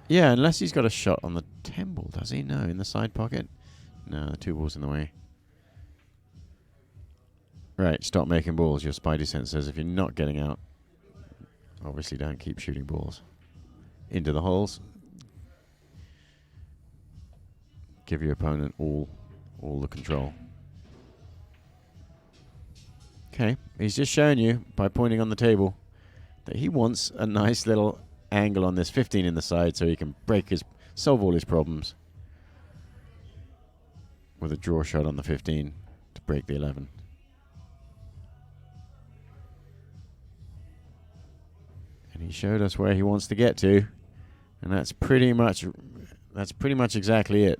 Yeah, unless he's got a shot on the 10 ball, does he? No, in the side pocket? No, the 2 ball's in the way. Right, stop making balls. Your spidey sense says if you're not getting out, obviously don't keep shooting balls into the holes. Give your opponent all the control. Okay, he's just showing you by pointing on the table that he wants a nice little angle on this 15 in the side so he can solve all his problems with a draw shot on the 15 to break the 11. And he showed us where he wants to get to, and that's pretty much exactly it.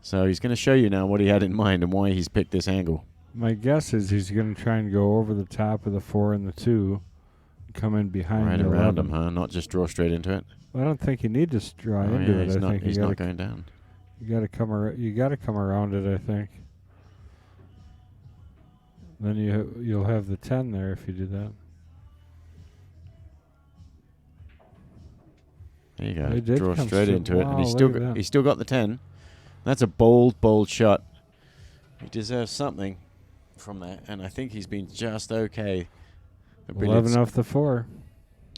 So he's going to show you now what he had in mind and why he's picked this angle. My guess is he's going to try and go over the top of the 4 and the 2, come in behind Right the around 11. him, huh? Not just draw straight into it. Well, I don't think you need to draw into it. I think he's not going down. You got to come around it. I think. Then you'll have the 10 there if you do that. There you go. He did Draw come straight into it, wow, and he's still got the 10. That's a bold shot. He deserves something from that, and I think he's been just okay. 11 off the 4.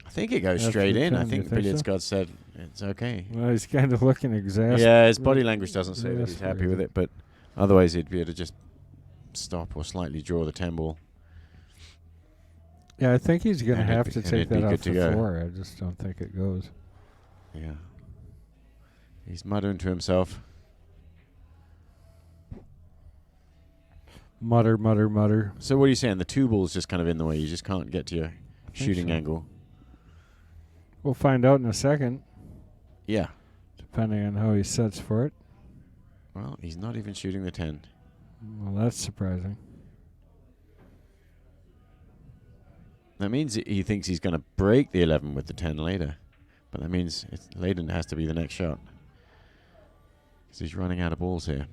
I think it goes After straight the in. 10, I think you the think billiards so? god said it's okay. Well, he's kind of looking exasperated. Yeah, his body language doesn't say that he's happy with Exasperated. it, but otherwise he'd be able to just stop or slightly draw the 10 ball. Yeah, I think he's going to And it'd have be- to and take it'd be that off good to the go. 4. I just don't think it goes. Yeah. He's muttering to himself. Mutter, mutter, mutter. So what are you saying? The 2 ball's just kind of in the way. You just can't get to your shooting so. angle. We'll find out in a second, Yeah. depending on how he sets for it. Well, he's not even shooting the 10. Well, that's surprising. That means he thinks he's going to break the 11 with the 10 later. But that means Layden has to be the next shot. Because he's running out of balls here.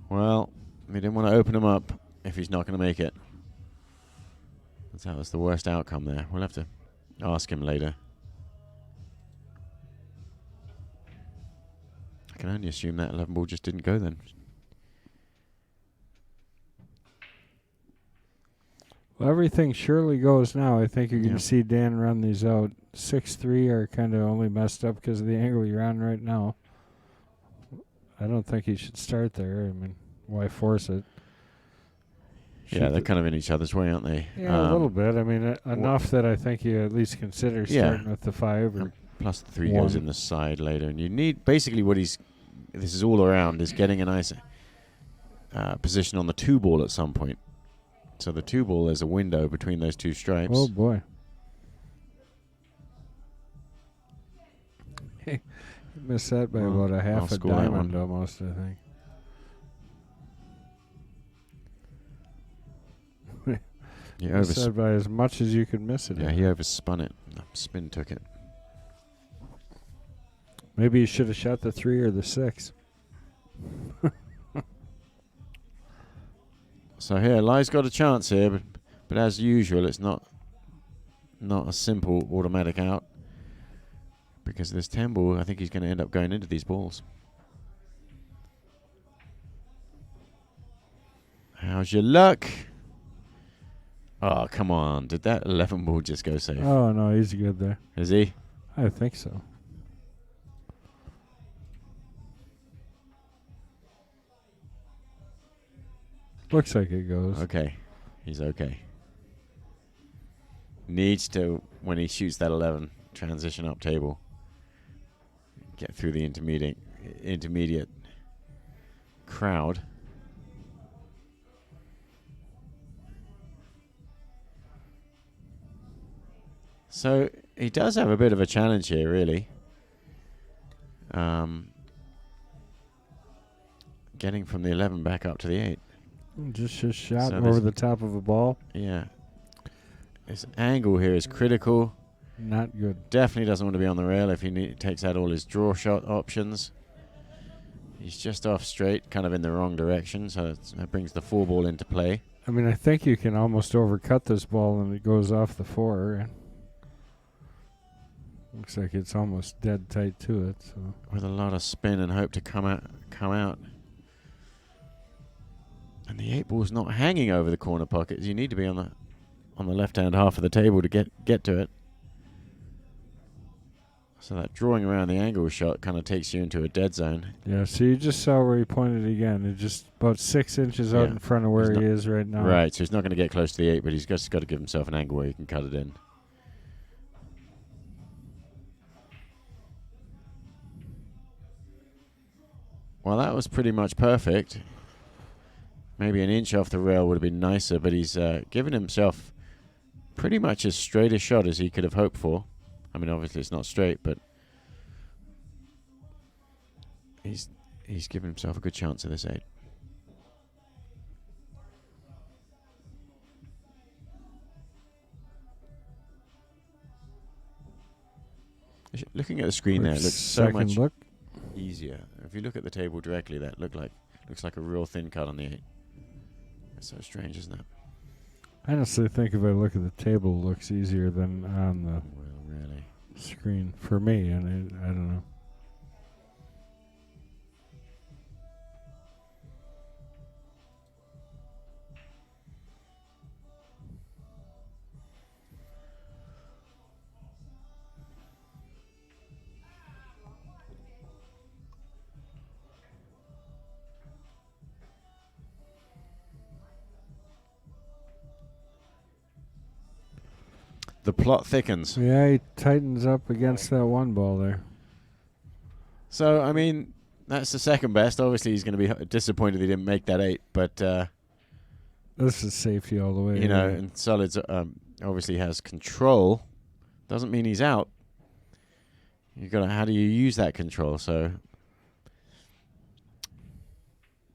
Well, we didn't want to open him up if he's not going to make it. That was the worst outcome there. We'll have to ask him later. I can only assume that 11 ball just didn't go then. Well, everything surely goes now. I think you're going Yeah. to see Dan run these out. 6-3 are kind of only messed up because of the angle you're on right now. I don't think he should start there. I mean, why force it? Yeah, they're kind of in each other's way, aren't they? Yeah, a little bit. I mean, enough that I think you at least consider starting with the 5. Or Plus the 3 goes in the side later. And you need, basically this is all around, is getting a nice position on the 2 ball at some point. So the 2 ball, there's a window between those 2 stripes. oh, boy. He missed that by Well, about a I'll half a score that diamond one. almost, I think. He Missed that by as much as you could miss it. Yeah, he overspun it. The spin took it. Maybe you should have shot the 3 or the 6. So here, Lyle's got a chance here, but as usual, it's not a simple automatic out. Because this 10 ball, I think he's going to end up going into these balls. How's your luck? Oh, come on. Did that 11 ball just go safe? Oh, no, he's good there. Is he? I think so. Looks like it goes. Okay. He's okay. Needs to, when he shoots that 11, transition up table. Get through the intermediate crowd. So he does have a bit of a challenge here, really. Getting from the 11 back up to the 8. Just shot So over the top of a ball. Yeah. His angle here is critical. Not good. Definitely doesn't want to be on the rail if he takes out all his draw shot options. He's just off straight, kind of in the wrong direction, so that brings the 4 ball into play. I mean, I think you can almost overcut this ball and it goes off the 4. Looks like it's almost dead tight to it. So With a lot of spin and hope to come out. And the 8 ball's not hanging over the corner pockets. You need to be on the left-hand half of the table to get to it. So that drawing around the angle shot kind of takes you into a dead zone. yeah, so you just saw where he pointed again. It's just about 6 inches out Yeah. in front of where He's he not- is right now. Right, so he's not going to get close to the 8, but he's just got to give himself an angle where he can cut it in. Well, that was pretty much perfect. Maybe an inch off the rail would have been nicer, but he's given himself pretty much as straight a shot as he could have hoped for. I mean, obviously it's not straight, but he's given himself a good chance at this 8. Looking at the screen there, it looks so Second much look. easier. If you look at the table directly, that looks like a real thin cut on the 8. It's so strange, isn't it? I honestly think if I look at the table, it looks easier than on the Well, really. screen for me, and I don't know. The plot thickens. Yeah, he tightens up against that 1 ball there. So, I mean, that's the second best. Obviously, he's going to be disappointed he didn't make that 8, but This is safety all the way. you know, and Solids obviously has control. Doesn't mean he's out. You got to, how do you use that control? So,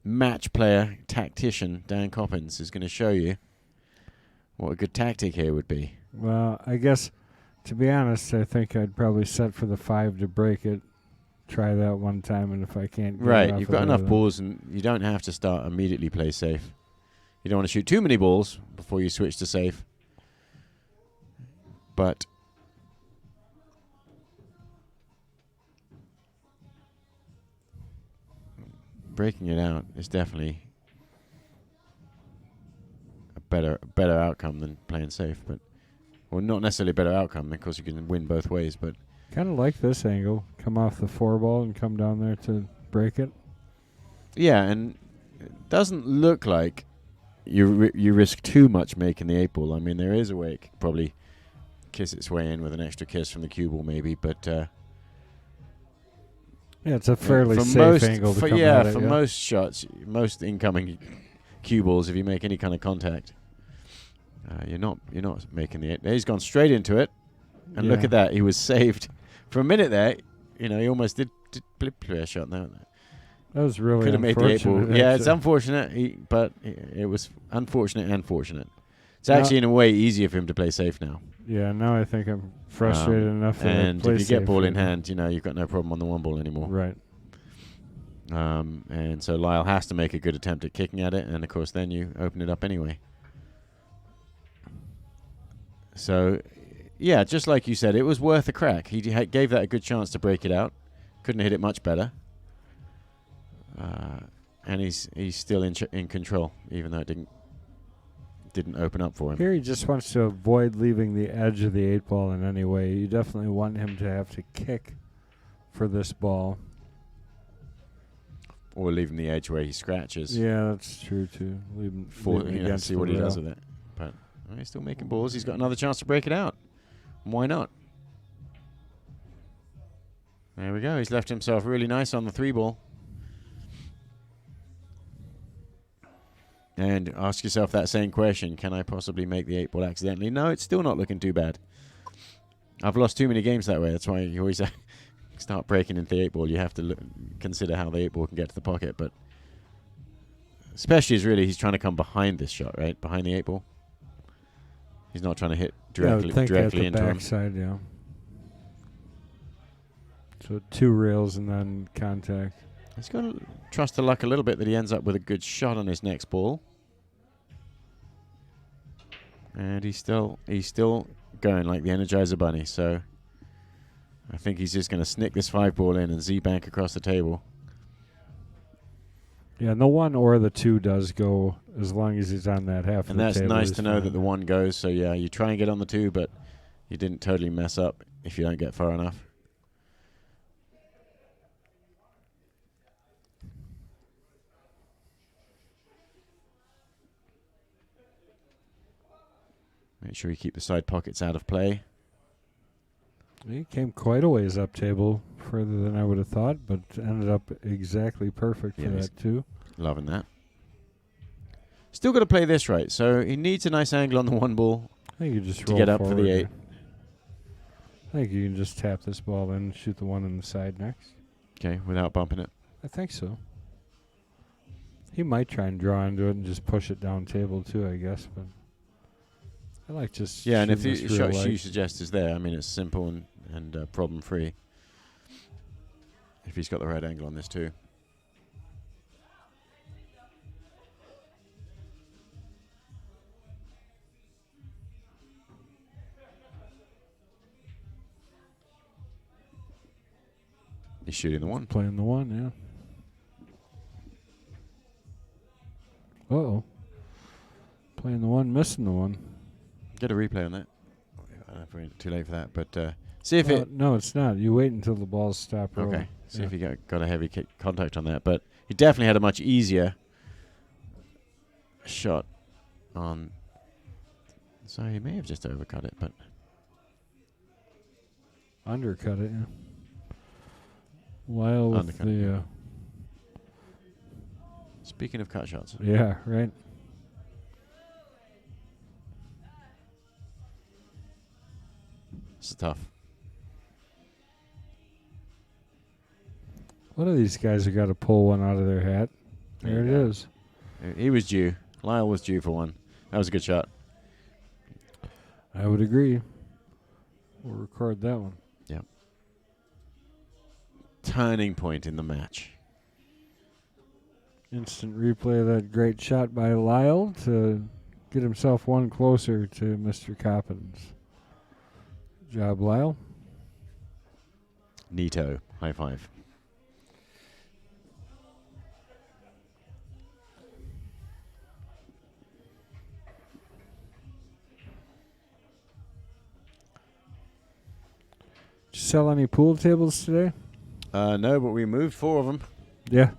match player, tactician Dan Coppens is going to show you what a good tactic here would be. Well, I guess, to be honest, I think I'd probably set for the 5 to break it. Try that one time, and if I can't get it Right, off you've of got the enough other- balls, and you don't have to start immediately play safe. You don't want to shoot too many balls before you switch to safe. But breaking it out is definitely a better outcome than playing safe. But well, not necessarily a better outcome. Of course, you can win both ways, but Kind of like this angle. Come off the 4 ball and come down there to break it. yeah, and it doesn't look like you risk too much making the 8 ball. I mean, there is a way it could probably kiss its way in with an extra kiss from the cue ball, maybe, but Yeah, it's a fairly for safe most, angle to for, come yeah, at it. for most shots, most incoming cue balls, if you make any kind of contact, you're not making the 8. He's gone straight into it, and look Yeah. at that. He was saved for a minute there. You know, he almost did play a shot there. That was really Could have made the 8 ball. unfortunate, Yeah, it's actually. unfortunate, but it was unfortunate and fortunate. It's Now- actually, in a way, easier for him to play safe now. Yeah, now I think I'm frustrated enough that and I play if you get safe ball in right now. hand, you've got no problem on the one ball anymore. Right. And so Lyle has to make a good attempt at kicking at it, and of course then you open it up anyway. So, yeah, just like you said, it was worth a crack. He gave that a good chance to break it out. Couldn't hit it much better. And he's still in control, even though it didn't open up for him. Here he just wants to avoid leaving the edge of the 8-ball in any way. You definitely want him to have to kick for this ball. Or leaving the edge where he scratches. Yeah, that's true too. Leave him against See what the he does rail. with it. But he's still making balls. He's got another chance to break it out. Why not? There we go. He's left himself really nice on the 3-ball. And ask yourself that same question. Can I possibly make the 8-ball accidentally? No, it's still not looking too bad. I've lost too many games that way. That's why you always start breaking into the 8-ball. You have to consider how the 8-ball can get to the pocket. But especially he's trying to come behind this shot, right? Behind the 8-ball. He's not trying to hit directly at the into him. backside, yeah. So 2 rails and then contact. He's got to trust to luck a little bit that he ends up with a good shot on his next ball. And he's still going like the Energizer Bunny. So I think he's just going to snick this 5-ball in and Z-bank across the table. Yeah, and the 1 or the 2 does go as long as he's on that half And of the that's table. nice he's to know fine. that the 1 goes. So yeah, you try and get on the 2, but you didn't totally mess up if you don't get far enough. Make sure you keep the side pockets out of play. He came quite a ways up table, further than I would have thought, but ended up exactly perfect for Yeah, that too. Loving that. Still got to play this right, so he needs a nice angle on the 1 ball I think you just to roll get up for forward the 8. here. I think you can just tap this ball in and shoot the 1 on the side next. Okay, without bumping it. I think so. He might try and draw into it and just push it down table too, I guess, but I like just Yeah, and if shooting the this real shot light. you suggest is there, I mean, it's simple and problem-free. If he's got the right angle on this too. He's shooting the 1. Playing the 1, yeah. Uh-oh. Playing the 1, missing the 1. Get a replay on that. Probably too late for that, but see if it... No, it's not. You wait until the balls stop rolling. Okay, see Yeah. if he got a heavy contact on that. But he definitely had a much easier shot on... So he may have just overcut it, but... Undercut it, yeah. Lyle with Undercut the... it, Speaking of cut shots. yeah, right. This is tough. One of these guys have got to pull one out of their hat. There it is. He was due. Lyle was due for one. That was a good shot. I would agree. We'll record that one. Yep. Turning point in the match. Instant replay of that great shot by Lyle to get himself 1 closer to Mr. Coppens. Good job, Lyle. Neato. High five. Did you sell any pool tables today? No, but we moved 4 of them. Yeah.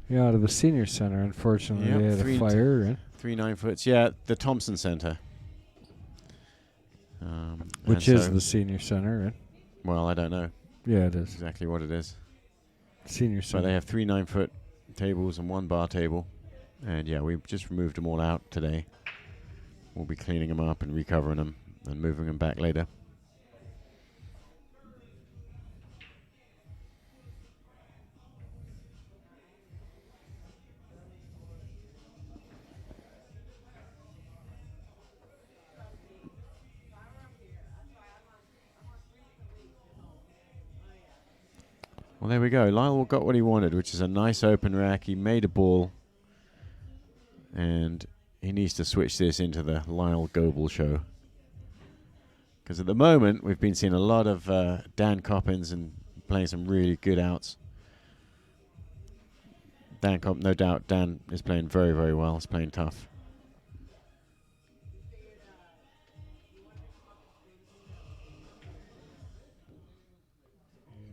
Yeah, out of the senior center, unfortunately. Yep, They had 3 a fire. Right? 3 9-foots. Yeah, the Thompson Center. Which and is so- the senior center, right? Well, I don't know Yeah, it is. exactly what it is. Senior But center. they have 3 9-foot tables and 1 bar table. And yeah, we just removed them all out today. We'll be cleaning them up and recovering them and moving them back later. Well, there we go. Lyle got what he wanted, which is a nice open rack. He made a ball. And he needs to switch this into the Lyle Goebel show. Because at the moment, we've been seeing a lot of Dan Coppens and playing some really good outs. No doubt, Dan is playing very, very well. He's playing tough.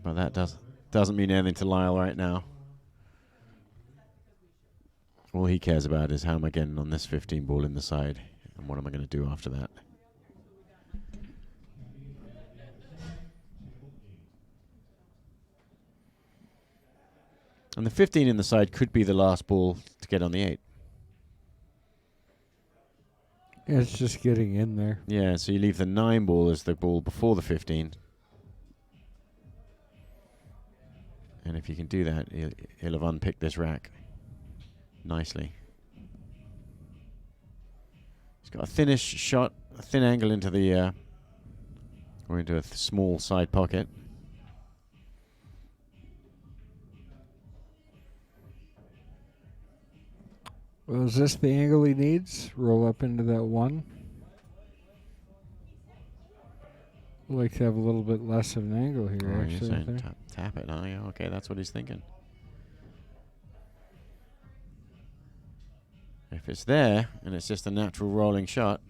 But that doesn't mean anything to Lyle right now. All he cares about is how am I getting on this 15 ball in the side, and what am I going to do after that. And the 15 in the side could be the last ball to get on the 8. Yeah, it's just getting in there. Yeah, so you leave the 9 ball as the ball before the 15. And if you can do that, he'll have unpicked this rack nicely. He's got a thinnish shot, a thin angle into the or into a small side pocket. Well, is this the angle he needs? Roll up into that 1. I'd like to have a little bit less of an angle here, Oh, you're actually. saying tap it, huh? Yeah, okay, that's what he's thinking. If it's there, and it's just a natural rolling shot,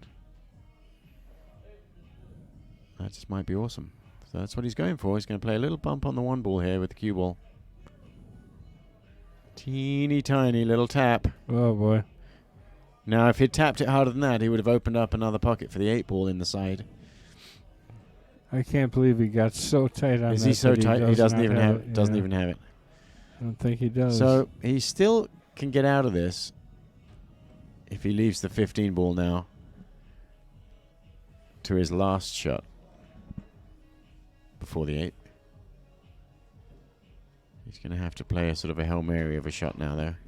that just might be awesome. So that's what he's going for. He's going to play a little bump on the 1 ball here with the cue ball. Teeny tiny little tap. Oh, boy. Now, if he'd tapped it harder than that, he would have opened up another pocket for the 8 ball in the side. I can't believe he got so tight on Is that. he so tight? He doesn't even have it. Yeah. Doesn't even have it. I don't think he does. So he still can get out of this if he leaves the 15 ball now to his last shot before the 8. He's going to have to play a sort of a Hail Mary of a shot now there.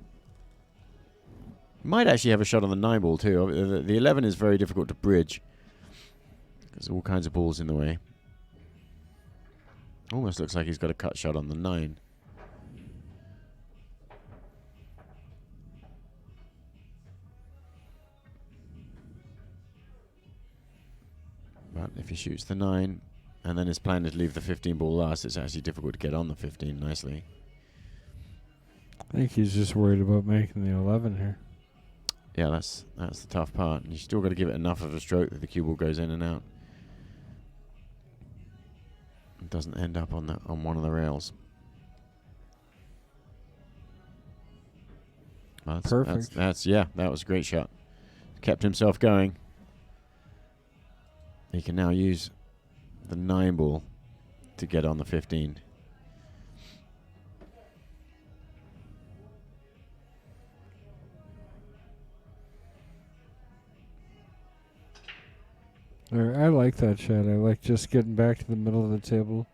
He might actually have a shot on the 9 ball too. The 11 is very difficult to bridge. There's all kinds of balls in the way. Almost looks like he's got a cut shot on the 9. But if he shoots the 9, and then his plan is to leave the 15 ball last, it's actually difficult to get on the 15 nicely. I think he's just worried about making the 11 here. Yeah, that's the tough part. And you still got to give it enough of a stroke that the cue ball goes in and out. It doesn't end up on one of the rails. Perfect. That was a great shot. Kept himself going. He can now use the 9 ball to get on the 15. I like that shot. I like just getting back to the middle of the table.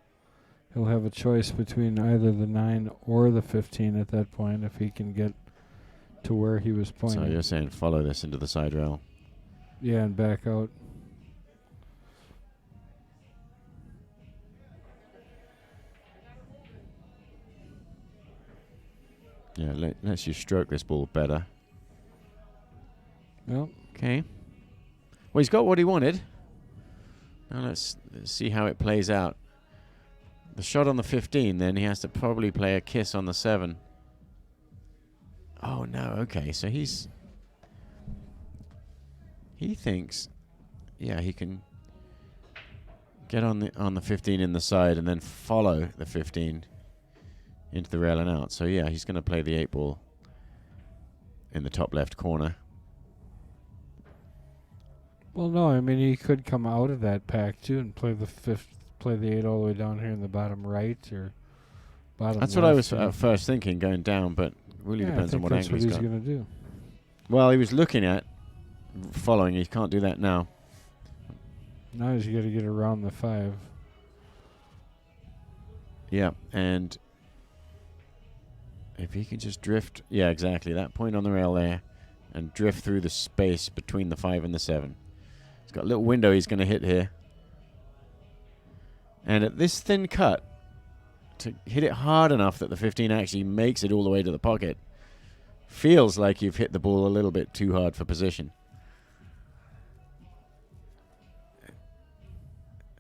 He'll have a choice between either the 9 or the 15 at that point if he can get to where he was pointing. So you're saying follow this into the side rail. Yeah, and back out. Yeah, lets you stroke this ball better. Yep. Okay. Well, he's got what he wanted. Now let's see how it plays out. The shot on the 15, then he has to probably play a kiss on the 7. Oh no, okay. So he thinks, yeah, he can get on the 15 in the side and then follow the 15 into the rail and out. So yeah, he's going to play the 8 ball in the top left corner. Well, no, I mean he could come out of that pack too and play the 8 all the way down here in the bottom right or bottom. That's what I was at first thinking, going down, but really depends on what angle he's got. That's what he's going to do. Well, he was looking at following. He can't do that now. Now he's got to get around the 5. Yeah, and if he can just drift, yeah, exactly, that point on the rail there, and drift through the space between the 5 and the 7. He's got a little window he's going to hit here. And at this thin cut, to hit it hard enough that the 15 actually makes it all the way to the pocket feels like you've hit the ball a little bit too hard for position.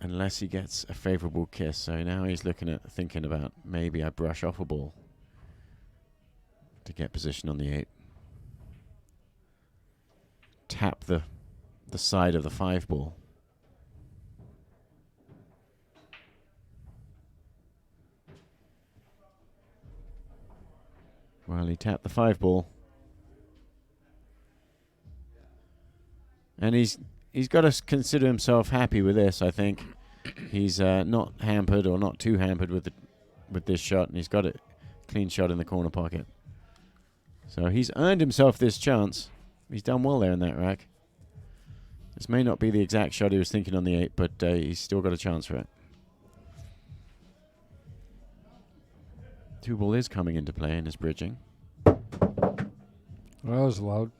Unless he gets a favorable kiss. So now he's thinking about maybe I brush off a ball to get position on the 8. Tap the side of the 5 ball. Well, he tapped the 5 ball. And he's got to consider himself happy with this, I think. He's not hampered or not too hampered with this shot, and he's got a clean shot in the corner pocket. So he's earned himself this chance. He's done well there in that rack. This may not be the exact shot he was thinking on the 8, but he's still got a chance for it. 2 ball is coming into play in his bridging. Well, that was loud.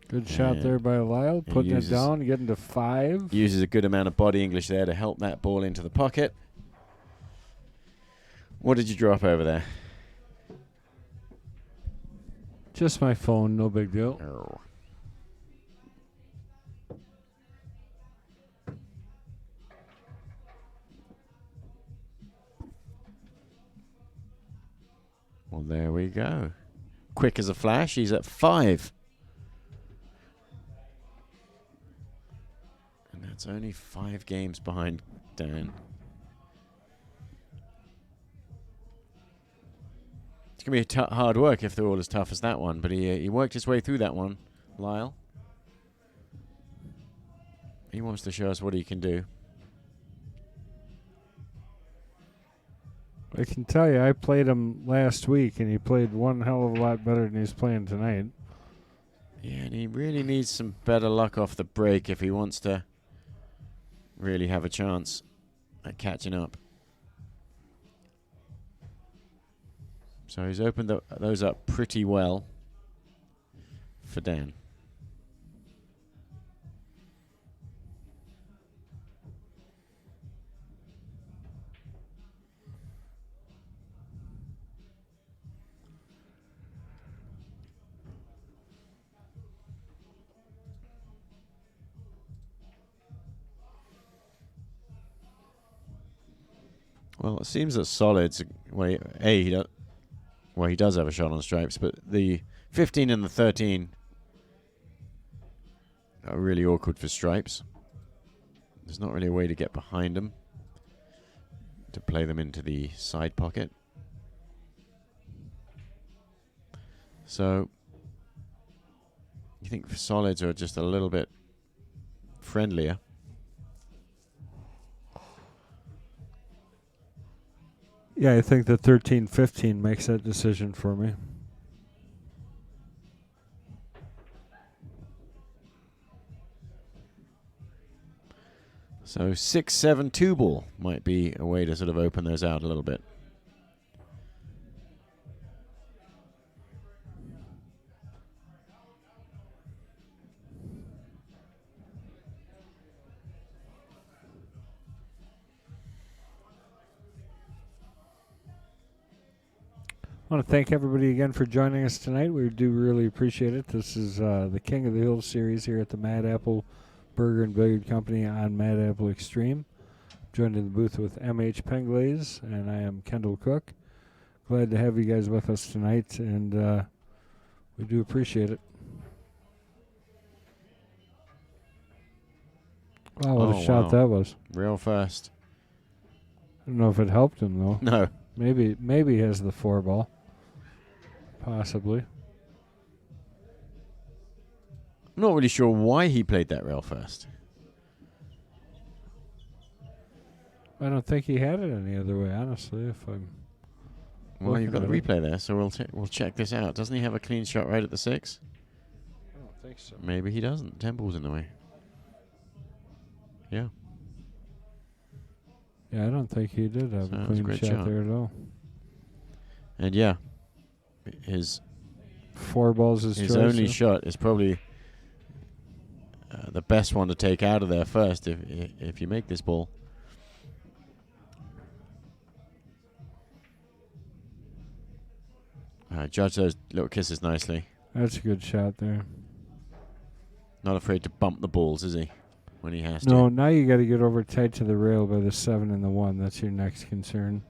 Good shot there by Lyle, putting it down, getting to 5. Uses a good amount of body English there to help that ball into the pocket. What did you drop over there? Just my phone, no big deal. Oh. Well, there we go. Quick as a flash, he's at 5. And that's only 5 games behind Dan. It's going to be hard work if they're all as tough as that one, but he worked his way through that one, Lyle. He wants to show us what he can do. I can tell you, I played him last week, and he played one hell of a lot better than he's playing tonight. Yeah, and he really needs some better luck off the break if he wants to really have a chance at catching up. So he's opened those up pretty well for Dan. Well, it seems that solids, he does have a shot on stripes, but the 15 and the 13 are really awkward for stripes. There's not really a way to get behind them to play them into the side pocket. So you think solids are just a little bit friendlier. Yeah, I think the 13-15 makes that decision for me. So 6-7 2 ball might be a way to sort of open those out a little bit. I want to thank everybody again for joining us tonight. We do really appreciate it. This is the King of the Hill series here at the Mad Apple Burger and Billiard Company on Mad Apple Xstream. Joined in the booth with M.H. Penglaze, and I am Kendall Cook. Glad to have you guys with us tonight, and we do appreciate it. Wow, what a shot that was. Real fast. I don't know if it helped him, though. No. Maybe he has the 4 ball. Possibly. I'm not really sure why he played that rail first. I don't think he had it any other way, honestly. Well, you've got the replay there, so we'll check this out. Doesn't he have a clean shot right at the 6? I don't think so. Maybe he doesn't. 10 ball's in the way. Yeah. Yeah, I don't think he did have a clean great shot there at all. And yeah, his 4 balls is his only shot is probably the best one to take out of there first if you make this ball. Judge those little kisses nicely. That's a good shot there. Not afraid to bump the balls, is he? When he has No, to. now you got to get over tight to the rail by the 7 and the 1. That's your next concern.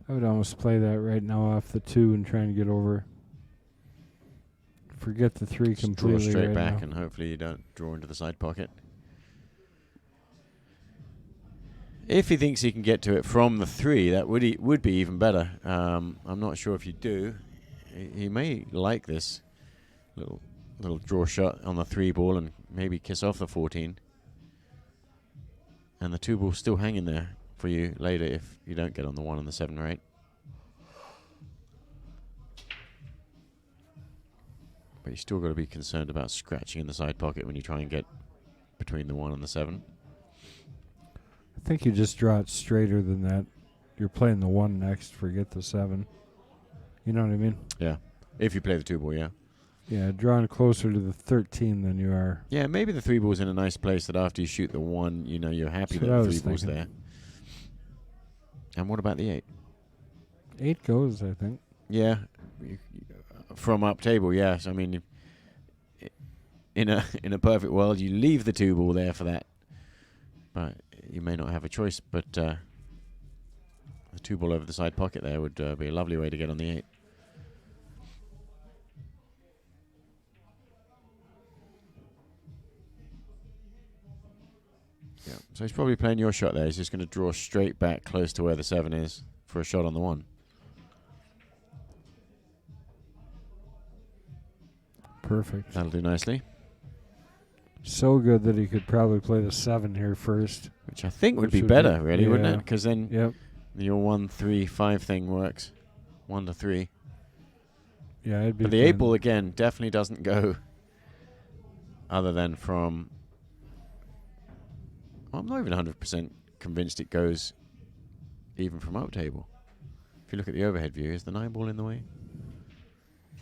I would almost play that right now off the 2 and try and get over. Forget the 3 Just completely. draw straight right back, now. and hopefully you don't draw into the side pocket. If he thinks he can get to it from the 3, that would be even better. I'm not sure if you do. He may like this little draw shot on the 3 ball and maybe kiss off the 14. And the 2 ball still hanging there for you later if you don't get on the 1 and the 7 or 8. But you still got to be concerned about scratching in the side pocket when you try and get between the 1 and the 7. I think you just draw it straighter than that. You're playing the 1 next, forget the 7. You know what I mean? Yeah. If you play the 2 ball, yeah. Yeah, drawing closer to the 13 than you are. Yeah, maybe the 3 ball's in a nice place that after you shoot the 1, you know, you're happy That's that what I the was 3 ball's thinking. there. And what about the 8? 8 goes, I think. Yeah. From up table, yes. I mean, in a perfect world, you leave the 2 ball there for that. But you may not have a choice, but the 2 ball over the side pocket there would be a lovely way to get on the 8. Yeah, so he's probably playing your shot there. He's just going to draw straight back close to where the 7 is for a shot on the 1. Perfect. That'll do nicely. So good that he could probably play the 7 here first. Which I think would Which be would better, be- really, wouldn't yeah. it? Because then Yep. your 1, 3, 5 thing works. 1 to 3. Yeah, it'd be. But the playing- 8 ball, again, definitely doesn't go other than from... Well, I'm not even 100% convinced it goes even from up table. If you look at the overhead view, is the 9 ball in the way?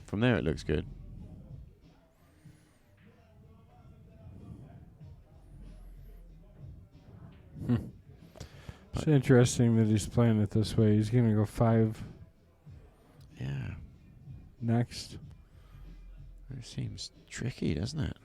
From there, it looks good. It's interesting that he's playing it this way. He's going to go 5 Yeah. next. It seems tricky, doesn't it?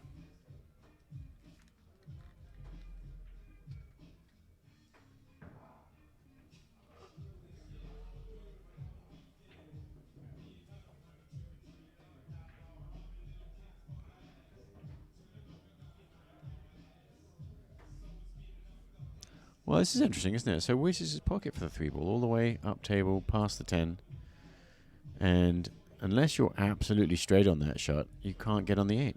Well, this is interesting, isn't it? So Weiss' his pocket for the 3 ball, all the way up table, past the 10. And unless you're absolutely straight on that shot, you can't get on the 8.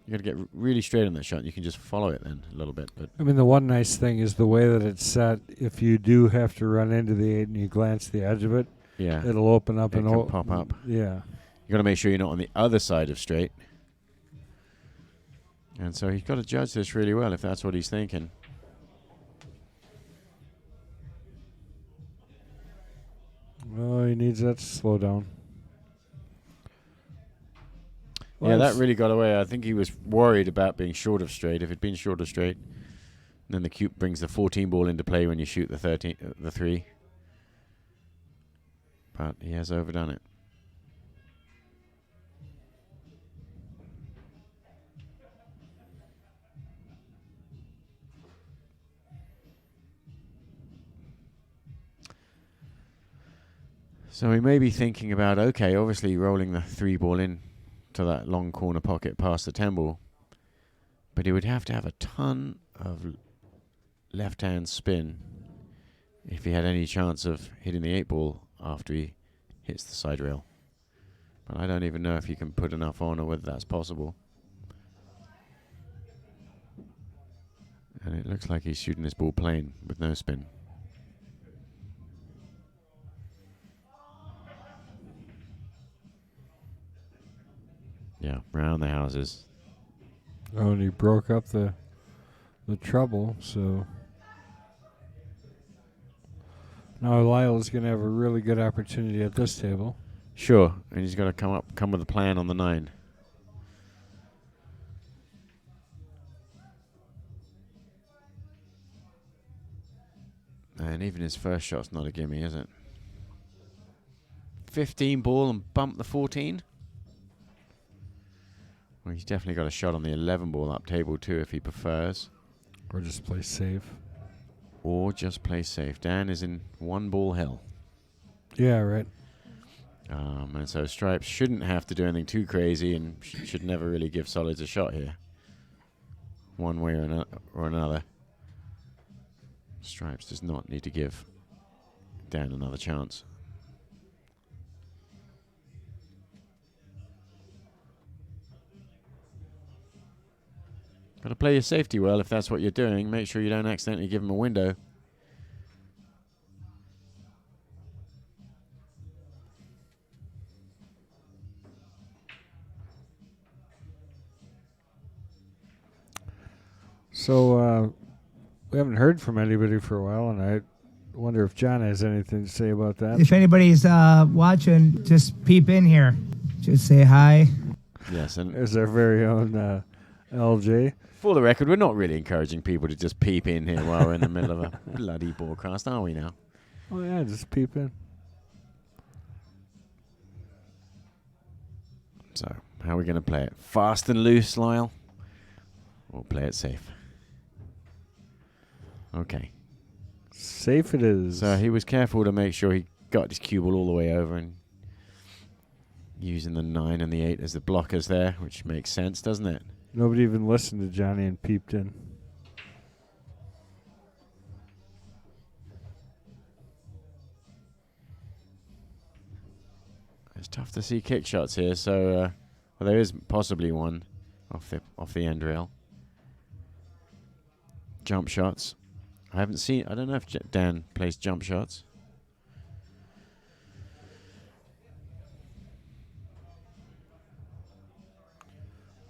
You got to get really straight on that shot. You can just follow it then a little bit. But I mean, the one nice thing is the way that it's set. If you do have to run into the 8 and you glance the edge of it, yeah, it'll open up it and can pop up. Yeah. You got to make sure you're not on the other side of straight. And so he's got to judge this really well if that's what he's thinking. Well, he needs that to slow down. Yeah, that really got away. I think he was worried about being short of straight. If it'd been short of straight, then the cube brings the 14 ball into play when you shoot the 13, the 3. But he has overdone it. So he may be thinking about, okay, obviously rolling the 3 ball in to that long corner pocket past the 10 ball, but he would have to have a ton of left-hand spin if he had any chance of hitting the 8 ball after he hits the side rail. But I don't even know if he can put enough on or whether that's possible. And it looks like he's shooting this ball plain with no spin. Yeah, round the houses. Oh, and he broke up the trouble, so now Lyle is going to have a really good opportunity at this table. Sure, and he's got to come with a plan on the 9. And even his first shot's not a gimme, is it? 15 ball and bump the 14. Well, he's definitely got a shot on the 11 ball up table too if he prefers. Or just play safe. Or just play safe. Dan is in 1 ball hell. Yeah, right. And so Stripes shouldn't have to do anything too crazy and should never really give Solids a shot here. One way or another. Stripes does not need to give Dan another chance. Got to play your safety well if that's what you're doing. Make sure you don't accidentally give him a window. So we haven't heard from anybody for a while, and I wonder if John has anything to say about that. If anybody's watching, just peep in here. Just say hi. Yes, and There's our very own LJ. for the record, we're not really encouraging people to just peep in here while we're in the middle of a bloody broadcast, are we now? Oh, yeah, just peep in. So, how are we going to play it? Fast and loose, Lyle? We'll play it safe. Okay. Safe it is. So he was careful to make sure he got his cue ball all the way over and using the 9 and the 8 as the blockers there, which makes sense, doesn't it? Nobody even listened to Johnny and peeped in. It's tough to see kick shots here, so well, there is possibly one off the end rail. Jump shots. I haven't seen. I don't know if Dan plays jump shots.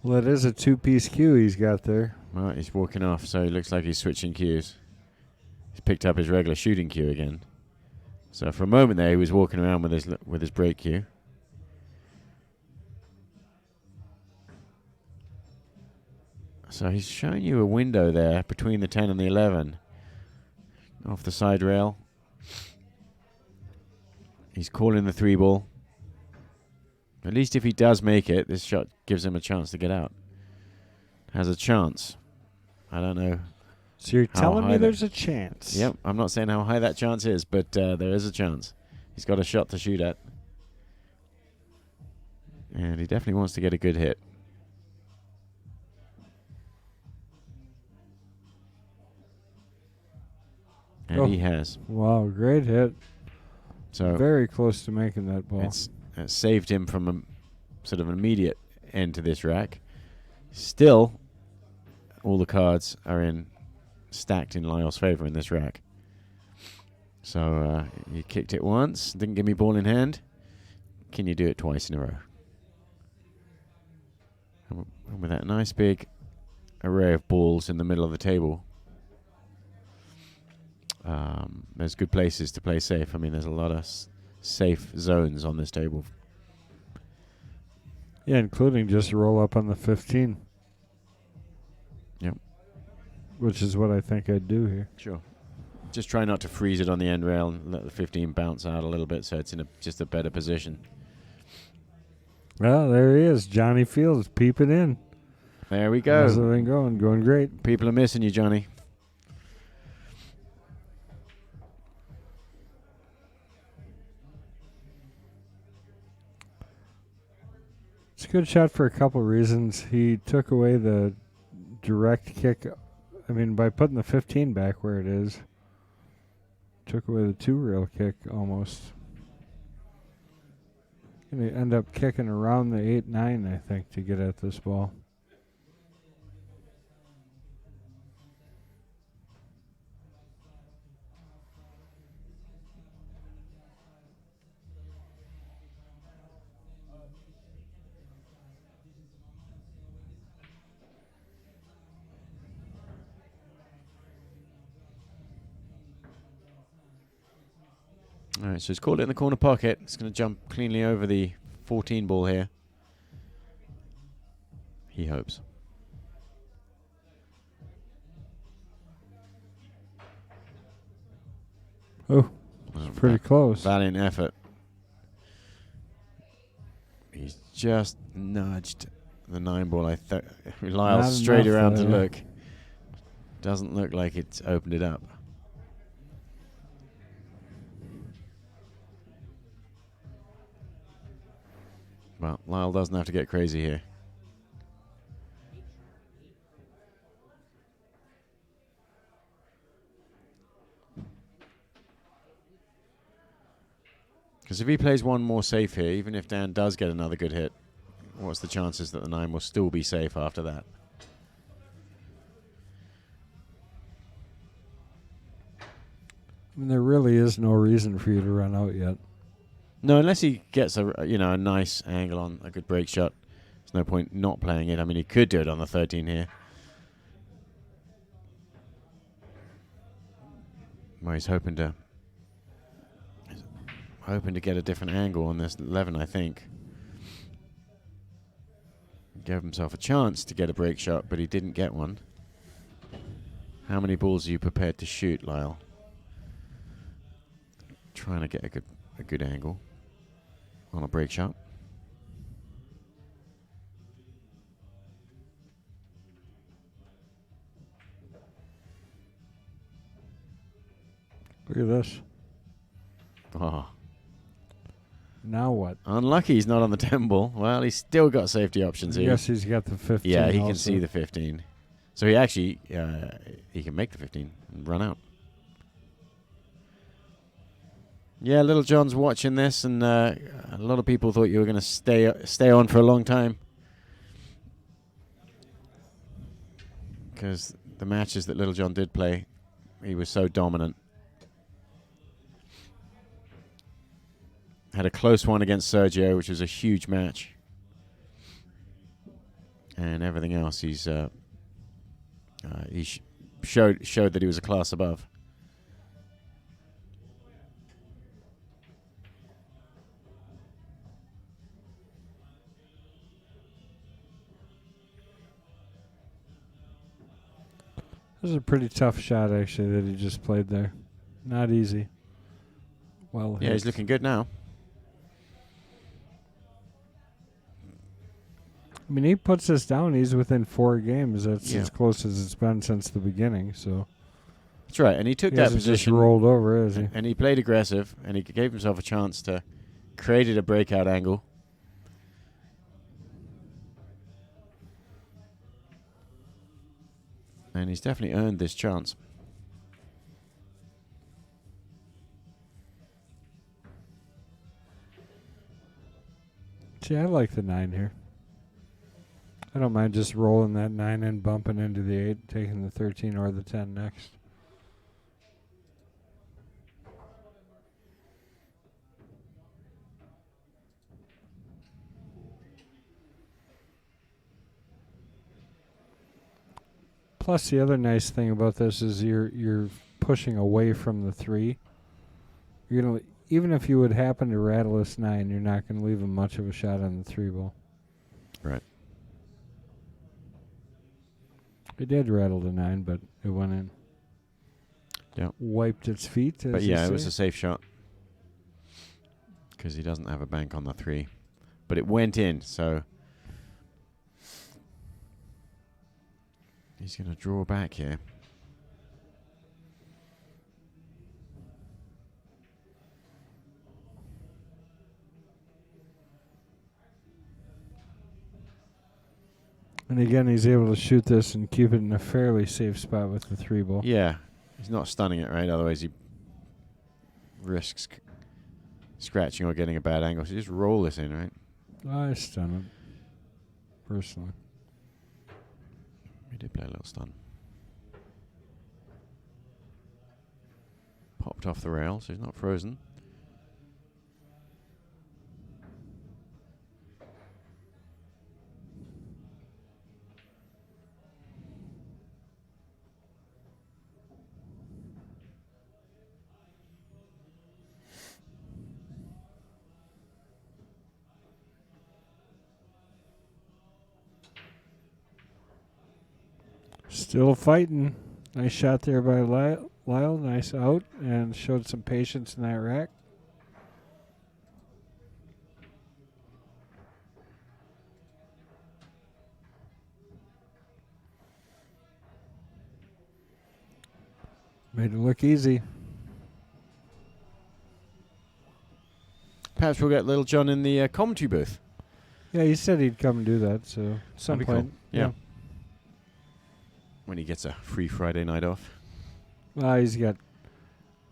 Well, it is a two-piece cue he's got there. Well, he's walking off, so it looks like he's switching cues. He's picked up his regular shooting cue again. So for a moment there, he was walking around with his break cue. So he's showing you a window there between the 10 and the 11. Off the side rail. He's calling the 3 ball. At least if he does make it, this shot gives him a chance to get out. Has a chance. I don't know. So you're How telling high me that- there's a chance? Yep, I'm not saying how high that chance is, but there is a chance. He's got a shot to shoot at. And he definitely wants to get a good hit. And Oh. he has. Wow, great hit. So Very close to making that ball. it's saved him from a sort of an immediate end to this rack. Still, all the cards are stacked in Lyle's favor in this rack. So you kicked it once, didn't give me ball in hand. Can you do it twice in a row? And with that nice big array of balls in the middle of the table, there's good places to play safe. I mean, there's a lot of safe zones on this table. Yeah, including just roll up on the 15. Yep. Which is what I think I'd do here. Sure. Just try not to freeze it on the end rail and let the 15 bounce out a little bit so it's in just a better position. Well, there he is. Johnny Fields peeping in. There we How's go. everything going? Going great. People are missing you, Johnny. It's a good shot for a couple reasons. He took away the direct kick. I mean, by putting the 15 back where it is, took away the 2-rail kick almost. Going to end up kicking around the 8-9, I think, to get at this ball. All right, so he's caught it in the corner pocket. It's going to jump cleanly over the 14 ball here. He hopes. Oh, pretty close. Valiant effort. He's just nudged the 9-ball. Lyle's Not straight enough, around though, to yeah. look. Doesn't look like it's opened it up. Well, Lyle doesn't have to get crazy here. Because if he plays one more safe here, even if Dan does get another good hit, what's the chances that the 9 will still be safe after that? I mean, there really is no reason for you to run out yet. No, unless he gets a nice angle on a good break shot. There's no point not playing it. I mean, he could do it on the 13 here. Well, he's hoping to get a different angle on this 11, I think. Gave himself a chance to get a break shot, but he didn't get one. How many balls are you prepared to shoot, Lyle? Trying to get a good angle on a break shot. Look at this. Oh, Now what? unlucky he's not on the 10 ball. Well, he's still got safety options I here. guess he's got the 15. Yeah, he can also. see the 15. So he actually he can make the 15 and run out. Yeah, Little John's watching this, and a lot of people thought you were going to stay on for a long time. Because the matches that Little John did play, he was so dominant. Had a close one against Sergio, which was a huge match. And everything else, he showed that he was a class above. This is a pretty tough shot, actually, that he just played there. Not easy. Well, Yeah, he's hit. looking good now. I mean, he puts us down. He's within 4 games. That's Yeah. as close as it's been since the beginning. So That's right, and he took he that hasn't just position. rolled over, has he? And he played aggressive, and he gave himself a chance to create a breakout angle. And he's definitely earned this chance. See, I like the 9 here. I don't mind just rolling that 9 and bumping into the 8, taking the 13 or the 10 next. Plus, the other nice thing about this is you're pushing away from the 3. You're gonna even if you would happen to rattle this 9, you're not gonna leave him much of a shot on the 3 ball. Right. It did rattle the 9, but it went in. Yeah. Wiped its feet. But as yeah, you it was say. a safe shot. Because he doesn't have a bank on the 3. But it went in, so he's going to draw back here. And again, he's able to shoot this and keep it in a fairly safe spot with the 3 ball. Yeah, he's not stunning it, right? Otherwise he risks scratching or getting a bad angle. So just roll this in, right? I stun him, personally. He did play a little stun. Popped off the rail, so he's not frozen. Still fighting. Nice shot there by Lyle. Lyle. Nice out, and showed some patience in that rack. Made it look easy. Perhaps we'll get Little John in the commentary booth. Yeah, he said he'd come and do that, so some That'd be point. cool. Yeah. When he gets a free Friday night off. Well, he's got...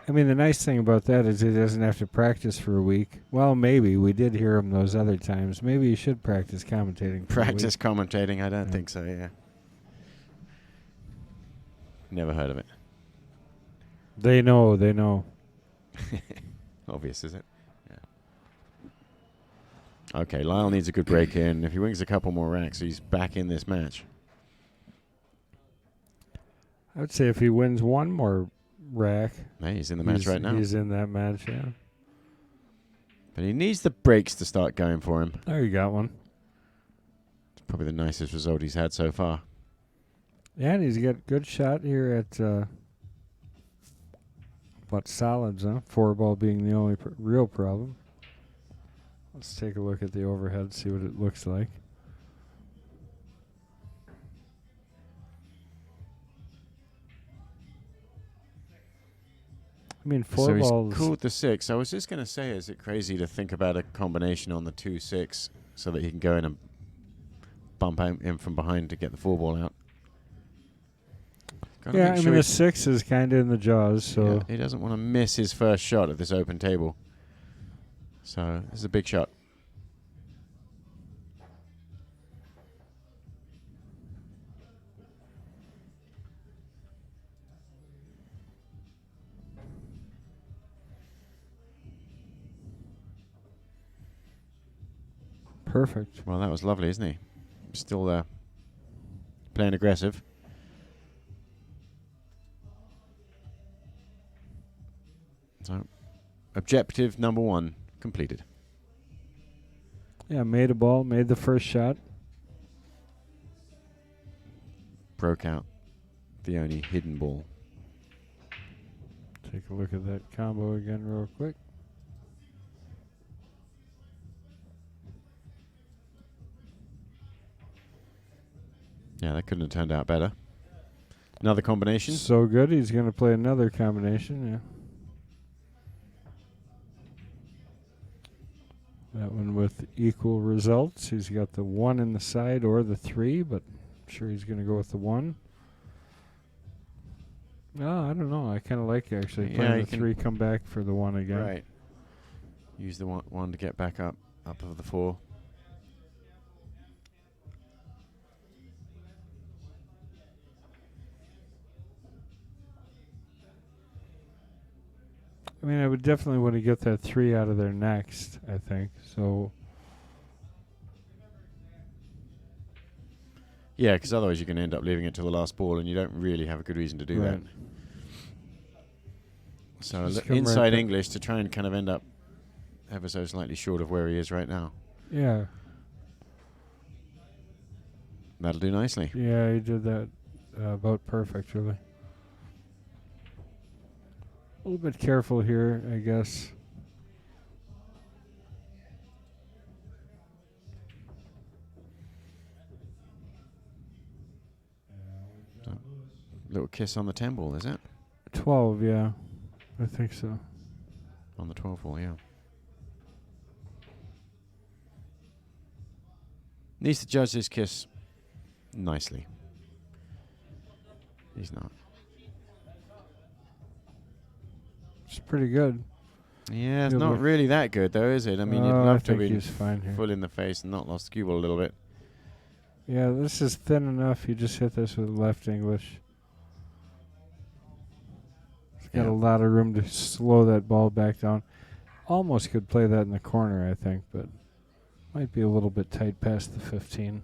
I mean, the nice thing about that is he doesn't have to practice for a week. Well, maybe. We did hear him those other times. Maybe he should practice commentating for Practice commentating? I don't think so, yeah. Never heard of it. They know. Obvious, is it? Yeah. Okay, Lyle needs a good break in. If he wins a couple more racks, he's back in this match. I would say if he wins one more rack... Hey, he's in the match right now. He's in that match, yeah. But he needs the breaks to start going for him. There you got one. It's probably the nicest result he's had so far. Yeah, and he's got a good shot here at... solids, huh? 4-ball being the only real problem. Let's take a look at the overhead, see what it looks like. I mean, 4 so balls... he's cooled the 6. I was just going to say, is it crazy to think about a combination on the 2-6 so that he can go in and bump in from behind to get the 4-ball out? Yeah, I mean, the 6 is kind of in the jaws, so... Yeah, he doesn't want to miss his first shot at this open table. So, this is a big shot. Perfect. Well, that was lovely, isn't he? Still playing aggressive. So, objective number 1 completed. Yeah, made a ball, made the first shot. Broke out the only hidden ball. Take a look at that combo again real quick. Yeah, that couldn't have turned out better. Another combination. So good, he's going to play another combination, yeah. That one with equal results. He's got the 1 in the side or the 3, but I'm sure he's going to go with the 1. No, I don't know. I kind of like actually playing the 3, come back for the 1 again. Right. Use the 1 to get back up of the 4. I mean, I would definitely want to get that 3 out of there next, I think. So, yeah, because otherwise you're going to end up leaving it to the last ball, and you don't really have a good reason to do that. So inside English to try and kind of end up ever so slightly short of where he is right now. Yeah. That'll do nicely. Yeah, he did that about perfect, really. A little bit careful here, I guess. So, little kiss on the 10 ball, is it? 12, yeah. I think so. On the 12 ball, yeah. Needs to judge this kiss nicely. He's not. It's pretty good. Yeah, it's not really that good, though, is it? I mean, you'd love to be full in the face and not lost the cue ball a little bit. Yeah, this is thin enough. You just hit this with left English. It's got a lot of room to slow that ball back down. Almost could play that in the corner, I think, but might be a little bit tight past the 15.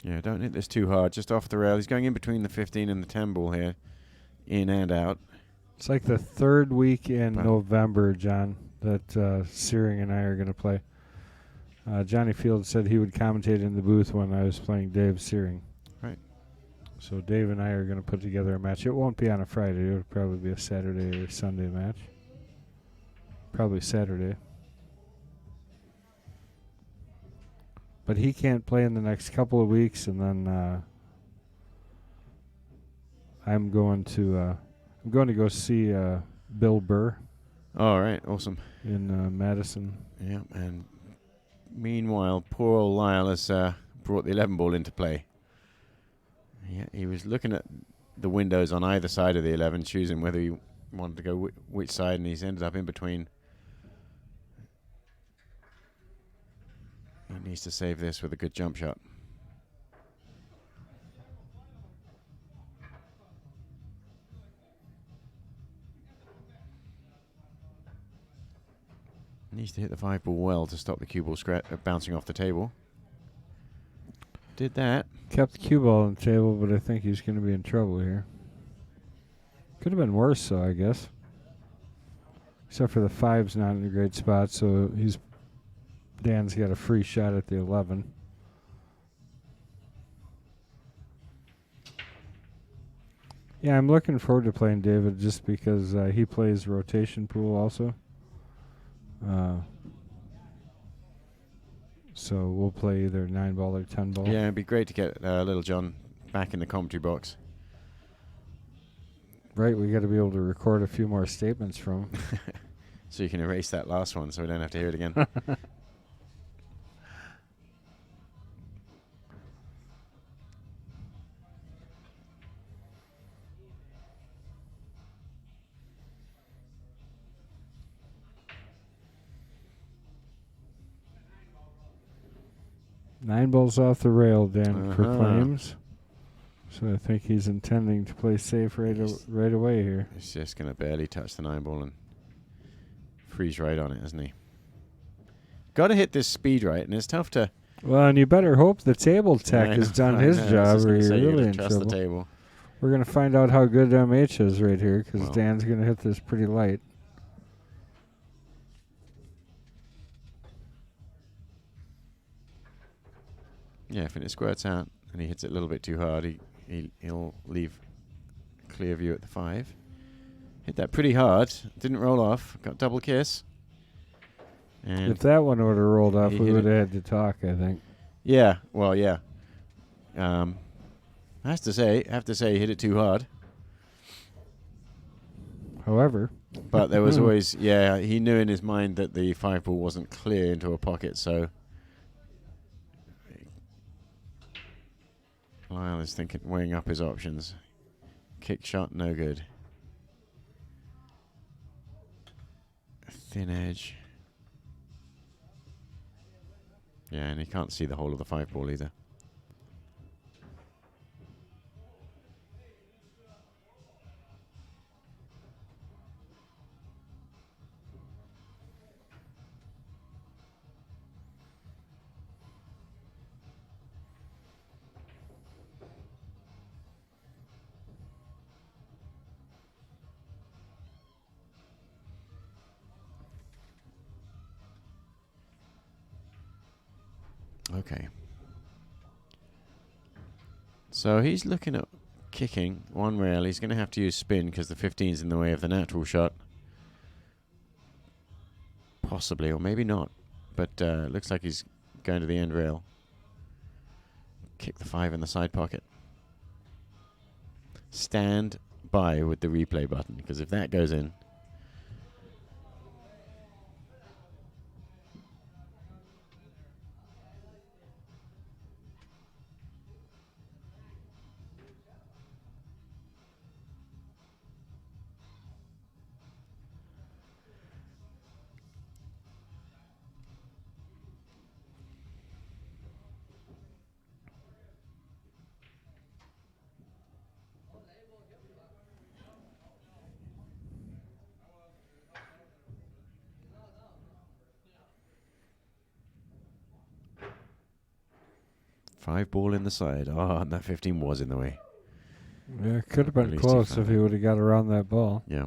Yeah, don't hit this too hard. Just off the rail. He's going in between the 15 and the 10 ball here. In and out. It's like the 3rd week in November, John, that Searing and I are going to play. Johnny Field said he would commentate in the booth when I was playing Dave Searing. Right. So Dave and I are going to put together a match. It won't be on a Friday. It'll probably be a Saturday or Sunday match. Probably Saturday. But he can't play in the next couple of weeks, and then I'm going to go see Bill Burr All right, awesome. in Madison. Yeah, and meanwhile, poor old Lyle has brought the 11 ball into play. Yeah, he was looking at the windows on either side of the 11, choosing whether he wanted to go which side, and he's ended up in between. He needs to save this with a good jump shot. Needs to hit the 5 ball well to stop the cue ball bouncing off the table. Did that. Kept the cue ball on the table, but I think he's going to be in trouble here. Could have been worse, though, I guess. Except for the 5's not in a great spot, so Dan's got a free shot at the 11. Yeah, I'm looking forward to playing David just because he plays rotation pool also. So we'll play either 9-ball or 10-ball. Yeah, it'd be great to get Little John back in the commentary box. Right, we got to be able to record a few more statements from him. So you can erase that last one so we don't have to hear it again. Nine balls off the rail, Dan proclaims. So I think he's intending to play safe right away here. He's just going to barely touch the 9 ball and freeze right on it, isn't he? Got to hit this speed right, and it's tough to... Well, and you better hope the table tech has done his job, or you're really in trust the trouble. table. We're going to find out how good MH is right here, because Well. Dan's going to hit this pretty light. Yeah, if it squirts out and he hits it a little bit too hard, he'll leave clear view at the 5. Hit that pretty hard. Didn't roll off. Got double kiss. And If that one would have rolled off, he we hit would it. have had to talk, I think. yeah, well, yeah. I have to say, he hit it too hard. However, But there was always, he knew in his mind that the 5 ball wasn't clear into a pocket, so Lyle is weighing up his options. Kick shot, no good. Thin edge. Yeah, and he can't see the whole of the 5 ball either. Okay. So he's looking at kicking one rail. He's going to have to use spin because the 15's in the way of the natural shot. Possibly, or maybe not. But looks like he's going to the end rail. Kick the 5 in the side pocket. Stand by with the replay button, because if that goes in... Five ball in the side. Oh, and that 15 was in the way. yeah, could have At been least close found if he it. would have got around that ball. Yeah.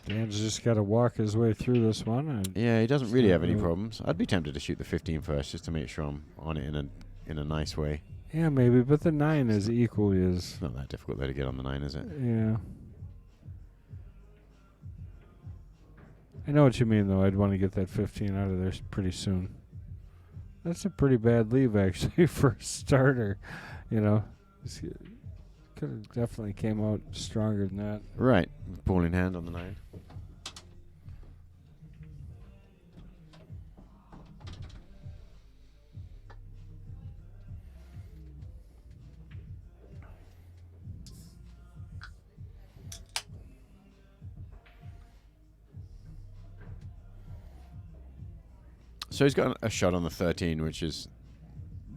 Dan's just got to walk his way through this one. Yeah, he doesn't It's really not have any really- problems. I'd be tempted to shoot the 15 first just to make sure I'm on it in a nice way. Yeah, maybe, but the 9 is equally as... It's not that difficult though to get on the 9, is it? Yeah. I know what you mean, though. I'd want to get that 15 out of there pretty soon. That's a pretty bad leave, actually, for a starter. You know, could have definitely came out stronger than that. Right. Ball in hand on the 9. So he's got a shot on the 13, which is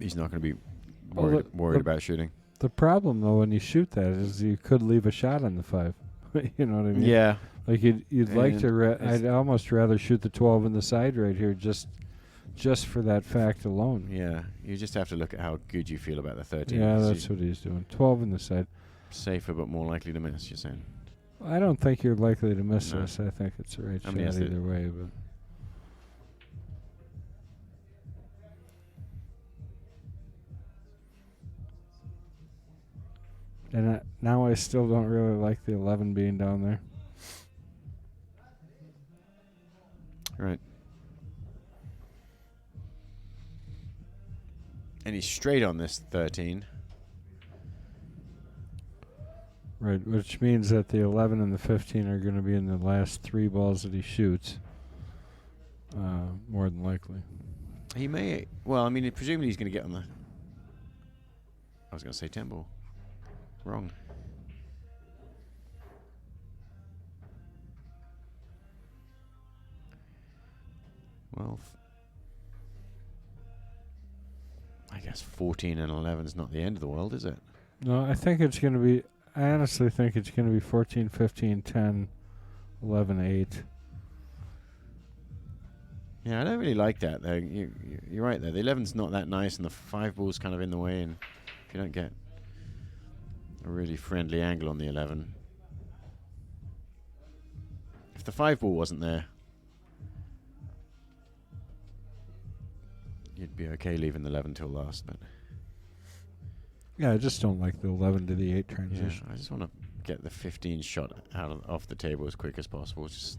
he's not going to be worried about shooting. The problem, though, when you shoot that is you could leave a shot on the 5. You know what I mean? Yeah. Like you'd like And to. I'd almost rather shoot the 12 in the side right here, just for that fact alone. Yeah. You just have to look at how good you feel about the 13. Yeah, 'cause that's what he's doing. 12 in the side. safer but more likely to miss, you're saying? I don't think you're likely to miss No. this. I think it's the right I shot mean, yes, either way. But and now I still don't really like the 11 being down there. Right. And he's straight on this 13. Right, which means that the 11 and the 15 are going to be in the last 3 balls that he shoots, more than likely. He may... Well, I mean, presumably he's going to get on the... I was going to say 10 ball. Wrong. Well, I guess 14 and 11 is not the end of the world, is it? No, I think it's going to be... I honestly think it's going to be 14, 15, 10, 11, 8. Yeah, I don't really like that, though. You're right, though. The 11's not that nice, and the 5 ball's kind of in the way, and if you don't get a really friendly angle on the 11... If the 5 ball wasn't there, you'd be okay leaving the 11 till last, but... Yeah, I just don't like the 11 to the 8 transition. Yeah, I just want to get the 15 shot off the table as quick as possible. Just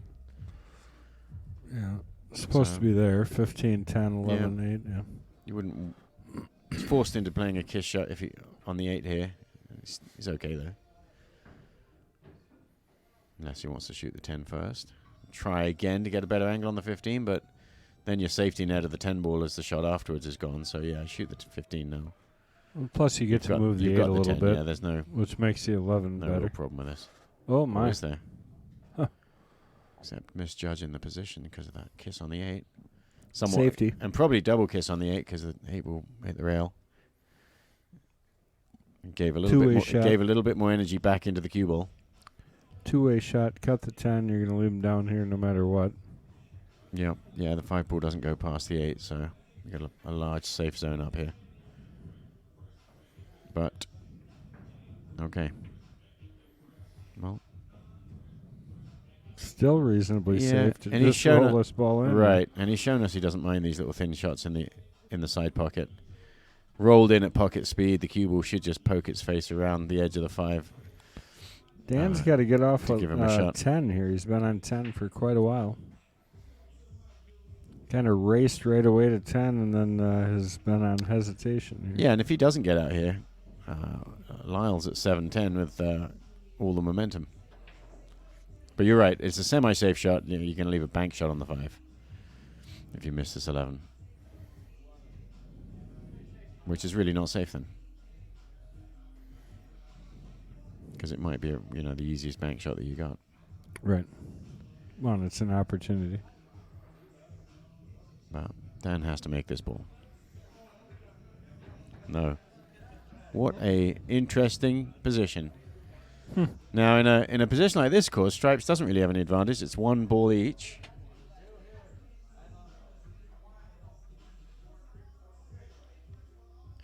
Yeah. It's supposed to be there. 15, 10, 11, 8. Yeah. you wouldn't. He's forced into playing a kiss shot if he on the 8 here. He's okay though, unless he wants to shoot the 10 first. Try again to get a better angle on the 15, but then your safety net of the 10 ball as the shot afterwards is gone. So yeah, shoot the 15 now. Well, plus, you get to move the 8 a little 10, bit, yeah, there's no which makes the 11 real better. problem with this. Oh, What my. is there? Huh. Except misjudging the position because of that kiss on the 8. Somewhat, Safety. and probably double kiss on the 8 because the 8 will hit the rail. Gave a little Two-way bit more. shot. Gave a little bit more energy back into the cue ball. Two-way shot. Cut the 10. You're going to leave him down here no matter what. Yeah, yeah. The 5 ball doesn't go past the 8, so we got a large safe zone up here. But okay. Well, Still reasonably Yeah, safe to and he's just shown roll a- this ball in. right, and he's shown us he doesn't mind these little thin shots in the side pocket. Rolled in at pocket speed, the cue ball should just poke its face around the edge of the 5. Dan's got to get off to give him a shot. 10 here. He's been on 10 for quite a while. Kind of raced right away to 10 and then has been on hesitation here. Yeah, and if he doesn't get out here, Lyle's at 7-10 with all the momentum. But you're right, it's a semi-safe shot. You know, you're going to leave a bank shot on the 5 if you miss this 11. Which is really not safe then. Because it might be, the easiest bank shot that you got. Right. Well, and it's an opportunity. But Dan has to make this ball. No. What a interesting position. Now, in a position like this, of course, Stripes doesn't really have any advantage. It's 1 ball each.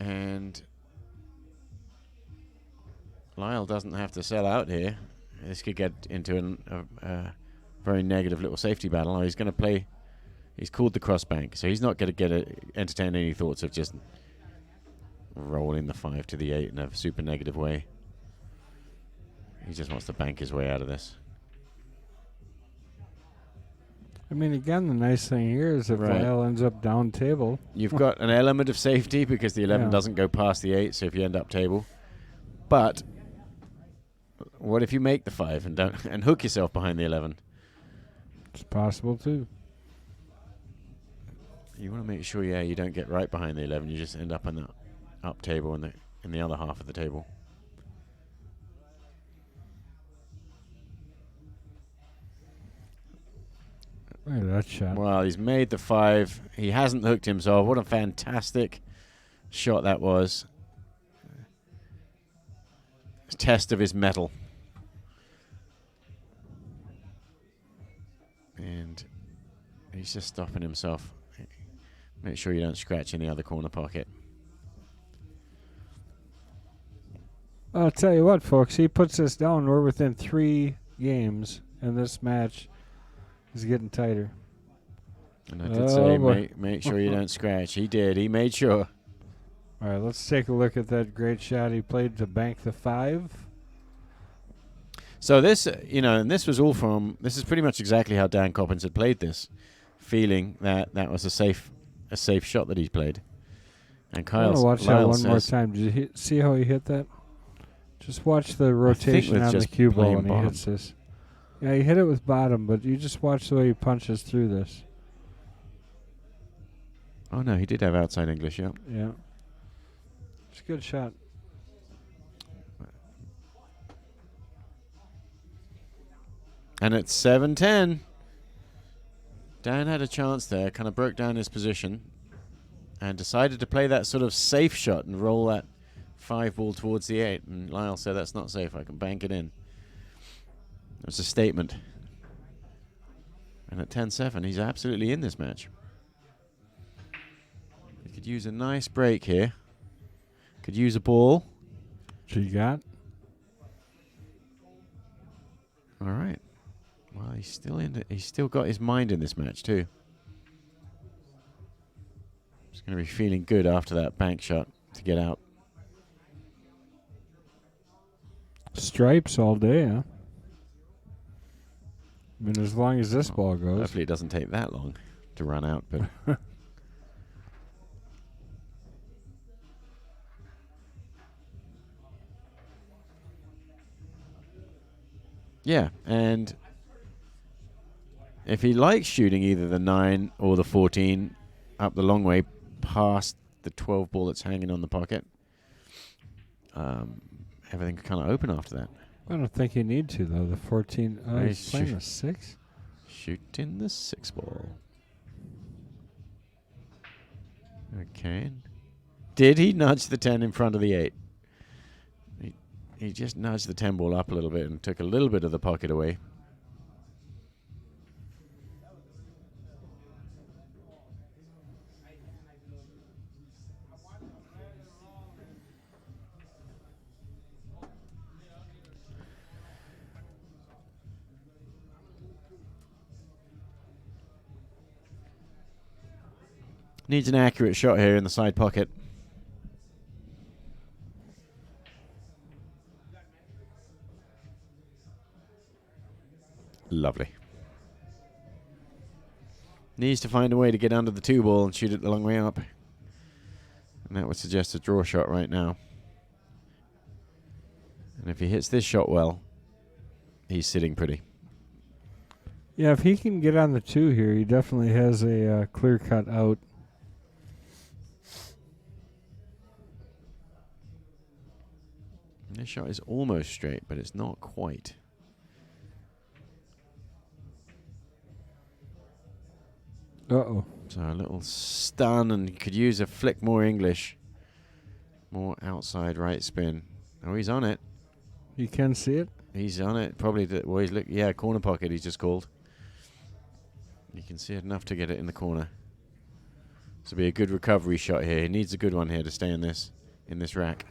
And Lyle doesn't have to sell out here. This could get into very negative little safety battle. He's going to play. He's called the cross bank, so he's not going to entertain any thoughts of just rolling the 5 to the 8 in a super negative way. He just wants to bank his way out of this. I mean, again, the nice thing here is if Lyle ends up down table. You've got an element of safety because the 11 doesn't go past the 8, so if you end up table. But what if you make the 5 and don't and hook yourself behind the 11? It's possible, too. You want to make sure, you don't get right behind the 11. You just end up on the up table in the other half of the table. Look at that shot. Well, he's made the 5. He hasn't hooked himself. What a fantastic shot that was. Test of his mettle. And he's just stopping himself. Make sure you don't scratch in the other corner pocket. I'll tell you what, folks. He puts us down. We're within 3 games, and this match is getting tighter. And I did say, make sure you don't scratch. He did. He made sure. All right, let's take a look at that great shot he played to bank the 5. So this, and this was all from, this is pretty much exactly how Dan Coppens had played this, feeling that that was a safe shot that he played. And I want to watch that one more time. Did you see how he hit that? Just watch the rotation on the cue ball when he hits this. Yeah, he hit it with bottom, but you just watch the way he punches through this. Oh, no, he did have outside English, yeah. Yeah. It's a good shot. And it's 7-10. Dan had a chance there, kind of broke down his position and decided to play that sort of safe shot and roll that 5 ball towards the 8. And Lyle said, that's not safe. I can bank it in. It was a statement. And at 10-7, he's absolutely in this match. He could use a nice break here. Could use a ball. What you got? All right. Well, he's still in. He's still got his mind in this match too. He's going to be feeling good after that bank shot to get out. Stripes all day, huh? I mean, as long as this ball goes. Hopefully it doesn't take that long to run out, but... yeah, and if he likes shooting either the 9 or the 14 up the long way past the 12 ball that's hanging on the pocket, everything can kind of open after that. I don't think you need to, though. The 14. He's playing the 6? Shooting the 6 ball. Okay. Did he nudge the 10 in front of the 8? He just nudged the 10 ball up a little bit and took a little bit of the pocket away. Needs an accurate shot here in the side pocket. Lovely. Needs to find a way to get under the 2 ball and shoot it the long way up. And that would suggest a draw shot right now. And if he hits this shot well, he's sitting pretty. Yeah, if he can get on the 2 here, he definitely has a clear cut out. And this shot is almost straight, but it's not quite. Uh-oh. So a little stun, and he could use a flick more English. More outside right spin. Oh, he's on it. You can see it? He's on it. Probably, corner pocket he's just called. You can see it enough to get it in the corner. This will be a good recovery shot here. He needs a good one here to stay in this rack.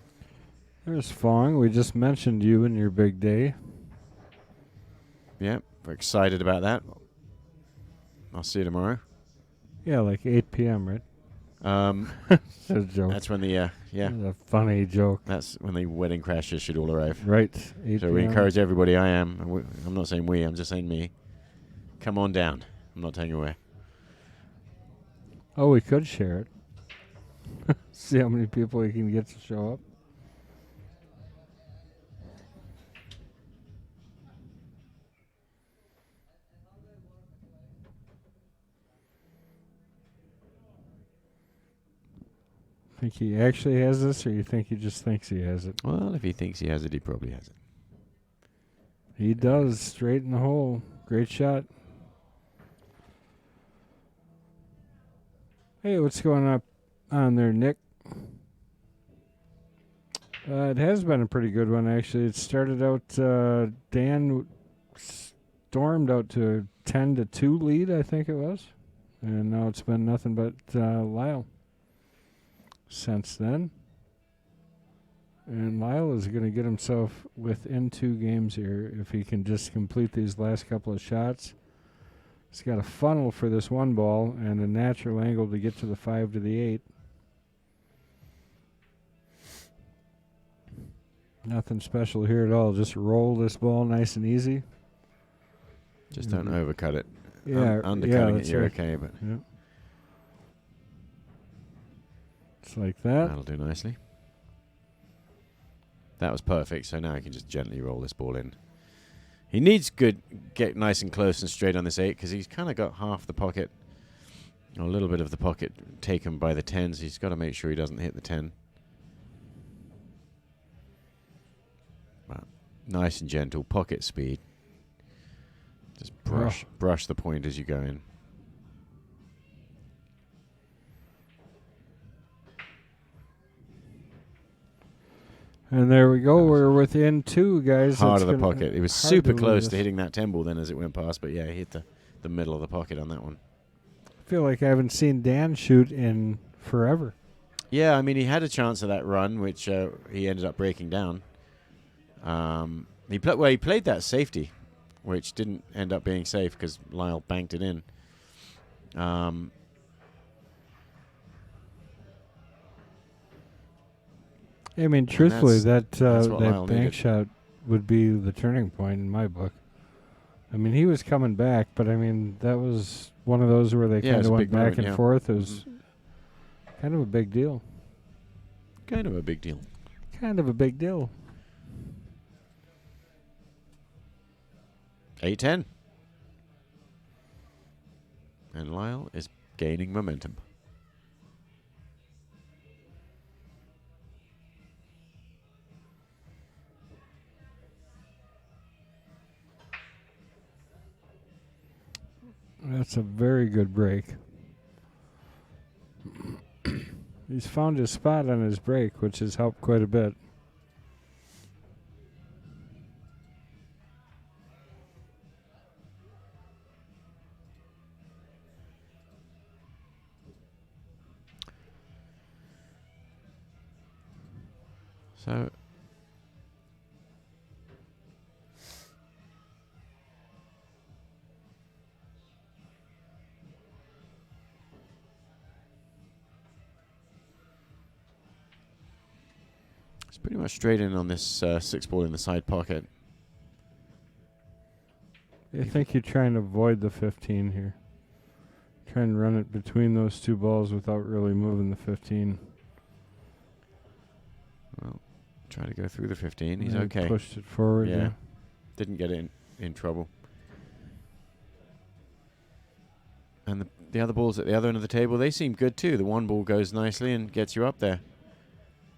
There's Fong. We just mentioned you and your big day. Yep. We're excited about that. I'll see you tomorrow. Yeah, like 8 p.m., right? That's a joke. That's when the yeah. That's a funny joke. That's when the wedding crashers should all arrive. Right. 8 So we p.m. encourage everybody. I'm not saying we. I'm just saying me. Come on down. I'm not taking away. Oh, we could share it. See how many people we can get to show up. Think he actually has this, or you think he just thinks he has it? Well, if he thinks he has it, he probably has it. He does. Straight in the hole. Great shot. Hey, what's going on there, Nick? It has been a pretty good one, actually. It started out, Dan stormed out to a 10-2 lead, I think it was. And now it's been nothing but Lyle since then. And Lyle is going to get himself within 2 games here if he can just complete these last couple of shots. He's got a funnel for this one ball and a natural angle to get to the 5 to the 8. Nothing special here at all. Just roll this ball nice and easy. Just don't overcut it. Yeah, Undercutting it, that's you're right. okay, but Yeah. It's like that. that'll do nicely. That was perfect, so now I can just gently roll this ball in. He needs get nice and close and straight on this 8 because he's kind of got half the pocket, or a little bit of the pocket taken by the 10s. He's got to make sure he doesn't hit the 10. But nice and gentle, pocket speed. Just brush the point as you go in. And there we go. We're within 2, guys. Hard That's of the gonna pocket. It was hard super to close lose. to hitting that 10 ball then as it went past, but yeah, he hit the middle of the pocket on that one. I feel like I haven't seen Dan shoot in forever. Yeah, I mean, he had a chance of that run, which he ended up breaking down. He played that safety, which didn't end up being safe because Lyle banked it in. I mean, truthfully, that's that what Lyle bank needed. shot would be the turning point in my book. I mean, he was coming back, but I mean, that was one of those where they Yeah, kind it's of a went big back moment, and yeah. forth. It was kind of a big deal. Kind of a big deal. Kind of a big deal. 8-10. And Lyle is gaining momentum. That's a very good break. He's found his spot on his break, which has helped quite a bit. So it's pretty much straight in on this 6 ball in the side pocket. I think you're trying to avoid the 15 here. Try and run it between those 2 balls without really moving the 15. Well, try to go through the 15. He's And okay. Pushed it forward. Yeah. Yeah. Didn't get in trouble. And the other balls at the other end of the table, they seem good too. The 1 ball goes nicely and gets you up there.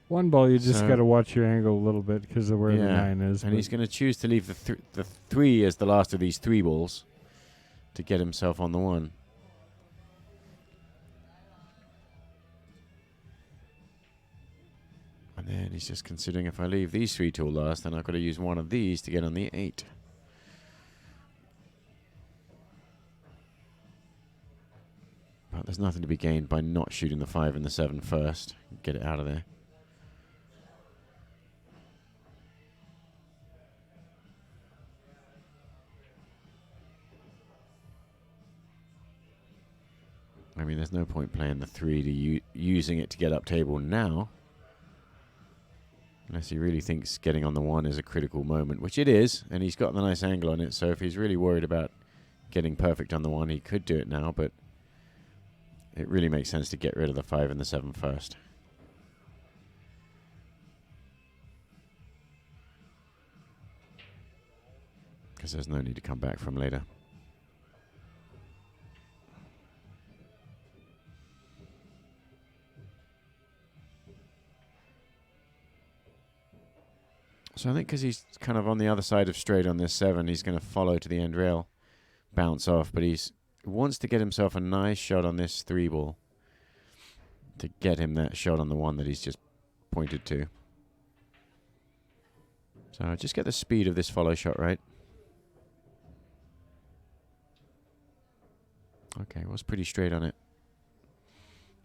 1 ball, you just So- got to watch your angle a little bit because of where the 9 is. And but he's going to choose to leave the 3 as the last of these 3 balls to get himself on the 1. And then he's just considering, if I leave these 3 till last, then I've got to use 1 of these to get on the 8. But there's nothing to be gained by not shooting the 5 and the 7 first. Get it out of there. mean, there's no point playing the 3 to using it to get up table now. Unless he really thinks getting on the 1 is a critical moment, which it is, and he's got the nice angle on it, so if he's really worried about getting perfect on the 1, he could do it now, but it really makes sense to get rid of the 5 and the 7 first. Because there's no need to come back from later. So I think because he's kind of on the other side of straight on this 7, he's going to follow to the end rail, bounce off, but he wants to get himself a nice shot on this 3 ball to get him that shot on the 1 that he's just pointed to. So just get the speed of this follow shot right. Okay, was pretty straight on it.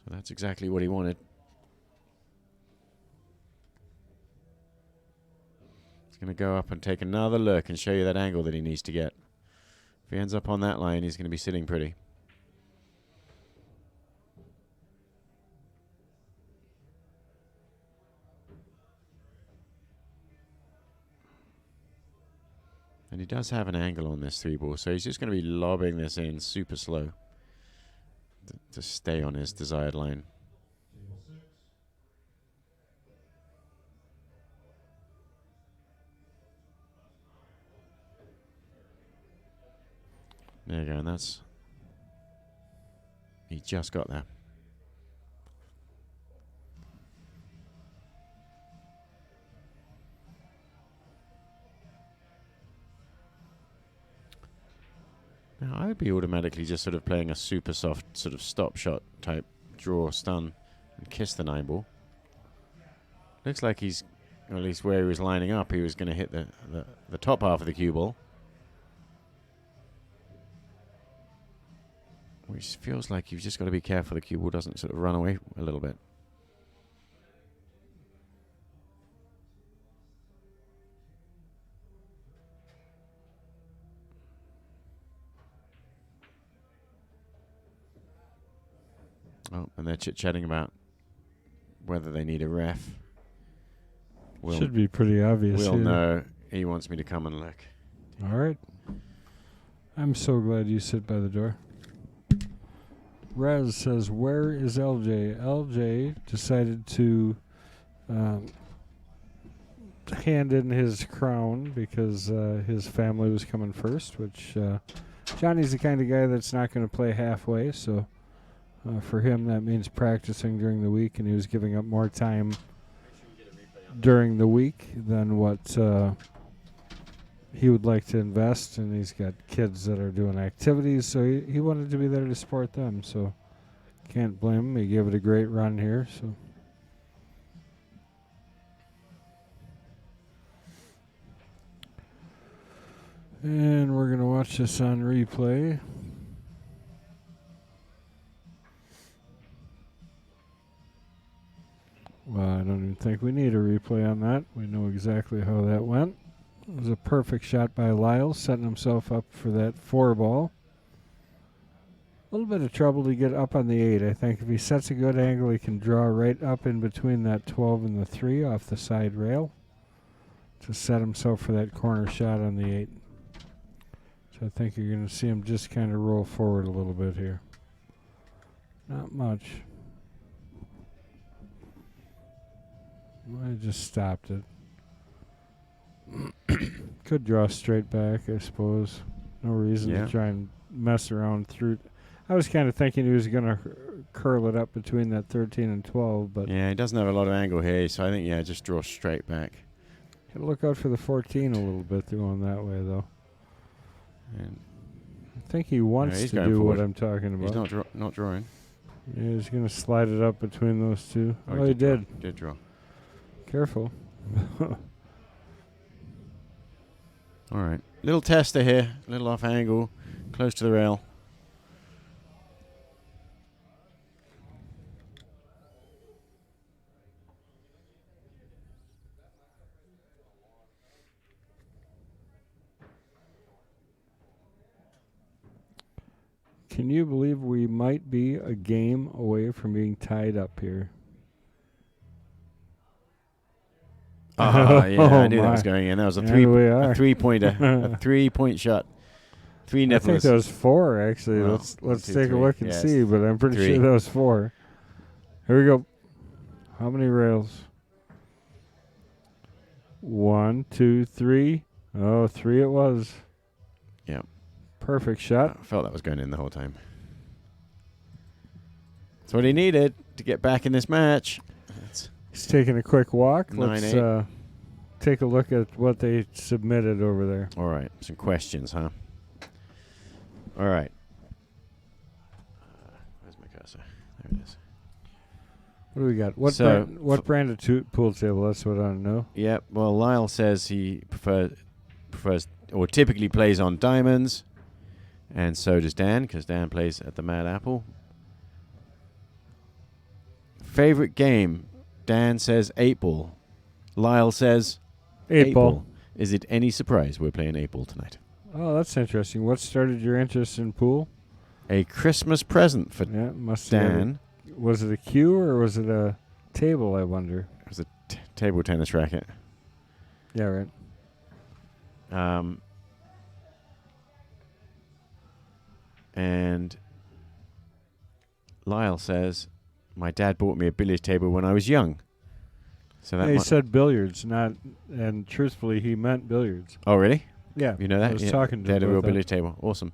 So that's exactly what he wanted. Going to go up and take another look and show you that angle that he needs to get. If he ends up on that line, he's going to be sitting pretty. And he does have an angle on this 3 ball, so he's just going to be lobbing this in super slow to stay on his desired line. There you go, and that's... He just got there. Now, I would be automatically just sort of playing a super soft sort of stop shot type draw stun and kiss the 9 ball. Looks like he's, or at least where he was lining up, he was going to hit the top half of the cue ball. Which feels like you've just got to be careful the cue ball doesn't sort of run away a little bit. Oh, and they're chit-chatting about whether they need a ref. Should be pretty obvious. Will know. He wants me to come and look. All right. I'm so glad you sit by the door. Rez says, where is LJ? LJ decided to hand in his crown because his family was coming first, which Johnny's the kind of guy that's not going to play halfway, so for him that means practicing during the week, and he was giving up more time during the week than what he would like to invest, and he's got kids that are doing activities, so he wanted to be there to support them, so can't blame him. He gave it a great run here, so. And we're going to watch this on replay. Well, I don't even think we need a replay on that. We know exactly how that went. It was a perfect shot by Lyle, setting himself up for that 4 ball. A little bit of trouble to get up on the 8. I think if he sets a good angle, he can draw right up in between that 12 and the 3 off the side rail to set himself for that corner shot on the 8. So I think you're going to see him just kind of roll forward a little bit here. Not much. I just stopped it. Could draw straight back, I suppose. No reason to try and mess around through. I was kind of thinking he was going to curl it up between that 13 and 12, but yeah, he doesn't have a lot of angle here, so I think just draw straight back. Gotta look out for the 14 a little bit going that way, though. And I think he wants to do what I'm talking about. He's not drawing. Yeah, he's going to slide it up between those two. Oh, he did. did. Did draw. Careful. All right. Little tester here. A little off angle. Close to the rail. Can you believe we might be a game away from being tied up here? Yeah, I knew that was my. going in. That was a And we are. 3-pointer, a 3-point shot. 3 I think nipples. that was 4, actually. Well, let's 2, take 3. a look and Yes. see, but I'm pretty 3. sure that was 4. Here we go. How many rails? 1, 2, 3. Oh, 3 it was. Yeah. Perfect shot. I felt that was going in the whole time. That's what he needed to get back in this match. He's taking a quick walk. Let's 9-8. take a look at what they submitted over there. All right. Some questions, huh? All right. Where's my cursor? There it is. What do we got? What brand of pool table? That's what I don't know. Yep. Well, Lyle says he prefers or typically plays on diamonds, and so does Dan, because Dan plays at the Mad Apple. Favorite game? Dan says 8-ball. Lyle says 8-ball. Is it any surprise we're playing 8-ball tonight? Oh, that's interesting. What started your interest in pool? A Christmas present for must Dan. Was it a cue or was it a table, I wonder? It was a table tennis racket. Yeah, right. And Lyle says, my dad bought me a billiard table when I was young. So that he said billiards, and truthfully, he meant billiards. Oh, really? Yeah. You know that? I was talking to they had a him real about that. billiard table. Awesome.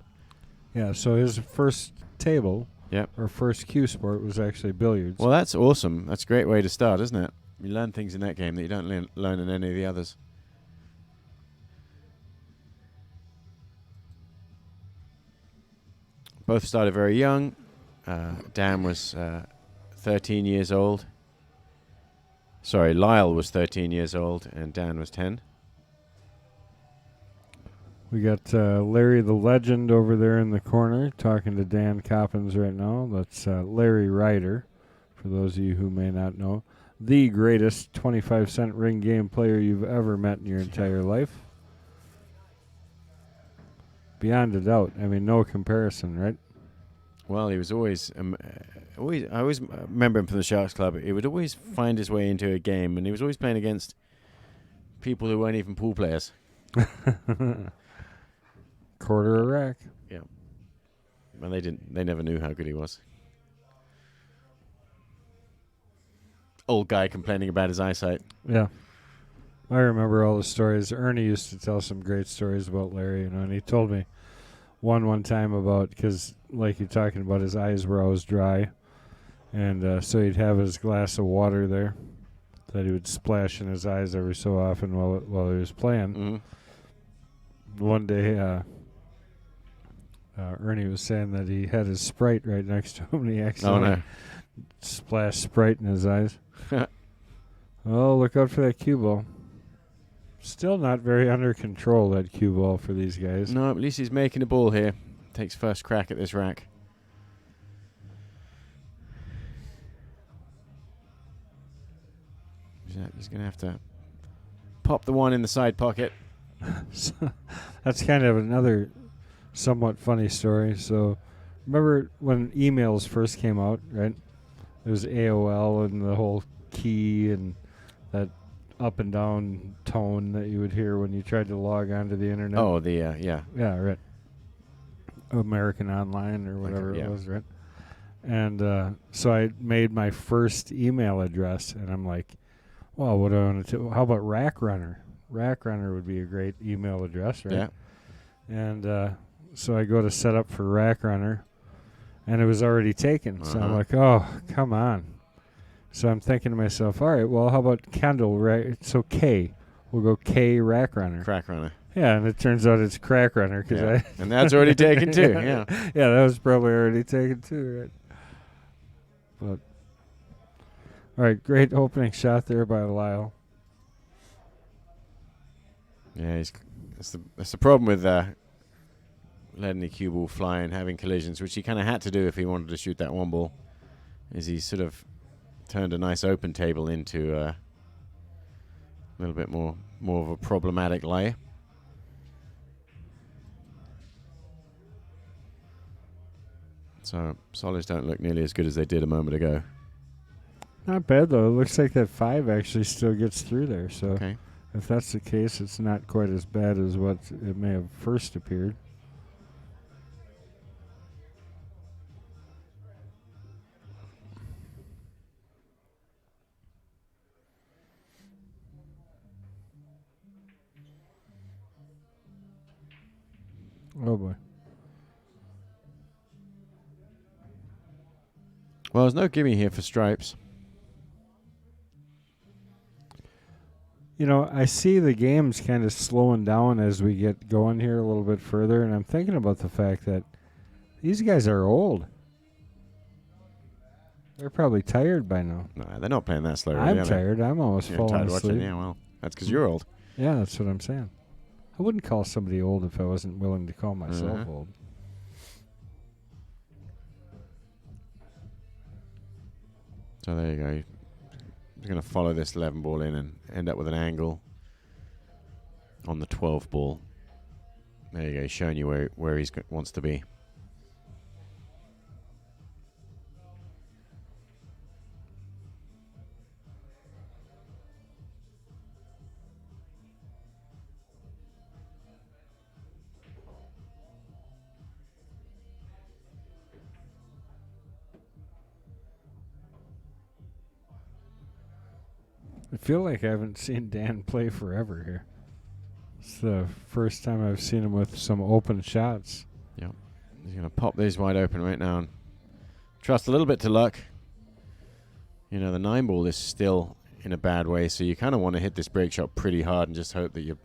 Yeah, so his first table, Yep. or first cue sport, was actually billiards. Well, that's awesome. That's a great way to start, isn't it? You learn things in that game that you don't learn in any of the others. Both started very young. Dan was 13 years old. Sorry, Lyle was 13 years old and Dan was 10. We got Larry the Legend over there in the corner talking to Dan Coppens right now. That's Larry Ryder, for those of you who may not know. The greatest 25-cent ring game player you've ever met in your entire life. Beyond a doubt. I mean, no comparison, right? Well, he was always, I always remember him from the Sharks Club. He would always find his way into a game, and he was always playing against people who weren't even pool players. Quarter a rack. Yeah. Well, they never knew how good he was. Old guy complaining about his eyesight. Yeah. I remember all the stories. Ernie used to tell some great stories about Larry, and he told me one time about, because like you're talking about, his eyes were always dry, and so he'd have his glass of water there that he would splash in his eyes every so often while he was playing. Mm-hmm. One day, Ernie was saying that he had his Sprite right next to him, and he accidentally splashed Sprite in his eyes. Oh, look out for that cue ball. Still not very under control, that cue ball, for these guys. No, at least he's making a ball here. Takes first crack at this rack. He's going to have to pop the one in the side pocket. So that's kind of another somewhat funny story. So remember when emails first came out, right? There was AOL and the whole key and that up and down tone that you would hear when you tried to log onto the internet. Oh, yeah. Yeah, right. American Online or whatever it was, right? And so I made my first email address, and I'm like, well, what do I want to do? How about Rack Runner? Rack Runner would be a great email address, right? Yeah. And so I go to set up for Rack Runner, and it was already taken. So I'm like, oh, come on. So I'm thinking to myself, all right, well, how about Kendall? So K. We'll go K Rack Runner. Crack runner. Yeah, and it turns out it's Crack Runner. And that's already taken too, yeah. Yeah, that was probably already taken too, right? But, all right, great opening shot there by Lyle. Yeah, that's the problem with letting the cue ball fly and having collisions, which he kind of had to do if he wanted to shoot that one ball, is he sort of turned a nice open table into a little bit more of a problematic lay. So solids don't look nearly as good as they did a moment ago. Not bad, though. It looks like that 5 actually still gets through there. So Okay. if that's the case, it's not quite as bad as what it may have first appeared. Oh, boy. Well, there's no gimme here for stripes. You know, I see the game's kind of slowing down as we get going here a little bit further, and I'm thinking about the fact that these guys are old. They're probably tired by now. No, they're not playing that slow. Really, I'm are they? tired. I'm almost You're falling tired asleep. watching. Yeah, well, that's because you're old. Yeah, that's what I'm saying. I wouldn't call somebody old if I wasn't willing to call myself Uh-huh. old. So there you go. You're going to follow this 11 ball in and end up with an angle on the 12 ball. There you go. He's showing you where he wants to be. I feel like I haven't seen Dan play forever here. It's the first time I've seen him with some open shots. Yep. He's going to pop these wide open right now and trust a little bit to luck. You know, the 9 ball is still in a bad way, so you kind of want to hit this break shot pretty hard and just hope that you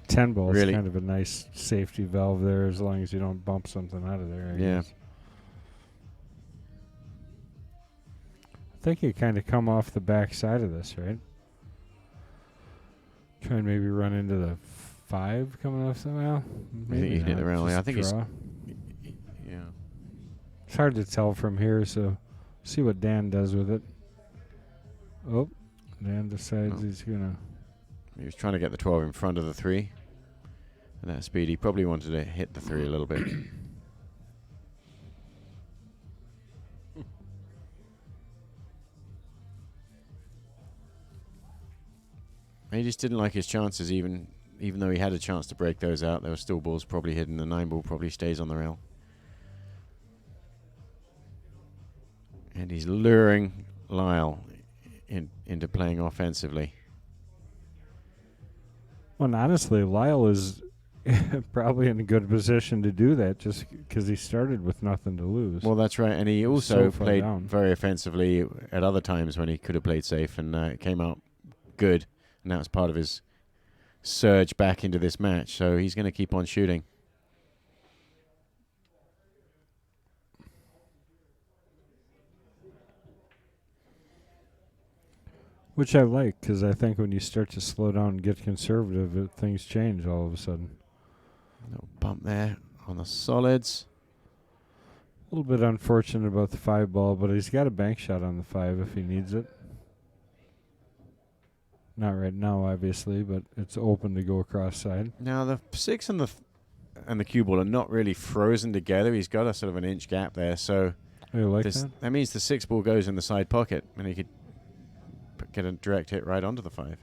10 ball is Really? kind of a nice safety valve there as long as you don't bump something out of there. I Yeah. guess. I think you kind of come off the back side of this, right? Try and maybe run into the 5 coming off somehow. think you can hit the rail, yeah. I think he's- draw. Yeah. It's hard to tell from here, so see what Dan does with it. Oh, Dan decides he's gonna. He was trying to get the 12 in front of the 3. At that speed, he probably wanted to hit the 3 a little bit. He just didn't like his chances, even though he had a chance to break those out. There were still balls probably hidden. The 9 ball probably stays on the rail. And he's luring Lyle into playing offensively. Well, and honestly, Lyle is probably in a good position to do that just because he started with nothing to lose. Well, that's right. And he also So far played down. very offensively at other times when he could have played safe, and it came out good. And that was part of his surge back into this match. So he's going to keep on shooting. Which I like because I think when you start to slow down and get conservative, things change all of a sudden. Little bump there on the solids. A little bit unfortunate about the 5 ball, but he's got a bank shot on the 5 if he needs it. Not right now, obviously, but it's open to go across side. Now the 6 and the cue ball are not really frozen together. He's got a sort of an inch gap there, so Oh, you like that? that means the 6 ball goes in the side pocket, and he could get a direct hit right onto the 5.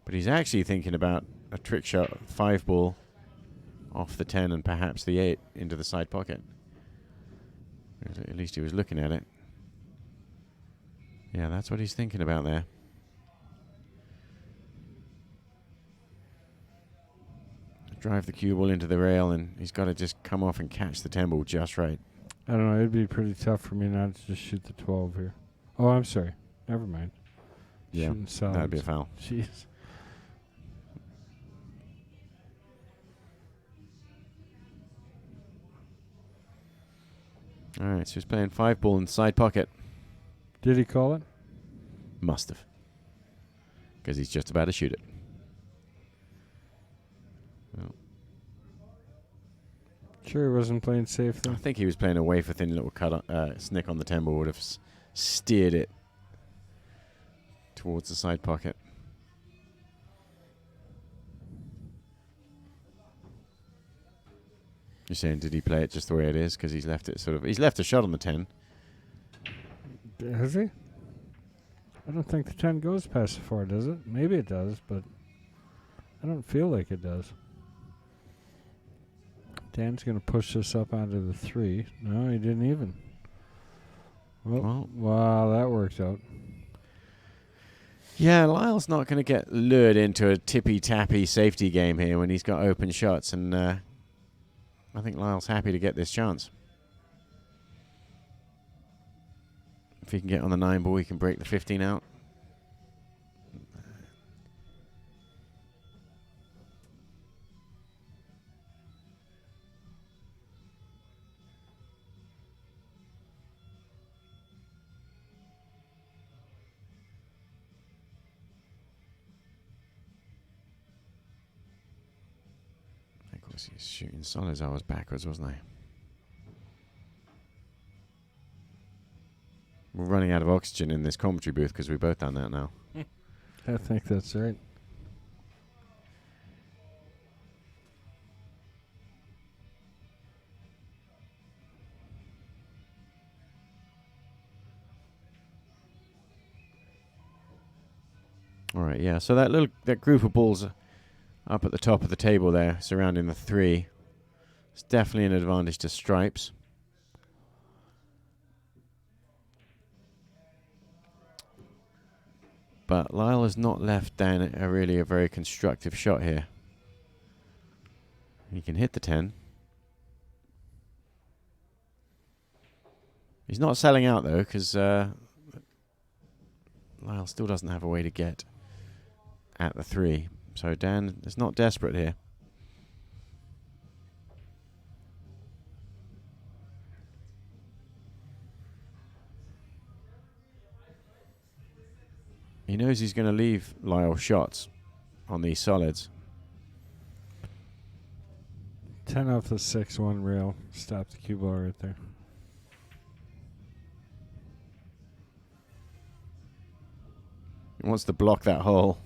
But he's actually thinking about a trick shot 5 ball off the 10 and perhaps the 8 into the side pocket. At least he was looking at it. Yeah, that's what he's thinking about there. Drive the cue ball into the rail, and he's got to just come off and catch the 10 ball just right. I don't know. It'd be pretty tough for me not to just shoot the 12 here. Oh, I'm sorry. Never mind. Yeah, Shooting solids. that'd be a foul. Jeez. All right, so he's playing 5 ball in the side pocket. Did he call it? Must have. Because he's just about to shoot it. Well, Sure he wasn't playing safe I then? think he was playing a wafer thin little snick on the 10 ball would have steered it towards the side pocket. You're saying, did he play it just the way it is? Because he's left it he's left a shot on the 10. Has he? I don't think the 10 goes past the 4, does it? Maybe it does, but I don't feel like it does. Dan's going to push this up onto the 3. No, he didn't even. Well, wow, that worked out. Yeah, Lyle's not going to get lured into a tippy-tappy safety game here when he's got open shots, and I think Lyle's happy to get this chance. If he can get on the 9 ball, he can break the 15 out. He's shooting solids. I was backwards, wasn't I? We're running out of oxygen in this commentary booth because we've both done that now. I think that's right. All right, yeah. So that group of balls up at the top of the table there, surrounding the 3, it's definitely an advantage to Stripes. But Lyle has not left Dan a very constructive shot here. He can hit the 10. He's not selling out though, because Lyle still doesn't have a way to get at the 3. So Dan is not desperate here. He knows he's going to leave Lyle shots on these solids. 10 off the 6, 1 rail. Stop the cue ball right there. He wants to block that hole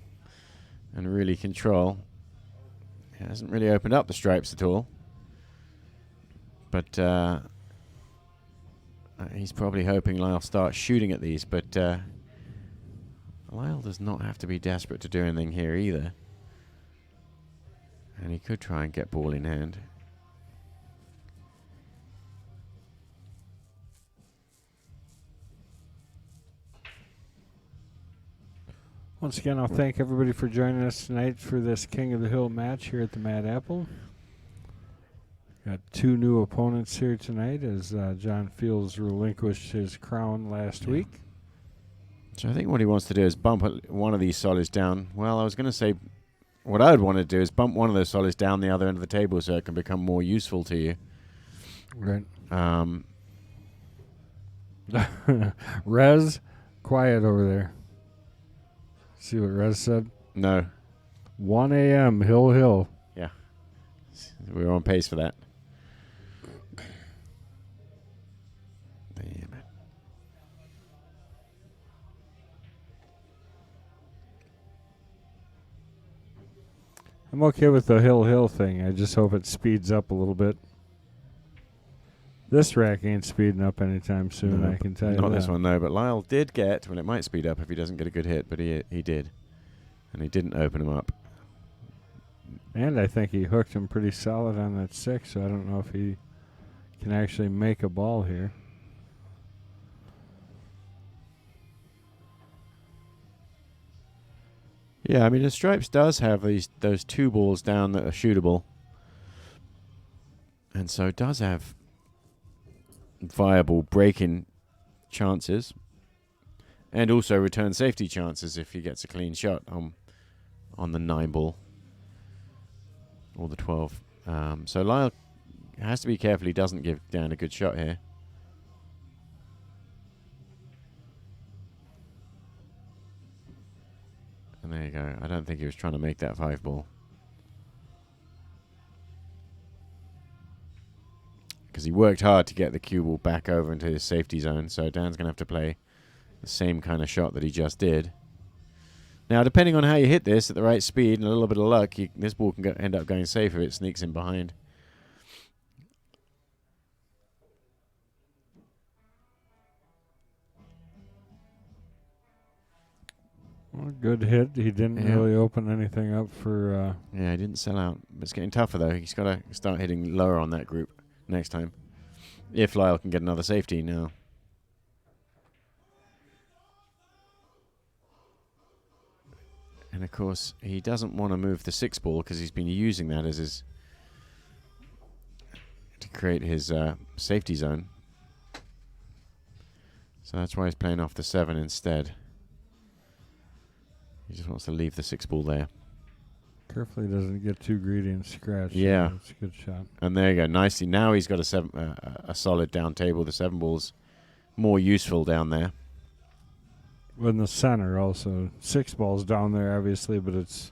and really control. He hasn't really opened up the stripes at all. But he's probably hoping Lyle starts shooting at these. But Lyle does not have to be desperate to do anything here either. And he could try and get ball in hand. Once again, I'll thank everybody for joining us tonight for this King of the Hill match here at the Mad Apple. Got 2 new opponents here tonight as John Fields relinquished his crown last week. So I think what he wants to do is bump one of these solids down. Well, I was going to say what I would want to do is bump one of those solids down the other end of the table so it can become more useful to you. Right. Rez, quiet over there. See what Rez said? No. 1 a.m. Hill. Yeah. We're on pace for that. Damn it. I'm okay with the Hill thing. I just hope it speeds up a little bit. This rack ain't speeding up anytime soon, No, I can tell you that. Not this one, no. But Lyle did get, well, it might speed up if he doesn't get a good hit, but he did. And he didn't open him up. And I think he hooked him pretty solid on that 6, so I don't know if he can actually make a ball here. Yeah, I mean, the Stripes does have those 2 balls down that are shootable. And so it does have viable break-in chances. And also return safety chances if he gets a clean shot on the 9 ball. Or the 12. So Lyle has to be careful he doesn't give Dan a good shot here. And there you go. I don't think he was trying to make that 5 ball. Because he worked hard to get the cue ball back over into his safety zone. So Dan's going to have to play the same kind of shot that he just did. Now, depending on how you hit this at the right speed and a little bit of luck, this ball can end up going safe if it sneaks in behind. Well, good hit. He didn't Yeah. really open anything up for. Yeah, he didn't sell out. But it's getting tougher, though. He's got to start hitting lower on that group next time. If Lyle can get another safety now. And, of course, he doesn't want to move the 6-ball because he's been using that as his... to create his safety zone. So that's why he's playing off the 7 instead. He just wants to leave the 6-ball there. Carefully doesn't get too greedy and scratch. Yeah. It's a good shot. And there you go, nicely. Now he's got a solid down table. The 7-ball's more useful down there. In the center also. 6 balls down there, obviously, but it's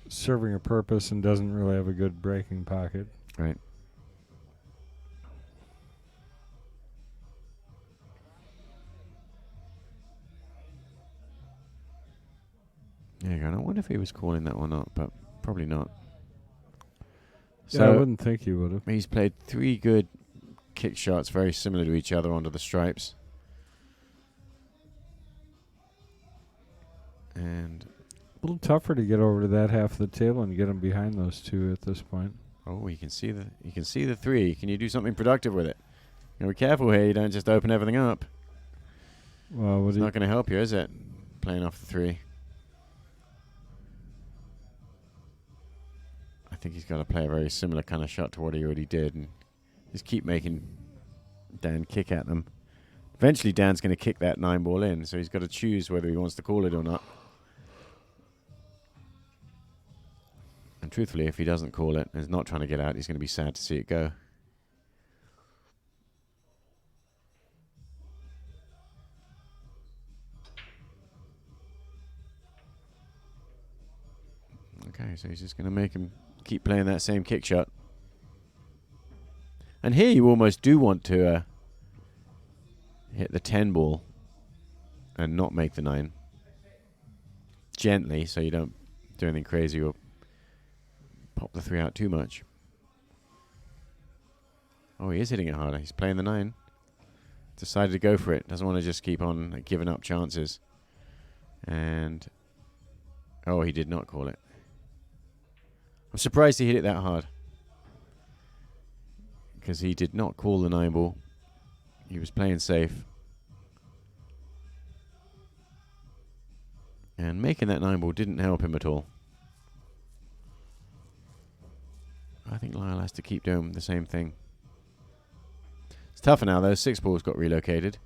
serving a purpose and doesn't really have a good breaking pocket. Right. There you go. I wonder if he was calling that one up, but probably not. So I wouldn't think he would have. He's played 3 good kick shots, very similar to each other onto the stripes. And A little tougher to get over to that half of the table and get him behind those 2 at this point. oh, you can see the 3. Can you do something productive with it? You know, be careful here. You don't just open everything up. Well, It's not going to help you, is it? Playing off the 3. I think he's got to play a very similar kind of shot to what he already did and just keep making Dan kick at them. Eventually, Dan's going to kick that 9-ball in, so he's got to choose whether he wants to call it or not. And truthfully, if he doesn't call it and is not trying to get out, he's going to be sad to see it go. Okay, so he's just going to make him keep playing that same kick shot. And here you almost do want to hit the 10-ball and not make the 9. Gently, so you don't do anything crazy or pop the 3 out too much. Oh, he is hitting it harder. He's playing the 9. Decided to go for it. Doesn't want to just keep on giving up chances. And... oh, he did not call it. I'm surprised he hit it that hard. Because he did not call the 9-ball. He was playing safe. And making that 9-ball didn't help him at all. I think Lyle has to keep doing the same thing. It's tougher now, though. 6-ball's got relocated.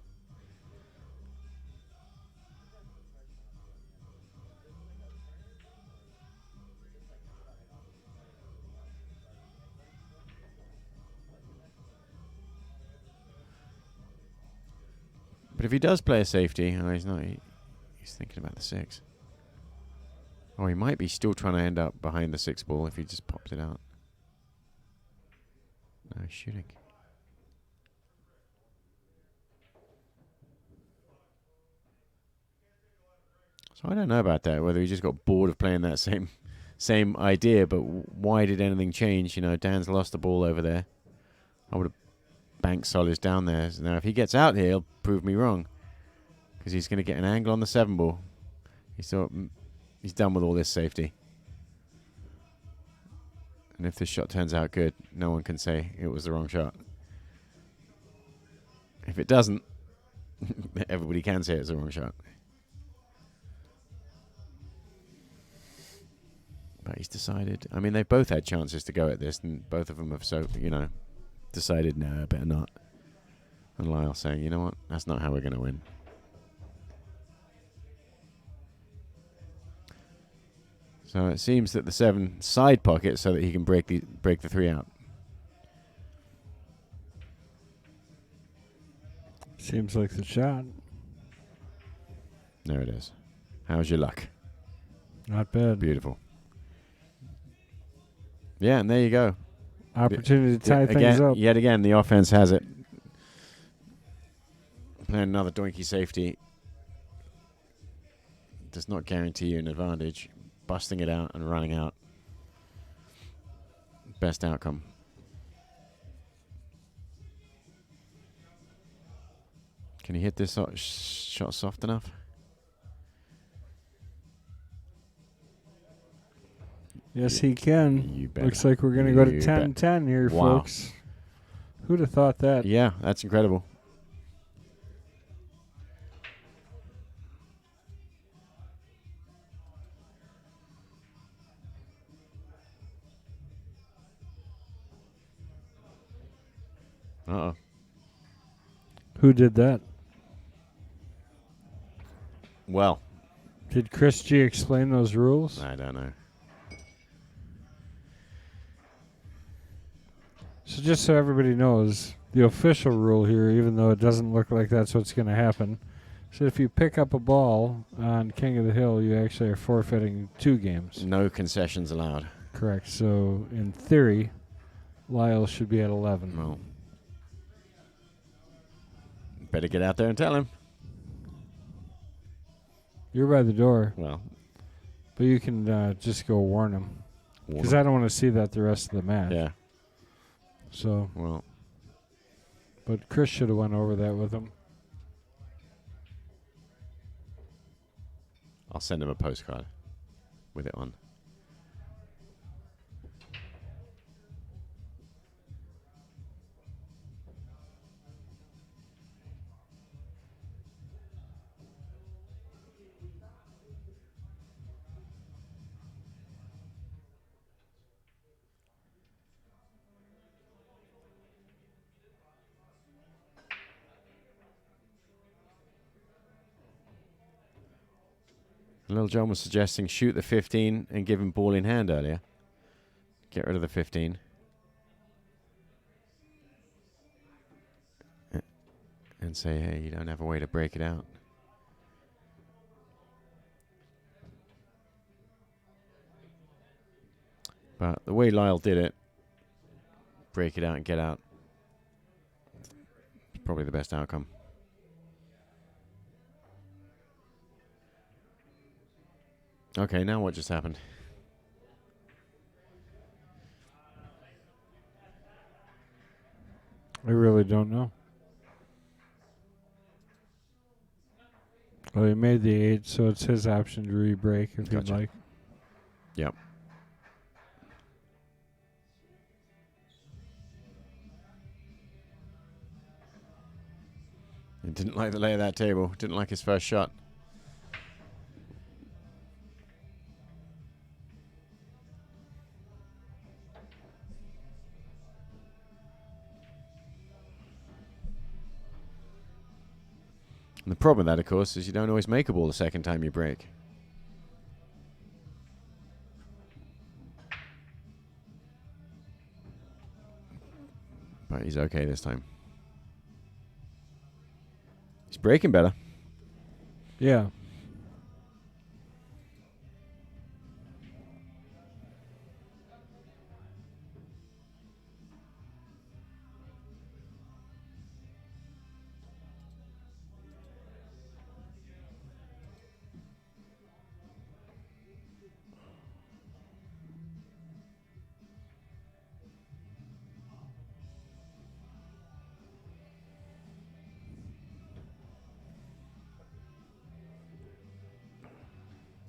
But if he does play a safety, oh, he's not. He's thinking about the 6. Oh, he might be still trying to end up behind the 6-ball if he just pops it out. No, he's shooting. So I don't know about that, whether he just got bored of playing that same idea, but why did anything change? You know, Dan's lost the ball over there. I would have banked solids down there. So now, if he gets out here, he'll prove me wrong. Because he's going to get an angle on the 7-ball. He's done with all this safety. And if this shot turns out good, no one can say it was the wrong shot. If it doesn't, everybody can say it's the wrong shot. But he's decided. I mean, they both had chances to go at this, and both of them have decided, no, better not. And Lyle saying, you know what, that's not how we're going to win. So it seems that the 7 side pocket so that he can break the 3 out. Seems like the shot. There it is. How's your luck? Not bad. Beautiful. Yeah, and there you go. Opportunity to tie things up. Yet again, the offense has it. Playing another doinky safety does not guarantee you an advantage. Busting it out and running out. Best outcome. Can he hit this shot soft enough? Yes, he can. You better. Looks like we're going to go to You 10-10 here, Wow. folks. Who'd have thought that? Yeah, that's incredible. Uh-oh. Who did that? Well, Did Chris G explain those rules? I don't know. So just so everybody knows, the official rule here, even though it doesn't look like that's what's going to happen, so if you pick up a ball on King of the Hill, you actually are forfeiting 2 games. No concessions allowed. Correct. So in theory, Lyle should be at 11. Well, better get out there and tell him. You're by the door, Well, but you can just go warn him. warn Because him. I don't want to see that the rest of the match. Yeah, So, well, but Chris should have went over that with him. I'll send him a postcard with it on. Little John was suggesting shoot the 15 and give him ball in hand earlier. Get rid of the 15. And say, hey, you don't have a way to break it out. But the way Lyle did it, break it out and get out, is probably the best outcome. Okay, now what just happened? I really don't know. Well, he made the 8, so it's his option to re-break if he'd Gotcha. like. Yep. He didn't like the lay of that table. Didn't like his first shot. And the problem with that, of course, is you don't always make a ball the second time you break. But he's okay this time. He's breaking better. Yeah.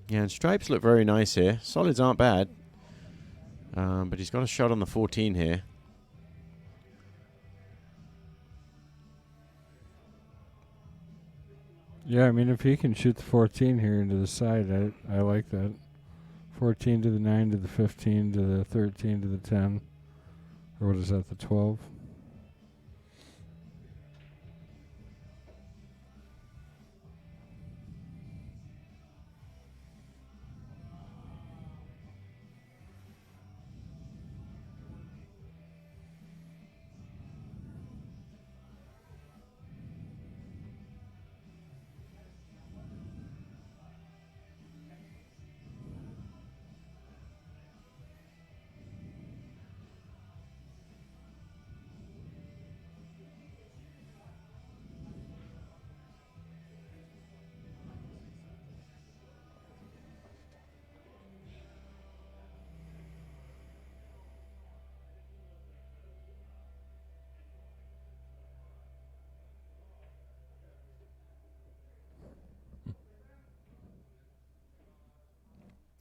Yeah, and stripes look very nice here. Solids aren't bad. But he's got a shot on the 14 here. Yeah, I mean, if he can shoot the 14 here into the side, I like that. 14 to the 9 to the 15 to the 13 to the 10. Or what is that, the 12?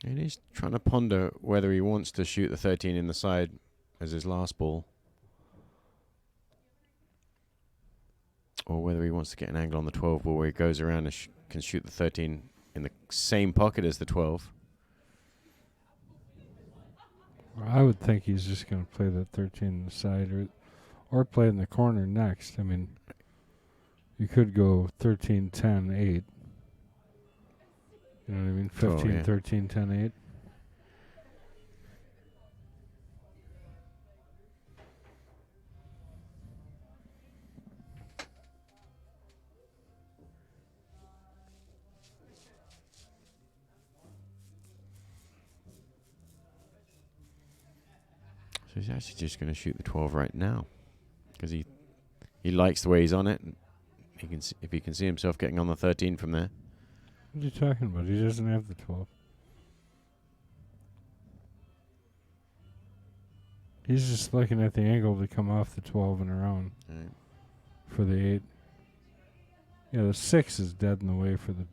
And he's trying to ponder whether he wants to shoot the 13 in the side as his last ball, or whether he wants to get an angle on the 12 ball where he goes around and can shoot the 13 in the same pocket as the 12. I would think he's just going to play the 13 in the side or play in the corner next. I mean, you could go 13, 10, 8. You know what I mean? 15, 13, 10, 8. So he's actually just going to shoot the 12 right now because he likes the way he's on it. And he can if he can see himself getting on the 13 from there. What are you talking about? He doesn't have the 12. He's just looking at the angle to come off the 12 and around for the 8. Yeah, the 6 is dead in the way for the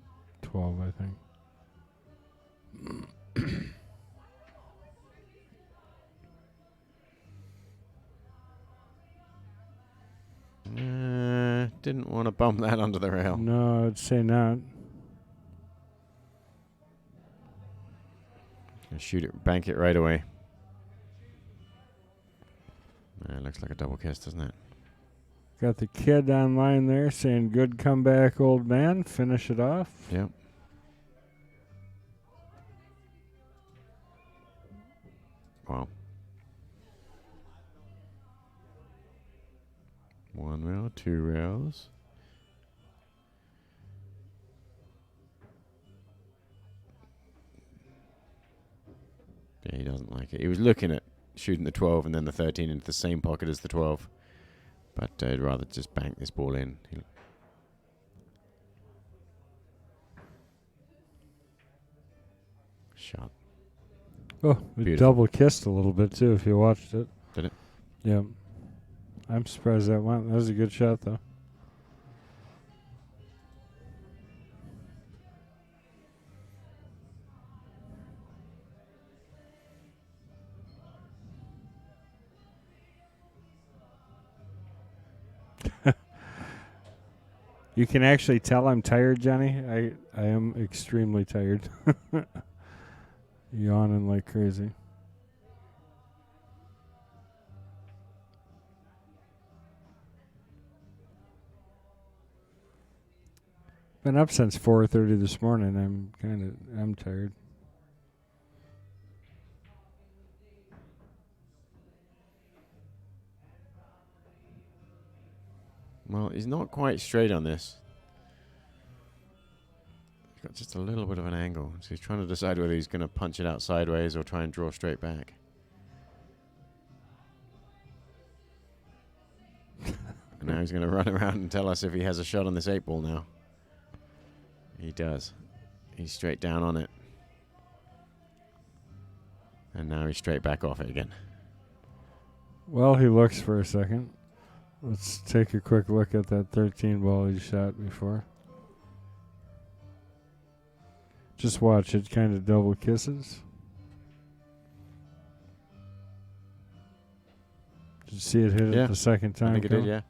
12, I think. Didn't want to bump that under the rail. No, I'd say not. Shoot it, bank it right away. Looks like a double kiss, doesn't it? Got the kid online there saying, "Good comeback, old man. Finish it off." Yep. Wow. 1 rail, 2 rails. Yeah, he doesn't like it. He was looking at shooting the 12 and then the 13 into the same pocket as the 12. But I'd rather just bank this ball in. Shot. Oh, it double kissed a little bit too if you watched it. Did it? Yeah. I'm surprised that went. That was a good shot though. You can actually tell I'm tired, Johnny. I am extremely tired. Yawning like crazy. Been up since 4:30 this morning. I'm tired. Well, he's not quite straight on this. He's got just a little bit of an angle. So he's trying to decide whether he's going to punch it out sideways or try and draw straight back. And now he's going to run around and tell us if he has a shot on this 8 ball now. He does. He's straight down on it. And now he's straight back off it again. Well, he looks for a second. Let's take a quick look at that 13 ball he shot before. Just watch it kind of double kisses. Did you see it hit it the second time? I think it did, yeah.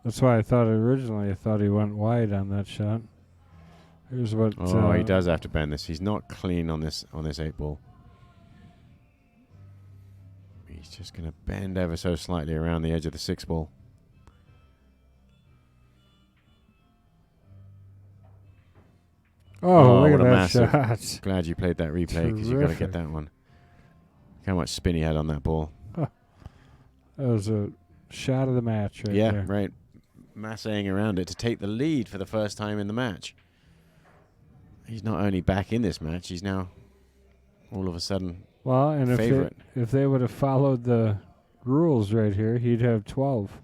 That's why I thought originally he went wide on that shot. Here's what. He does have to bend this. He's not clean on this 8 ball. He's just going to bend ever so slightly around the edge of the 6 ball. Oh, look at that shot. Glad you played that replay because you've got to get that one. Look how much spin he had on that ball. That was a shot of the match right there. Yeah, right. Massaying around it to take the lead for the first time in the match. He's not only back in this match, he's now all of a sudden and favorite. if they would have followed the rules right here, he'd have 12.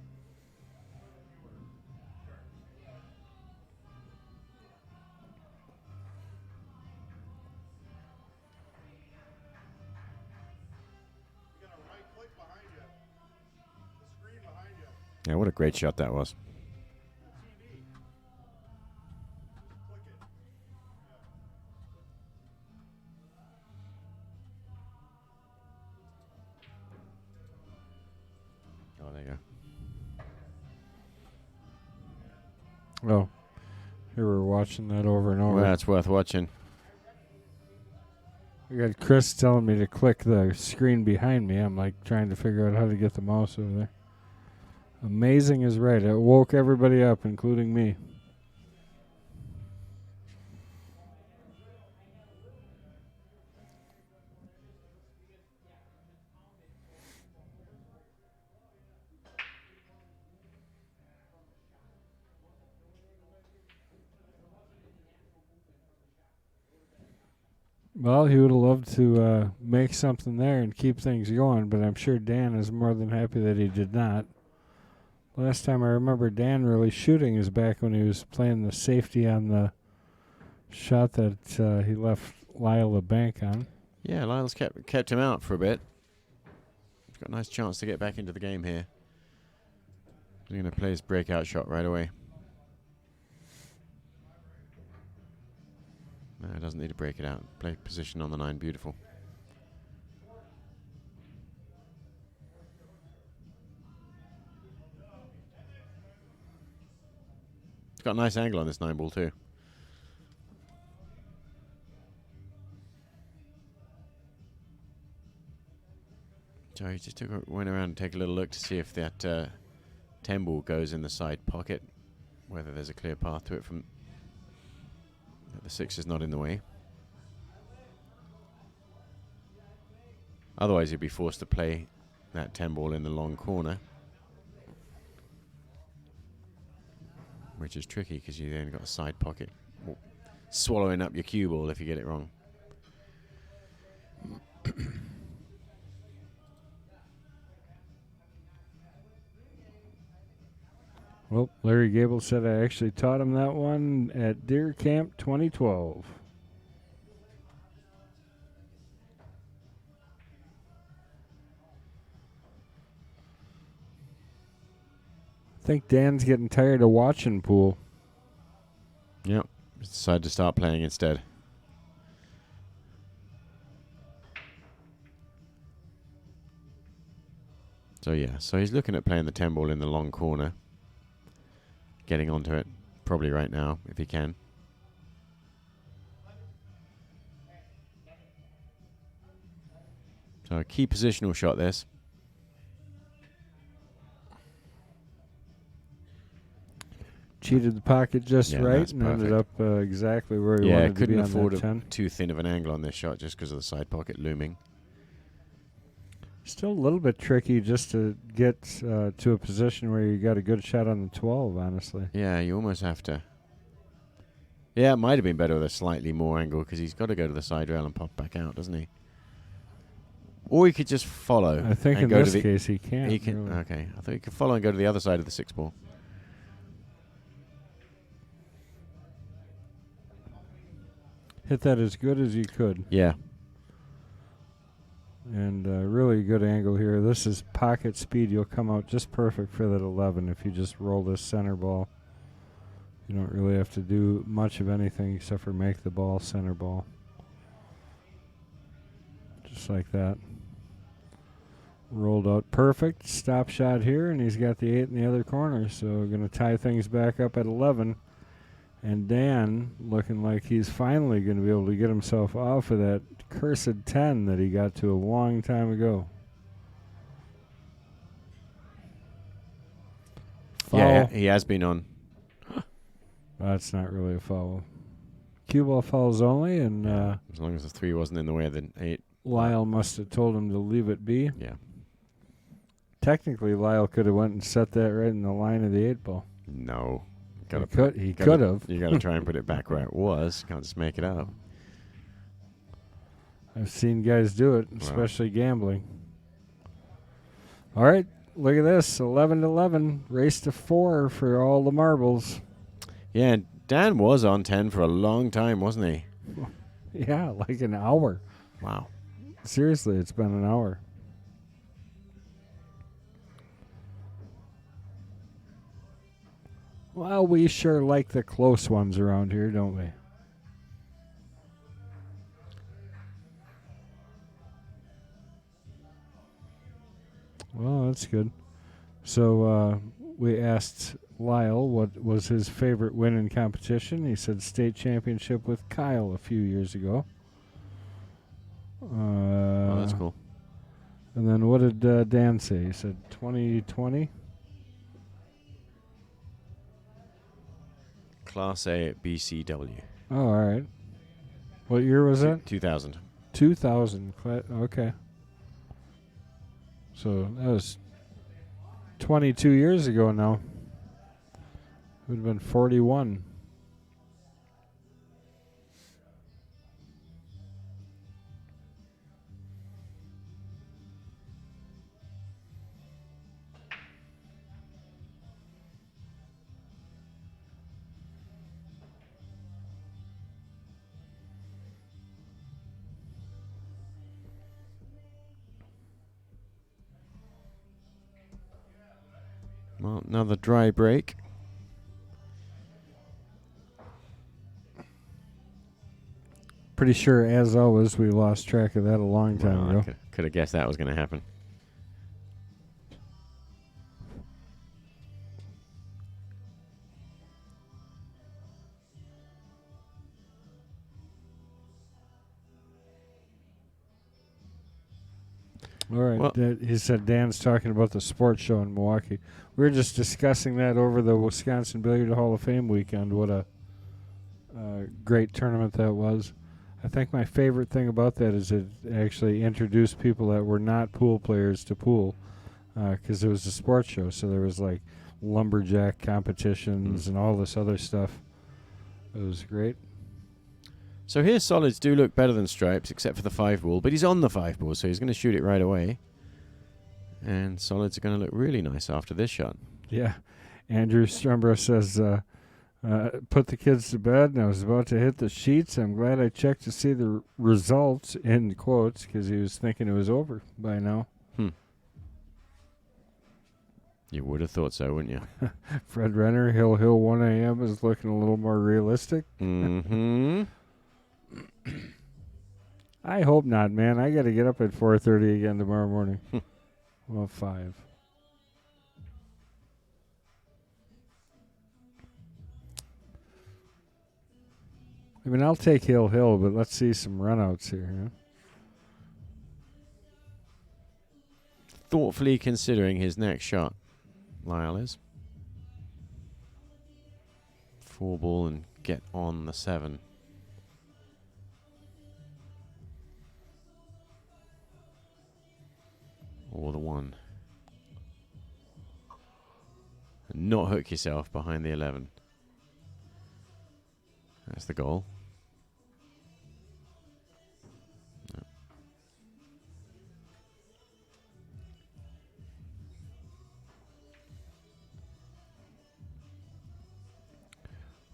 Yeah, what a great shot that was. Oh, here we're watching that over and over. Well, it's worth watching. I got Chris telling me to click the screen behind me. I'm like trying to figure out how to get the mouse over there. Amazing is right. It woke everybody up, including me. Well, he would have loved to make something there and keep things going, but I'm sure Dan is more than happy that he did not. Last time I remember Dan really shooting is back when he was playing the safety on the shot that he left Lyle a bank on. Yeah, Lyle's kept him out for a bit. He's got a nice chance to get back into the game here. He's going to play his breakout shot right away. No, it doesn't need to break it out. Play position on the 9. Beautiful. It's got a nice angle on this 9 ball too. So he just went around and take a little look to see if that 10 ball goes in the side pocket, whether there's a clear path to it from the 6 is not in the way. Otherwise, you'd be forced to play that 10 ball in the long corner, which is tricky because you then got a side pocket swallowing up your cue ball if you get it wrong. Well, Larry Goebel said I actually taught him that one at Deer Camp 2012. I think Dan's getting tired of watching pool. Yep. Decided to start playing instead. So yeah, so he's looking at playing the 10 ball in the long corner. Getting onto it probably right now, if he can. So a key positional shot this. Cheated the pocket just Yeah, right that's and ended perfect. up exactly where he Yeah, wanted to be couldn't on afford that 10. too thin of an angle on this shot just because of the side pocket looming. Still a little bit tricky just to get to a position where you got a good shot on the 12, honestly. Yeah, you almost have to. Yeah, it might have been better with a slightly more angle because he's got to go to the side rail and pop back out, doesn't he? Or he could just follow. I think and in go this to the case he can't. He can. Really. Okay, I thought he could follow and go to the other side of the 6 ball. Hit that as good as you could. Yeah. And really good angle here. This is pocket speed. You'll come out just perfect for that 11 if you just roll this center ball. You don't really have to do much of anything except for make the ball center ball. Just like that. Rolled out perfect. Stop shot here, and he's got the 8 in the other corner. So we're going to tie things back up at 11. And Dan looking like he's finally going to be able to get himself off of that cursed 10 that he got to a long time ago. Foul. Yeah, he has been on. That's not really a foul. Cue ball fouls only, and As long as the 3 wasn't in the way of the 8. Lyle must have told him to leave it be. Yeah. Technically, Lyle could have went and set that right in the line of the 8 ball. No. He could have. You got to try and put it back where it was. Can't just make it up. I've seen guys do it, especially gambling. All right, look at this. 11-11. Race to 4 for all the marbles. Yeah, and Dan was on 10 for a long time, wasn't he? Yeah, like an hour. Wow. Seriously, it's been an hour. Well, we sure like the close ones around here, don't we? Well, that's good. So we asked Lyle what was his favorite win in competition. He said state championship with Kyle a few years ago. Oh, that's cool. And then what did Dan say? He said 2020? Class A at BCW. Oh, all right. What year was that? 2000. 2000. Okay. So that was 22 years ago now. Would have been 41. Well, another dry break. Pretty sure, as always, we lost track of that a long time ago. I could have guessed that was going to happen. All right. Well, He said Dan's talking about the sports show in Milwaukee. We were just discussing that over the Wisconsin Billiard Hall of Fame weekend. What a great tournament that was. I think my favorite thing about that is it actually introduced people that were not pool players to pool, because it was a sports show. So there was like lumberjack competitions and all this other stuff. It was great. So here solids do look better than stripes, except for the 5-ball, but he's on the 5-ball, so he's going to shoot it right away. And solids are going to look really nice after this shot. Yeah. Andrew Strumbro says, put the kids to bed, and I was about to hit the sheets. I'm glad I checked to see the results, in quotes, because he was thinking it was over by now. You would have thought so, wouldn't you? Fred Renner, Hill 1 a.m. is looking a little more realistic. Mm-hmm. I hope not, man. I got to get up at 4:30 again tomorrow morning. Well, 5. I mean, I'll take Hill, but let's see some runouts here. Huh? Thoughtfully considering his next shot, Lyle is. 4-ball and get on the 7. Or the 1. And not hook yourself behind the 11. That's the goal. No.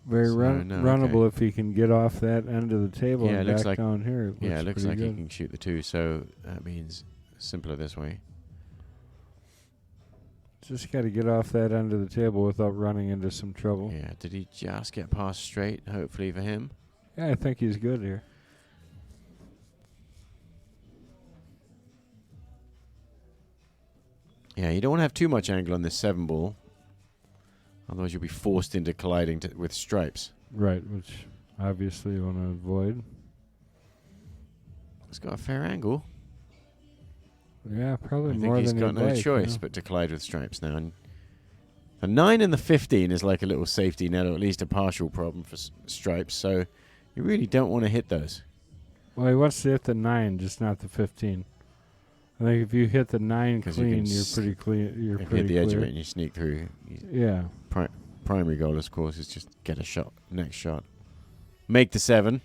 Very So, runnable if he can get off that end of the table Yeah, and it looks back like- down here. Yeah, it looks like pretty he can shoot the 2, so that means simpler this way. Just got to get off that end of the table without running into some trouble. Yeah, did he just get past straight, hopefully for him? Yeah, I think he's good here. Yeah, you don't want to have too much angle on this 7-ball. Otherwise you'll be forced into colliding with stripes. Right, which obviously you want to avoid. It's got a fair angle. Yeah, probably I more think he's than got you'd no like, choice yeah. but to collide with stripes now. And the 9 and the 15 is like a little safety net, or at least a partial problem for stripes. So you really don't want to hit those. Well, he wants to hit the 9, just not the 15. I think if you hit the 9 clean, you're pretty clean. You're If you pretty hit the edge clear. of it and you sneak through. Yeah. Primary goal, of course, is just get a shot, next shot. Make the 7.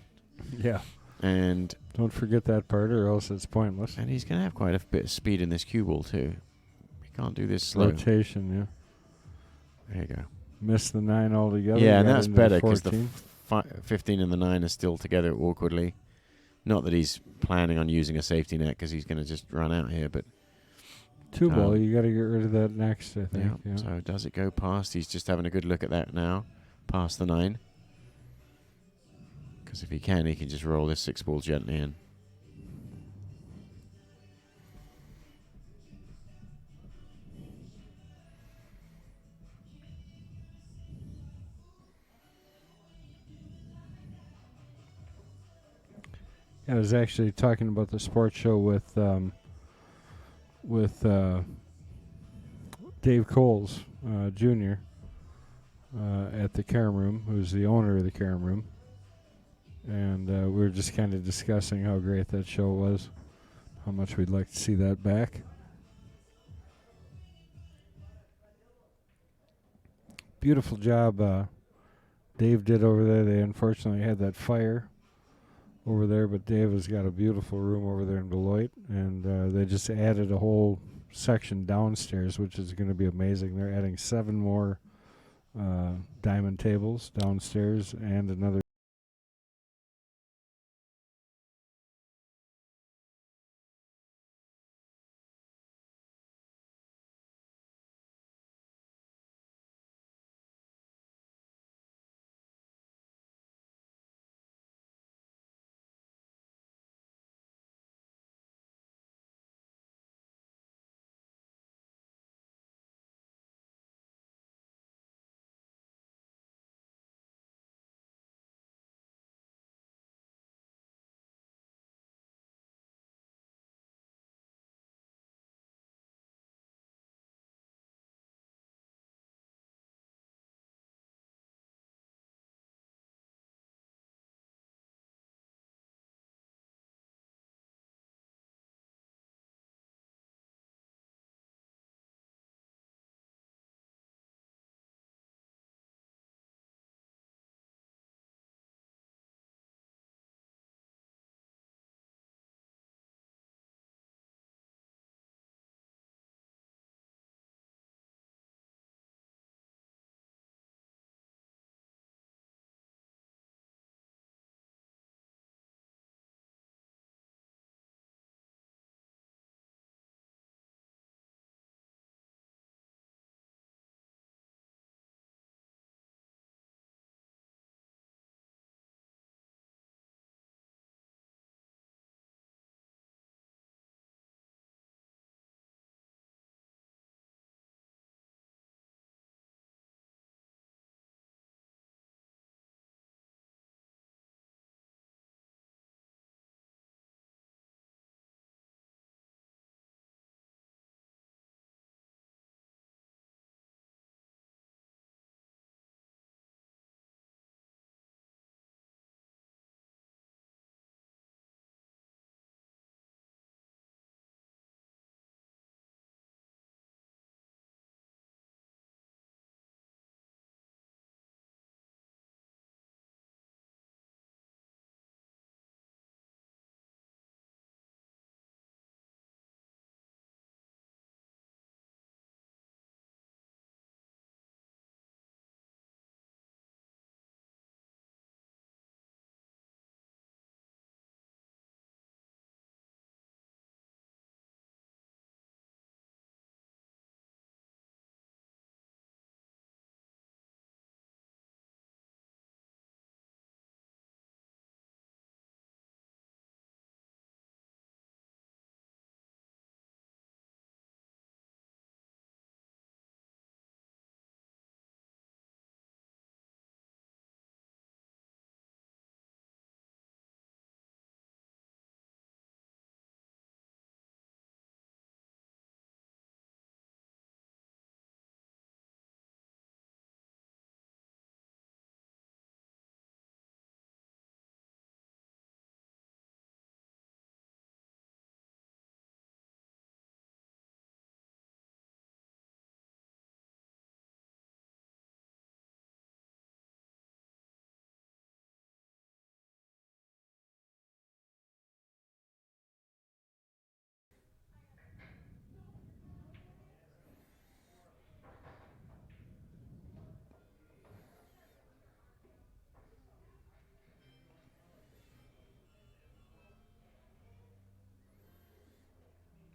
Yeah. And Don't forget that part, or else it's pointless. he's going to have quite a bit of speed in this cue ball, too. He can't do this slow. Rotation, yeah. There you go. Missed the 9 altogether. Yeah, and got that's into better because the 14. 15 and the 9 are still together awkwardly. Not that he's planning on using a safety net because he's going to just run out here, but 2 ball, you got to get rid of that next, I think. yeah. Yeah. So does it go past? He's just having a good look at that now, past the 9. Because if he can just roll this 6-ball gently in. I was actually talking about the sports show with Dave Coles Jr. At the Carom Room, who's the owner of the Carom Room, and we were just kind of discussing how great that show was, how much we'd like to see that back. Beautiful job Dave did over there. They unfortunately had that fire over there, but Dave has got a beautiful room over there in Beloit, and they just added a whole section downstairs, which is going to be amazing. They're adding 7 more diamond tables downstairs and another.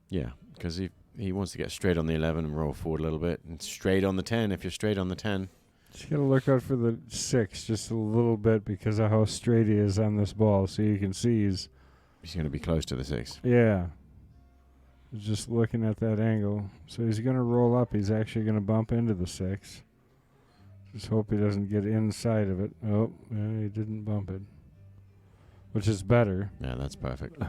Yeah, because he wants to get straight on the 11 and roll forward a little bit, and straight on the 10 if you're straight on the 10. Just got to look out for the 6 just a little bit because of how straight he is on this ball. So you can see he's going to be close to the 6. Yeah. Just looking at that angle. So he's going to roll up. He's actually going to bump into the 6. Just hope he doesn't get inside of it. Oh, yeah, he didn't bump it. which is better. Yeah, that's perfect.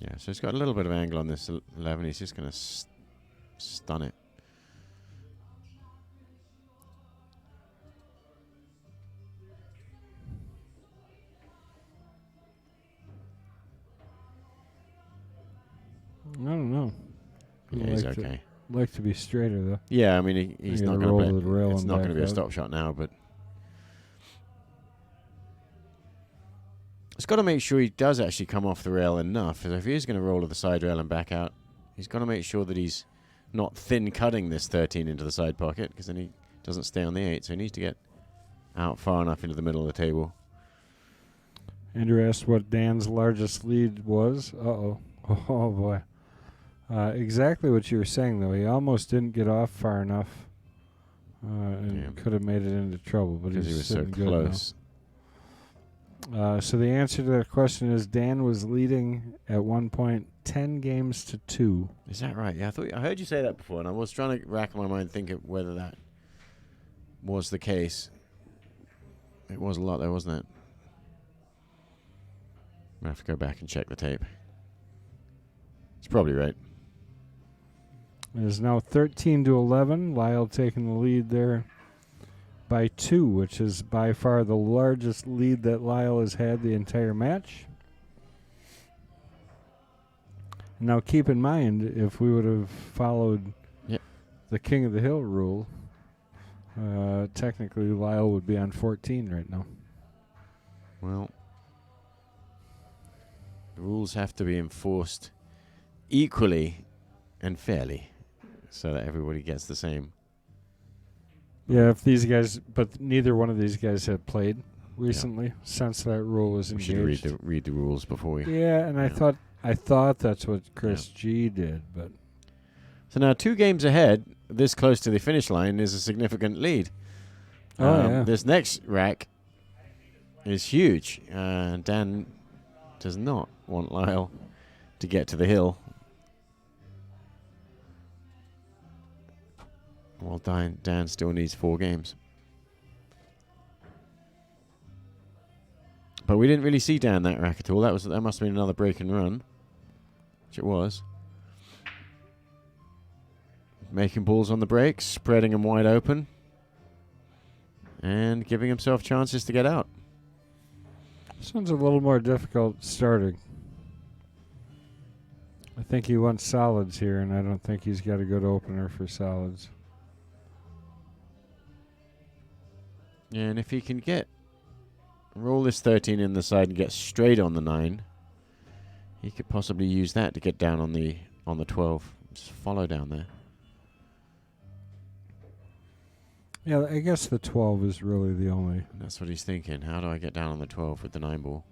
Yeah, so he's got a little bit of angle on this 11. He's just going to stun it. I don't know. Yeah, he's okay. Like to be straighter though. Yeah, I mean he's not roll going to to the rail it's and not going back to be a out. stop shot now, but he's got to make sure he does actually come off the rail enough. Because if he is going to roll to the side rail and back out, he's got to make sure that he's not thin cutting this 13 into the side pocket, because then he doesn't stay on the 8. So he needs to get out far enough into the middle of the table. Andrew asked what Dan's largest lead was. Uh-oh. Oh, boy. Exactly what you were saying, though. He almost didn't get off far enough and could have made it into trouble, but Because he was so sitting good close. now. So the answer to that question is Dan was leading at one point 10 games to 2. Is that right? Yeah, I heard you say that before, and I was trying to rack my mind thinking whether that was the case. It was a lot, though, wasn't it? I have to go back and check the tape. It's probably right. It is now 13 to 11. Lyle taking the lead there by 2, which is by far the largest lead that Lyle has had the entire match. Now keep in mind, if we would have followed the King of the Hill rule, technically Lyle would be on 14 right now. Well, the rules have to be enforced equally and fairly so that everybody gets the same. Yeah, if these guys, but neither one of these guys have played recently since that rule was We engaged. should read the rules before we... Yeah, and I thought that's what Chris G did, but... So now 2 games ahead, this close to the finish line, is a significant lead. This next rack is huge. Dan does not want Lyle to get to the hill. Well, Dan still needs 4 games. But we didn't really see Dan that rack at all. That must have been another break and run, which it was. Making balls on the breaks, spreading them wide open, and giving himself chances to get out. This one's a little more difficult starting. I think he wants solids here, and I don't think he's got a good opener for solids. Yeah, and if he can roll this 13 in the side and get straight on the 9, he could possibly use that to get down on the 12. Just follow down there. Yeah, I guess the 12 is really the only... And that's what he's thinking. How do I get down on the 12 with the 9 ball?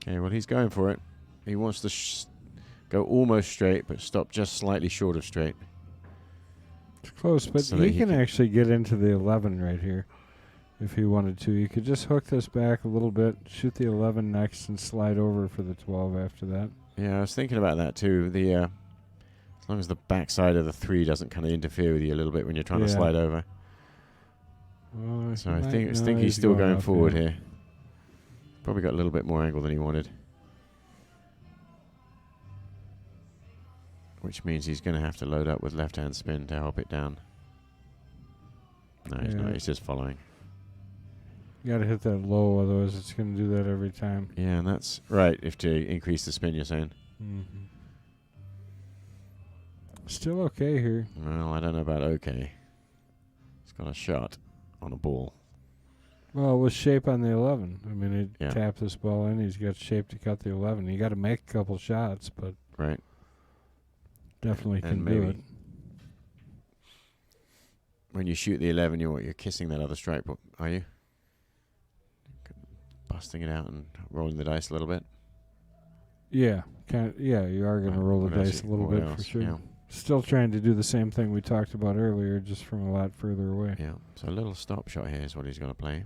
Okay, well, he's going for it. He wants to go almost straight, but stop just slightly short of straight. It's close, but So he can actually get into the 11 right here if he wanted to. You could just hook this back a little bit, shoot the 11 next, and slide over for the 12 after that. Yeah, I was thinking about that too. As long as the backside of the 3 doesn't kind of interfere with you a little bit when you're trying to slide over. Well, So I think he's still going forward here. Probably got a little bit more angle than he wanted. Which means he's going to have to load up with left-hand spin to help it down. No, he's not. He's just following. You got to hit that low, otherwise it's going to do that every time. Yeah, and that's right, if to increase the spin, you're saying. Mm-hmm. Still okay here. Well, I don't know about okay. He's got a shot on a ball. Well, with shape on the 11. I mean, he Yeah. tapped this ball in. He's got shape to cut the 11. You got to make a couple shots, but Right. definitely And can do maybe it. when you shoot the 11, you're kissing that other strike, are you? busting it out and rolling the dice a little bit. Yeah, yeah, you are going to roll the What else dice a you- little what bit for else? sure. Yeah. Still trying to do the same thing we talked about earlier, just from a lot further away. Yeah, so a little stop shot here is what he's going to play.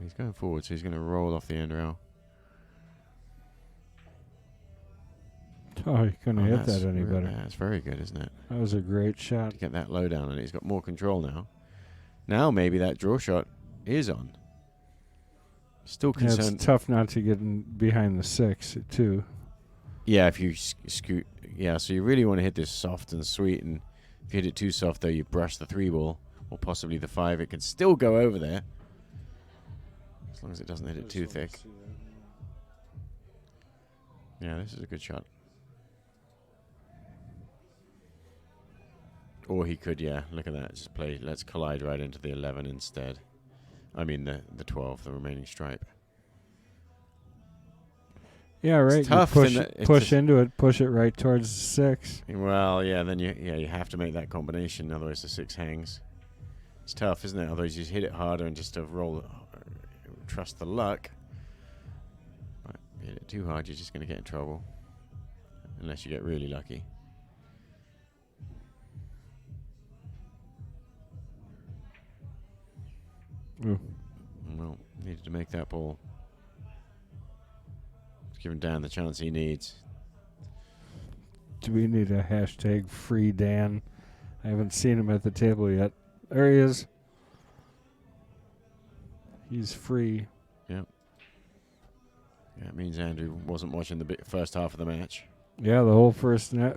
He's going forward, so he's going to roll off the end rail. Oh, you couldn't hit that's that any better. That's very good, isn't it? That was a great shot. To get that low down, and he's got more control now. Now maybe that draw shot is on. Still Yeah, concerned. it's tough not to get in behind the 6 too. Yeah, if you scoot. Yeah, so you really want to hit this soft and sweet, and if you hit it too soft, though, you brush the 3 ball, or possibly the 5. It can still go over there, as long as it doesn't hit it too thick. Yeah, this is a good shot. Or he could, yeah, look at that. Just play, let's collide right into the 11 instead. I mean the 12, the remaining stripe. Yeah, right. It's tough. You push into it, push it right towards the 6. Well, yeah, then you have to make that combination, otherwise the 6 hangs. It's tough, isn't it? Otherwise you just hit it harder and just roll, trust the luck. But if you hit it too hard, you're just going to get in trouble. Unless you get really lucky. Ooh. Well, needed to make that ball. It's giving Dan the chance he needs. Do we need a hashtag free Dan? I haven't seen him at the table yet. There he is. He's free. Yep. Yeah, it means Andrew wasn't watching the first half of the match. Yeah, the whole first half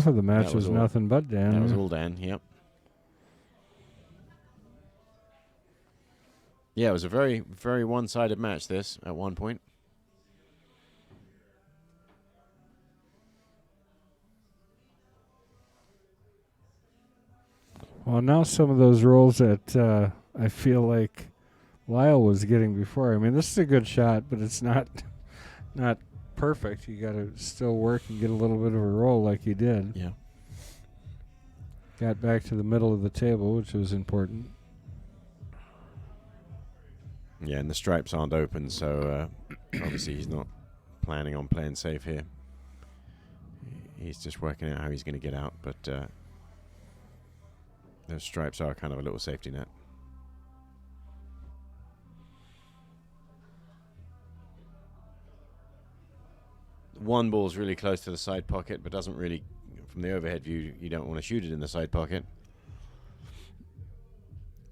of the match that was was all- nothing but Dan. That was all Dan, yep. Yeah, it was a very, very one-sided match, this, at one point. Well, now some of those rolls that I feel like Lyle was getting before. I mean, this is a good shot, but it's not perfect. You got to still work and get a little bit of a roll like he did. Yeah. Got back to the middle of the table, which was important. Yeah, and the stripes aren't open, so obviously he's not planning on playing safe here. He's just working out how he's going to get out, but those stripes are kind of a little safety net. One ball's really close to the side pocket, but doesn't really, from the overhead view, you don't want to shoot it in the side pocket.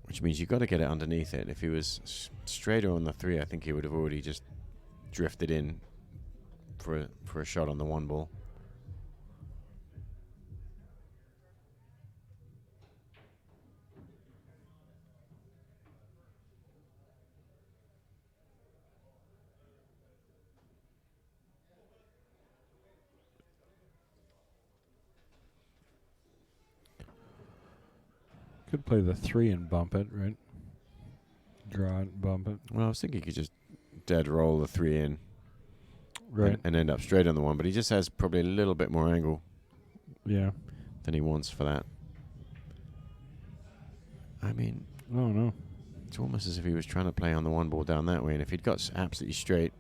Which means you've got to get it underneath it. If he was straighter on the 3, I think he would have already just drifted in for a shot on the 1 ball. Could play the 3 and bump it, right? Draw it and bump it. Well, I was thinking he could just dead roll the 3 in. Right. And end up straight on the 1, but he just has probably a little bit more angle Yeah. than he wants for that. I mean, Oh, no. it's almost as if he was trying to play on the 1 ball down that way, and if he'd got absolutely straight,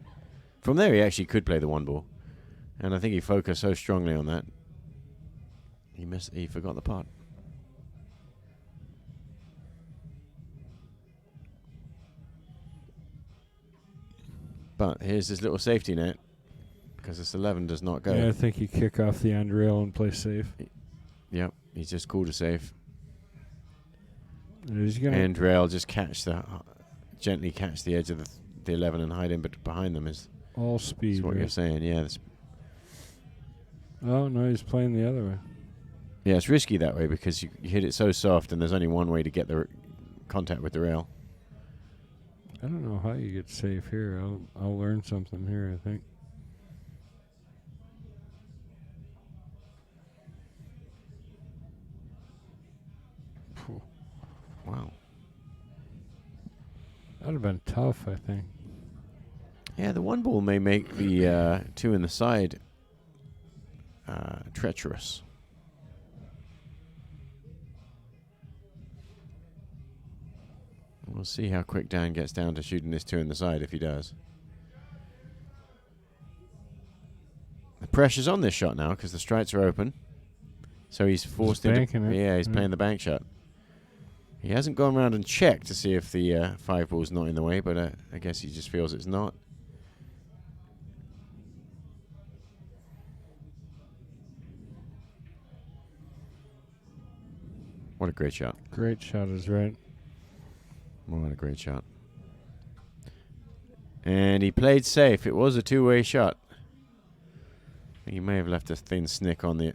from there he actually could play the 1 ball. And I think he focused so strongly on that, he forgot the putt. But here's this little safety net, because this 11 does not go. Yeah, I think you kick off the end rail and play safe. Yep, he's just called a safe. He's gonna End rail, just gently catch the edge of the 11 and hide in, but behind them is all speed. what right? you're saying. Yeah, Oh, no, he's playing the other way. yeah, it's risky that way because you hit it so soft, and there's only one way to get the contact with the rail. I don't know how you get safe here. I'll learn something here, I think. Phew. Wow. That'd have been tough, I think. Yeah, the 1 ball may make the 2 in the side treacherous. We'll see how quick Dan gets down to shooting this 2 in the side if he does. The pressure's on this shot now because the strikes are open. So he's forced into... Yeah, he's playing the bank shot. He hasn't gone around and checked to see if the 5 ball's not in the way, but I guess he just feels it's not. What a great shot. Great shot is right. What a great shot. And he played safe. It was a 2-way shot. He may have left a thin snick on the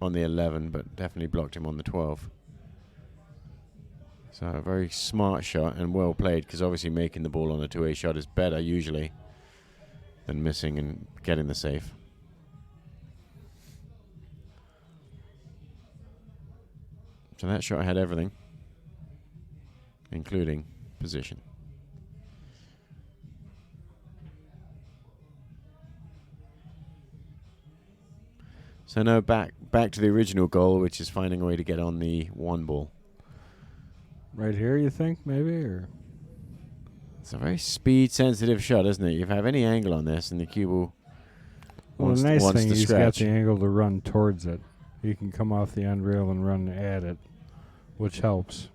11, but definitely blocked him on the 12. So a very smart shot and well played, because obviously making the ball on a 2-way shot is better usually than missing and getting the safe. So that shot had everything, including position. So now back to the original goal, which is finding a way to get on the 1 ball. Right here, you think, maybe? Or it's a very speed-sensitive shot, isn't it? You have any angle on this, and the cue ball wants, the nice wants thing, to he's scratch. got the angle to run towards it. He can come off the end rail and run at it, which helps.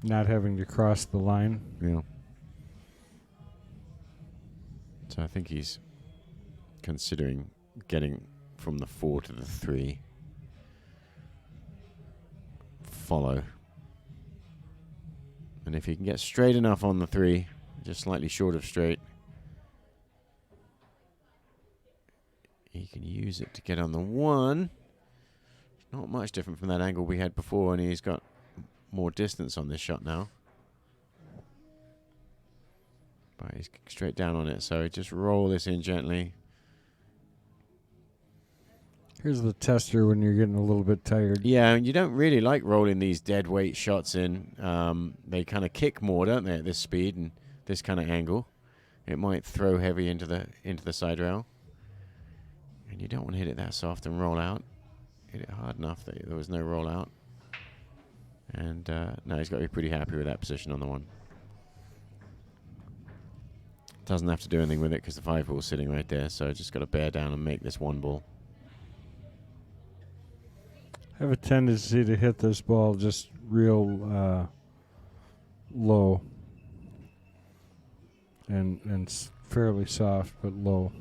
Not having to cross the line. Yeah. So I think he's considering getting from the 4 to the 3. Follow. And if he can get straight enough on the 3, just slightly short of straight, he can use it to get on the 1. Not much different from that angle we had before, and he's got more distance on this shot now. But he's straight down on it, so just roll this in gently. Here's the tester when you're getting a little bit tired. Yeah, and you don't really like rolling these dead weight shots in. They kind of kick more, don't they, at this speed and this kind of angle. It might throw heavy into the side rail. And you don't want to hit it that soft and roll out. Hit it hard enough that there was no roll out. And no, he's got to be pretty happy with that position on the 1. Doesn't have to do anything with it because the 5 ball's sitting right there. So just got to bear down and make this 1 ball. I have a tendency to hit this ball just real low and fairly soft, but low.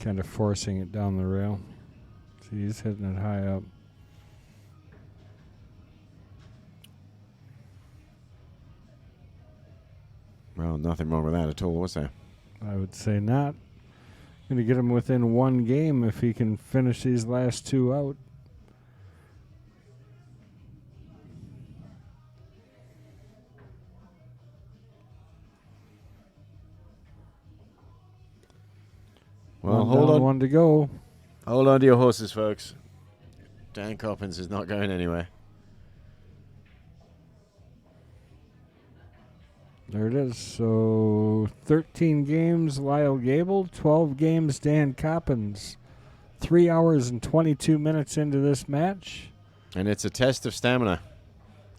Kind of forcing it down the rail. See, he's hitting it high up. Well, nothing wrong with that at all, was there? I would say not. Going to get him within 1 game if he can finish these last 2 out. Well, hold on. 1 to go. Hold on to your horses, folks. Dan Coppens is not going anywhere. There it is. So 13 games, Lyle Goebel. 12 games, Dan Coppens. 3 hours and 22 minutes into this match. And it's a test of stamina.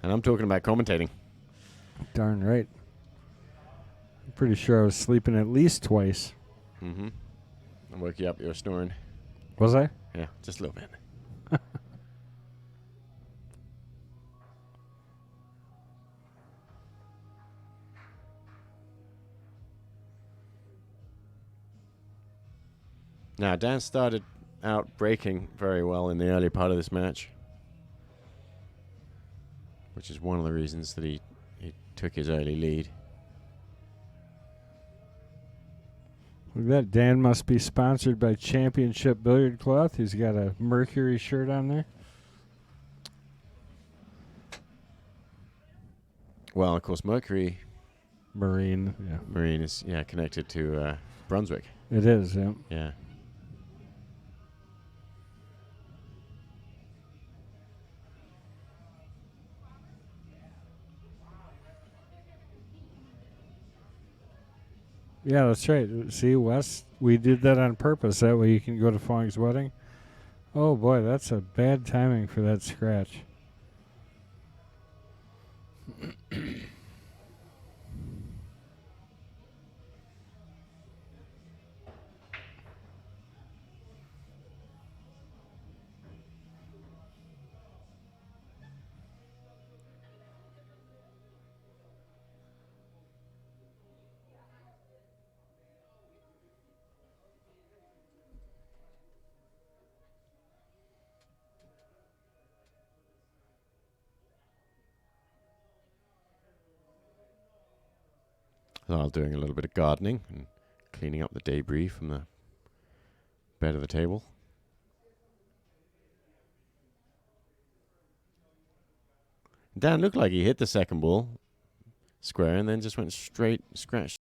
And I'm talking about commentating. Darn right. I'm pretty sure I was sleeping at least twice. Mm-hmm. I'll wake you up. You're snoring. Was I? Yeah, just a little bit. Now, Dan started out breaking very well in the early part of this match, which is one of the reasons that he took his early lead. Look at that. Dan must be sponsored by Championship Billiard Cloth. He's got a Mercury shirt on there. Well, of course, Mercury Marine, yeah. Marine is connected to Brunswick. It is, yeah. Yeah. Yeah, that's right. See, Wes, we did that on purpose. That way you can go to Fong's wedding. Oh, boy, that's a bad timing for that scratch. Lyle doing a little bit of gardening and cleaning up the debris from the bed of the table. Dan looked like he hit the second ball square and then just went straight, scratched.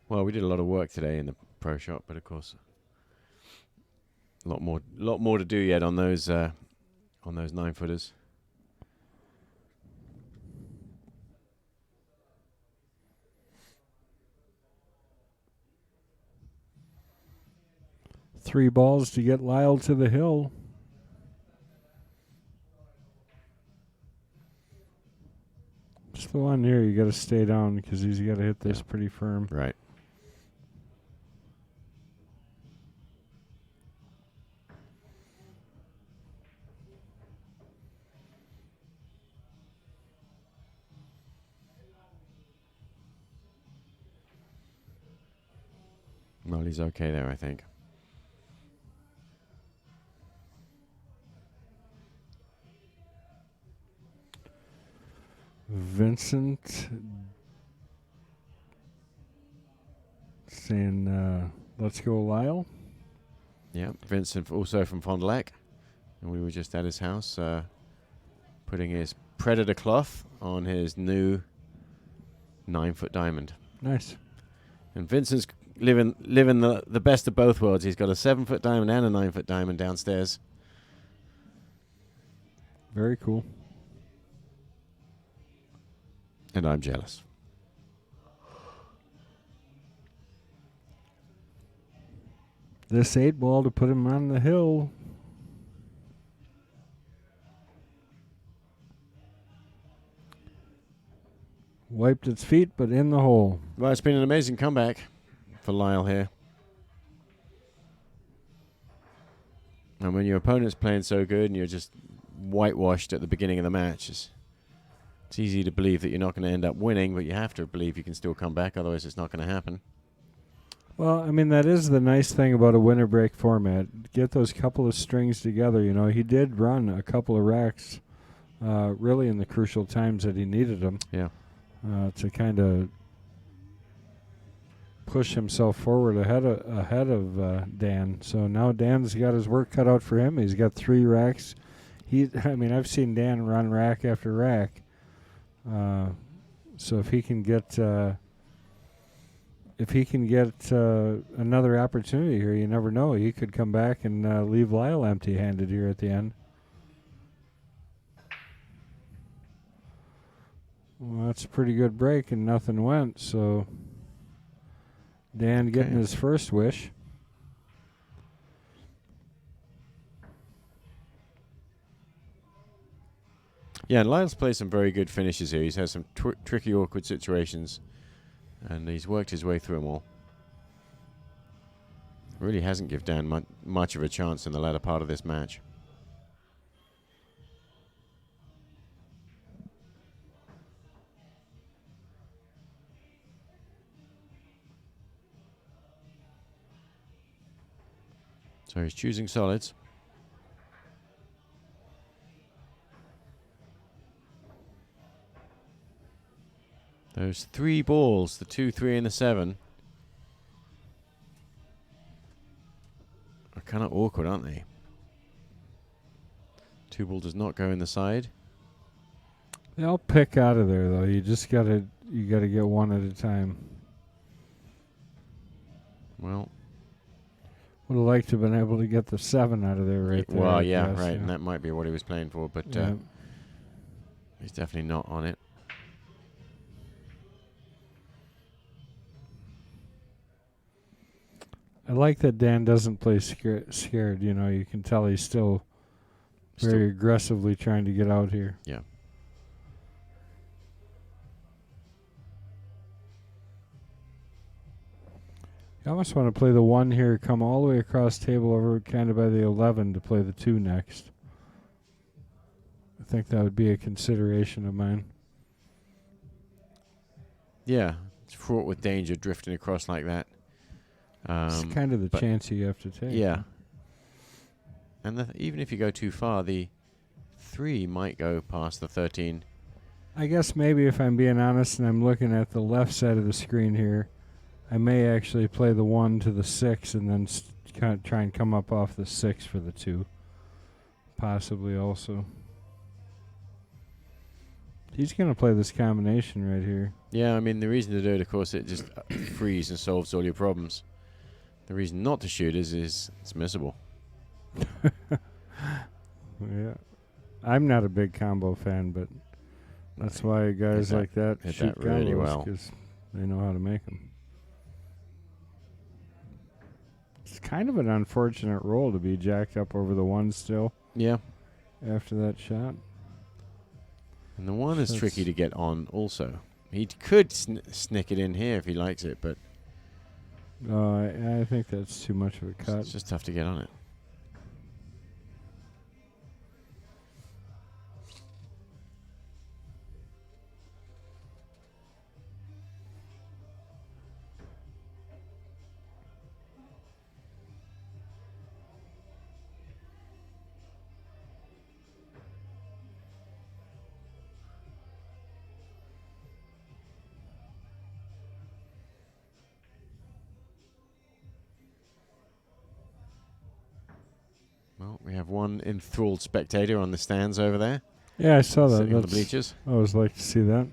Well, we did a lot of work today in the pro shop, but of course, a lot more to do yet on those 9-footers. Three balls to get Lyle to the hill. Just the one here, you got to stay down because he's got to hit this pretty firm. Right. Well, he's okay there, I think. Vincent saying, let's go, Lyle. Yeah, Vincent also from Fond du Lac. And we were just at his house putting his Predator cloth on his new 9-foot diamond. Nice. And Vincent's living the best of both worlds. He's got a 7-foot diamond and a 9-foot diamond downstairs. Very cool. And I'm jealous. This 8-ball to put him on the hill. Wiped its feet, but in the hole. Well, it's been an amazing comeback for Lyle here. And when your opponent's playing so good and you're just whitewashed at the beginning of the match, it's easy to believe that you're not going to end up winning, but you have to believe you can still come back, otherwise it's not going to happen. Well, I mean, that is the nice thing about a winner break format. Get those couple of strings together. You know, he did run a couple of racks really in the crucial times that he needed them. Yeah. To kind of push himself forward ahead of Dan. So now Dan's got his work cut out for him. He's got 3 racks. I've seen Dan run rack after rack. So if he can get another opportunity here, you never know. He could come back and leave Lyle empty-handed here at the end. Well, that's a pretty good break, and nothing went. So Dan getting his first wish. Yeah, and Lyle's played some very good finishes here. He's had some tricky, awkward situations, and he's worked his way through them all. Really hasn't given Dan much of a chance in the latter part of this match. So he's choosing solids. Those 3 balls, the 2, 3, and the 7, are kind of awkward, aren't they? 2 ball does not go in the side. They'll pick out of there, though. You gotta get one at a time. Well, would have liked to have been able to get the 7 out of there right there. Well, yeah, guess, right, yeah. and that might be what he was playing for, but he's definitely not on it. I like that Dan doesn't play scared. You know, you can tell he's still very aggressively trying to get out here. Yeah. You almost want to play the 1 here, come all the way across table over kind of by the 11 to play the 2 next. I think that would be a consideration of mine. Yeah, it's fraught with danger drifting across like that. It's kind of the chance you have to take. Yeah. And even if you go too far, the 3 might go past the 13. I guess maybe if I'm being honest and I'm looking at the left side of the screen here, I may actually play the 1 to the 6 and then kind of try and come up off the 6 for the 2. Possibly also. He's going to play this combination right here. Yeah, I mean, the reason to do it, of course, it just frees and solves all your problems. The reason not to shoot is it's missable. Yeah. I'm not a big combo fan, but that's why guys like that shoot that really combos, well. because they know how to make them. It's kind of an unfortunate roll to be jacked up over the 1 still. Yeah. After that shot. And the 1 is tricky to get on also. He could snick it in here if he likes it, but I think that's too much of a cut. it's just tough to get on it. Well, we have one enthralled spectator on the stands over there. Yeah, I saw that. sitting on the That's- bleachers. I always like to see that.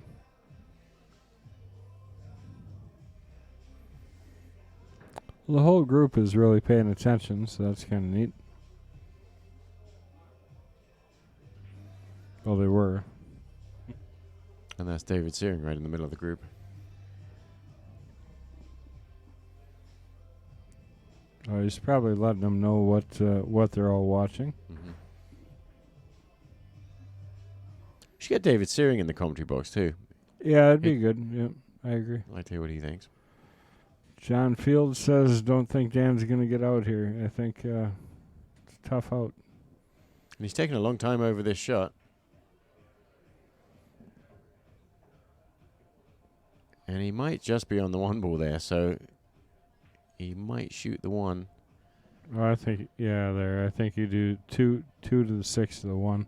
Well, the whole group is really paying attention, so that's kind of neat. Well, they were. And that's David Searing right in the middle of the group. He's probably letting them know what they're all watching. Mm-hmm. Should get David Searing in the commentary box too. Yeah, it'd be good. Yeah, I agree. I'd like to hear what he thinks. John Field says, "Don't think Dan's going to get out here. I think it's a tough out." And he's taken a long time over this shot. And he might just be on the one ball there, so he might shoot the one. Oh, I think there. I think you do two to the 6 to the 1.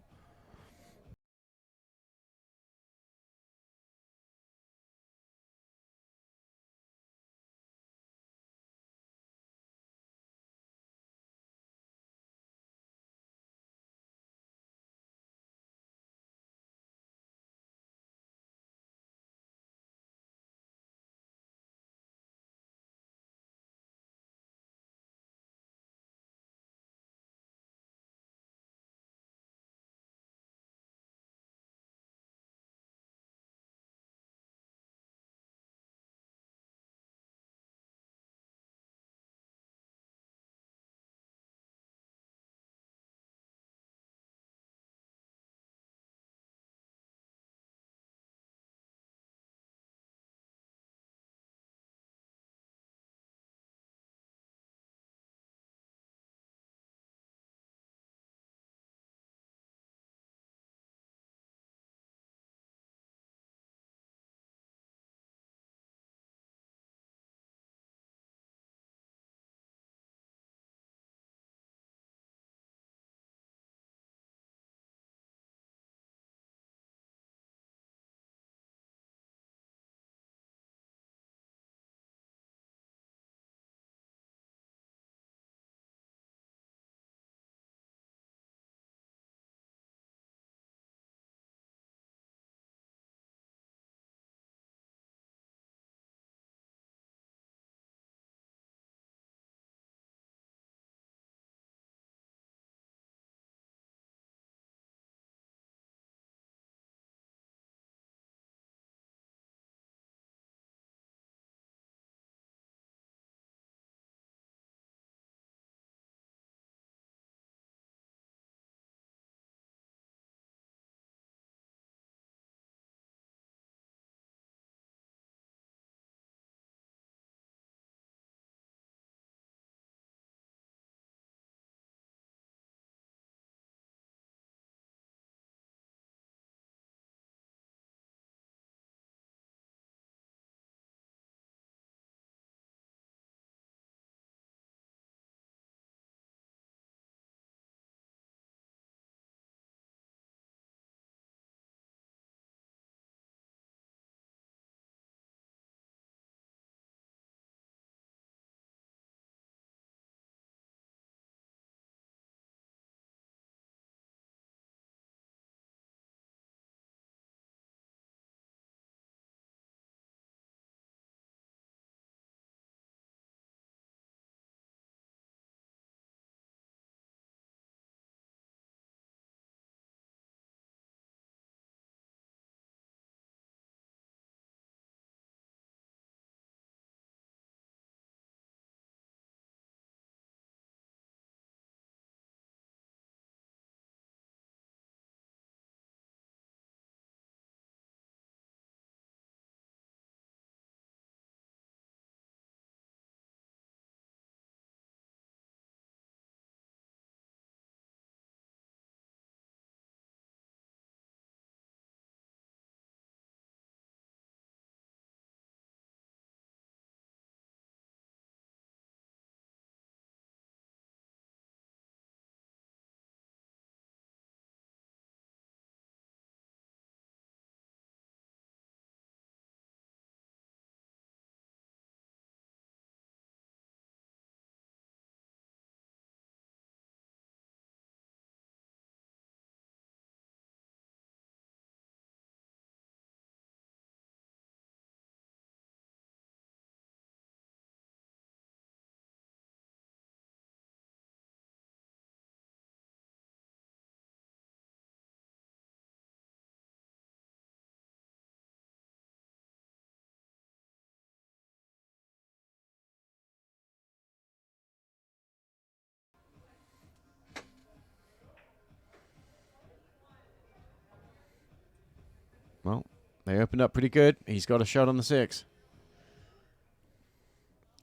They opened up pretty good. He's got a shot on the 6.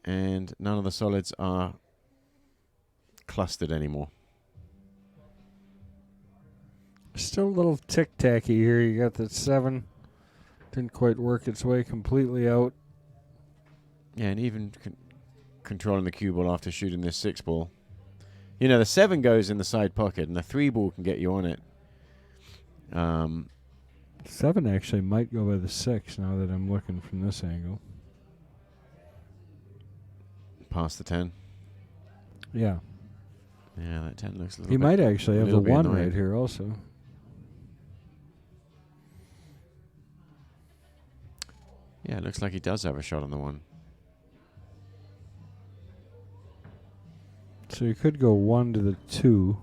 And none of the solids are clustered anymore. Still a little tick-tacky here. You got that 7. Didn't quite work its way completely out. Yeah, and even controlling the cue ball after shooting this 6 ball. You know, the 7 goes in the side pocket, and the 3 ball can get you on it. 7 actually might go by the 6 now that I'm looking from this angle. Past the 10. Yeah. Yeah, that 10 looks a little He bit, might actually have the little bit 1 annoying. right here also. Yeah, it looks like he does have a shot on the 1. So you could go 1 to the 2.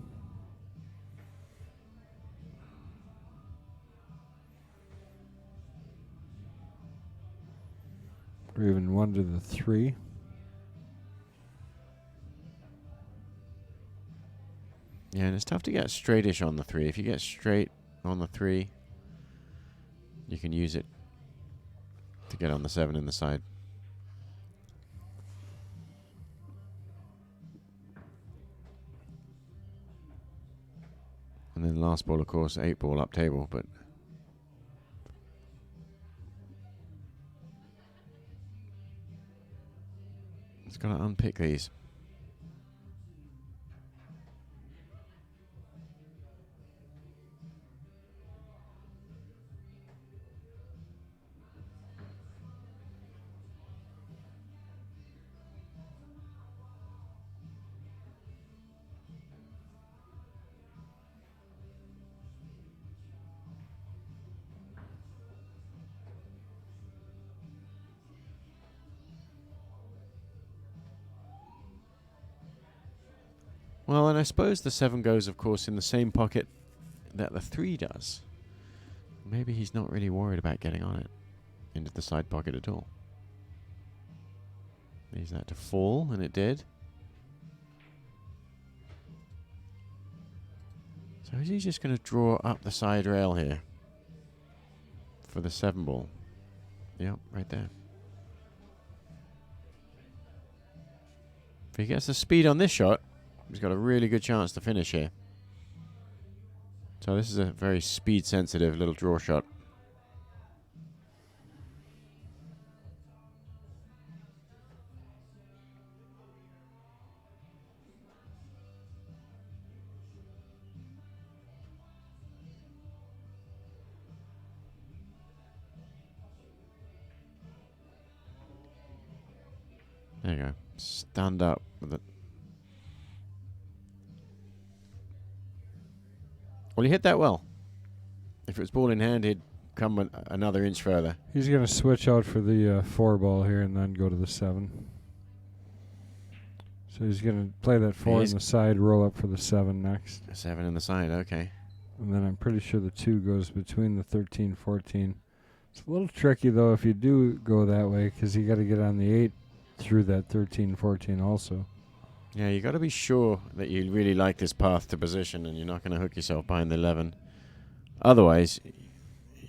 Or even 1 to the 3. Yeah, and it's tough to get straightish on the 3. If you get straight on the 3, you can use it to get on the 7 in the side. And then last ball, of course, 8 ball up table, but it's got to unpick these. Well, and I suppose the 7 goes, of course, in the same pocket that the 3 does. Maybe he's not really worried about getting on it into the side pocket at all. Needs that to fall, and it did. So is he just going to draw up the side rail here for the 7 ball? Yep, right there. If he gets the speed on this shot, he's got a really good chance to finish here. So this is a very speed-sensitive little draw shot. There you go. Stand up with it. Well, he hit that well. If it was ball in hand, he'd come another inch further. He's going to switch out for the 4 ball here and then go to the 7. So he's going to play that 4 in the side, roll up for the 7 next. 7 in the side, okay. And then I'm pretty sure the 2 goes between the 13, 14. It's a little tricky, though, if you do go that way, because you got to get on the 8 through that 13, 14 also. Yeah, you got to be sure that you really like this path to position and you're not going to hook yourself behind the 11. Otherwise,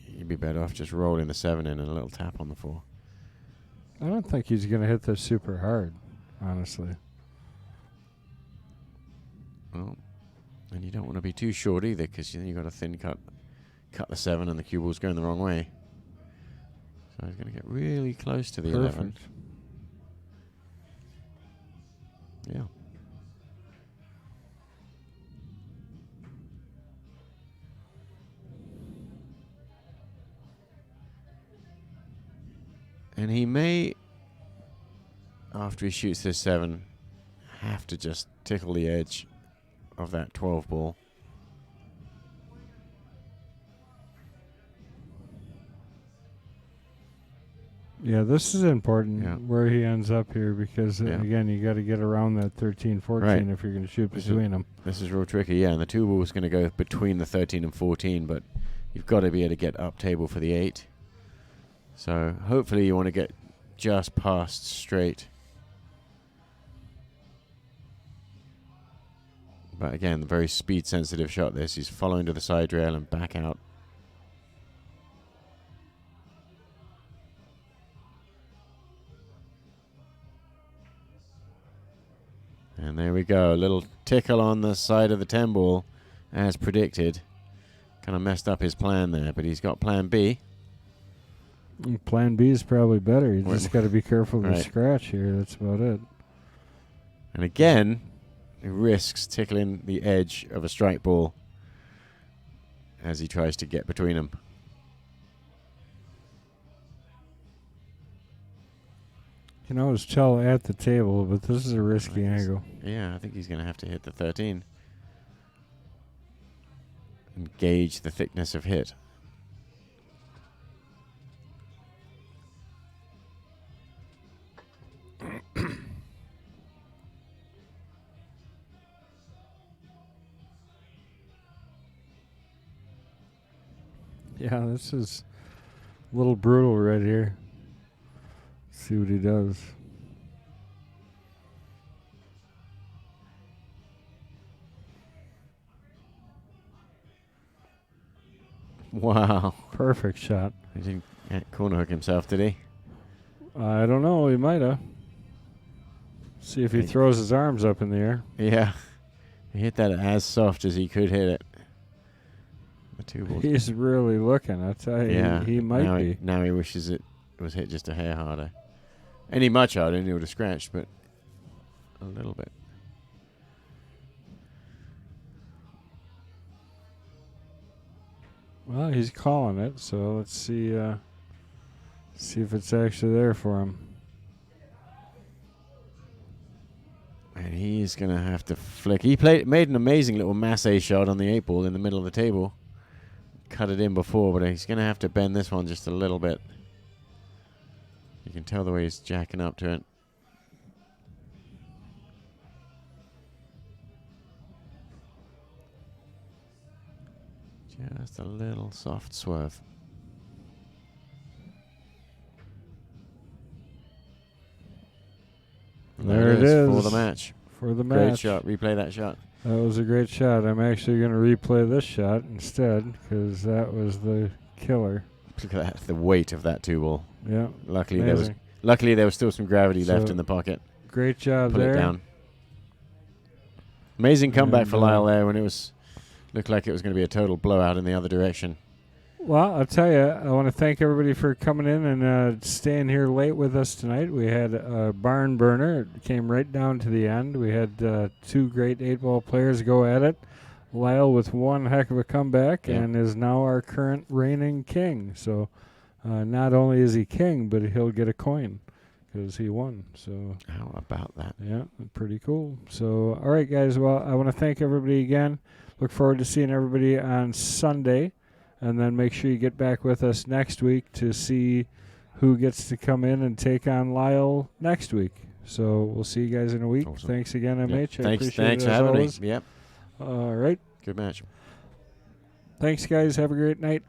you'd be better off just rolling the 7 in and a little tap on the 4. I don't think he's going to hit this super hard, honestly. Well, and you don't want to be too short either, because then you've got a thin cut the 7 and the cue ball's going the wrong way. So he's going to get really close to the 11. Yeah. And he may, after he shoots this 7, have to just tickle the edge of that 12 ball. Yeah, this is important Yeah. where he ends up here because, again, you got to get around that 13, 14 Right. if you're going to shoot between them. This is real tricky, yeah, and the 2 ball's going to go between the 13 and 14, but you've got to be able to get up table for the 8. So hopefully you want to get just past straight. But again, very speed-sensitive shot this. He's following to the side rail and back out. there we go. A little tickle on the side of the 10 ball, as predicted. Kind of messed up his plan there, but he's got plan B. Plan B is probably better. You Wait. just got to be careful of the Right. scratch here. That's about it. And again, he risks tickling the edge of a strike ball as he tries to get between them. You can always tell at the table, but this is a risky angle. Yeah, I think he's going to have to hit the 13 and gauge the thickness of hit. Yeah, this is a little brutal right here. See what he does. Wow. Perfect shot. He didn't corner hook himself, did he? I don't know. He might have. See if he throws his arms up in the air. Yeah. He hit that as soft as he could hit it. The two balls. He's really looking. I tell you, Yeah. he might now be. Now he wishes it was hit just a hair harder. Any much harder and he would have scratched, but a little bit. Well, he's calling it, so let's see if it's actually there for him. And he's going to have to flick. He made an amazing little masse shot on the 8 ball in the middle of the table. Cut it in before, but he's going to have to bend this one just a little bit. You can tell the way he's jacking up to it. Just a little soft swerve. There it is. For the match. For the Great match. shot. Replay that shot. That was a great shot. I'm actually going to replay this shot instead because that was the killer. Look at that, the weight of that 2 ball. Yeah. Luckily amazing. there was still some gravity left So in the pocket. Great job Put there. it down. Amazing comeback And, for Lyle there when it looked like it was going to be a total blowout in the other direction. Well, I'll tell you, I want to thank everybody for coming in and staying here late with us tonight. We had a barn burner. It came right down to the end. We had 2 great 8-ball players go at it. Lyle with one heck of a comeback and is now our current reigning king. So not only is he king, but he'll get a coin because he won. So How about that? yeah, pretty cool. So, all right, guys. Well, I want to thank everybody again. Look forward to seeing everybody on Sunday. And then make sure you get back with us next week to see who gets to come in and take on Lyle next week. So we'll see you guys in a week. Awesome. Thanks again, MH. I Thanks appreciate it for as having me. always. Yep. All right. Good match. Thanks, guys. Have a great night.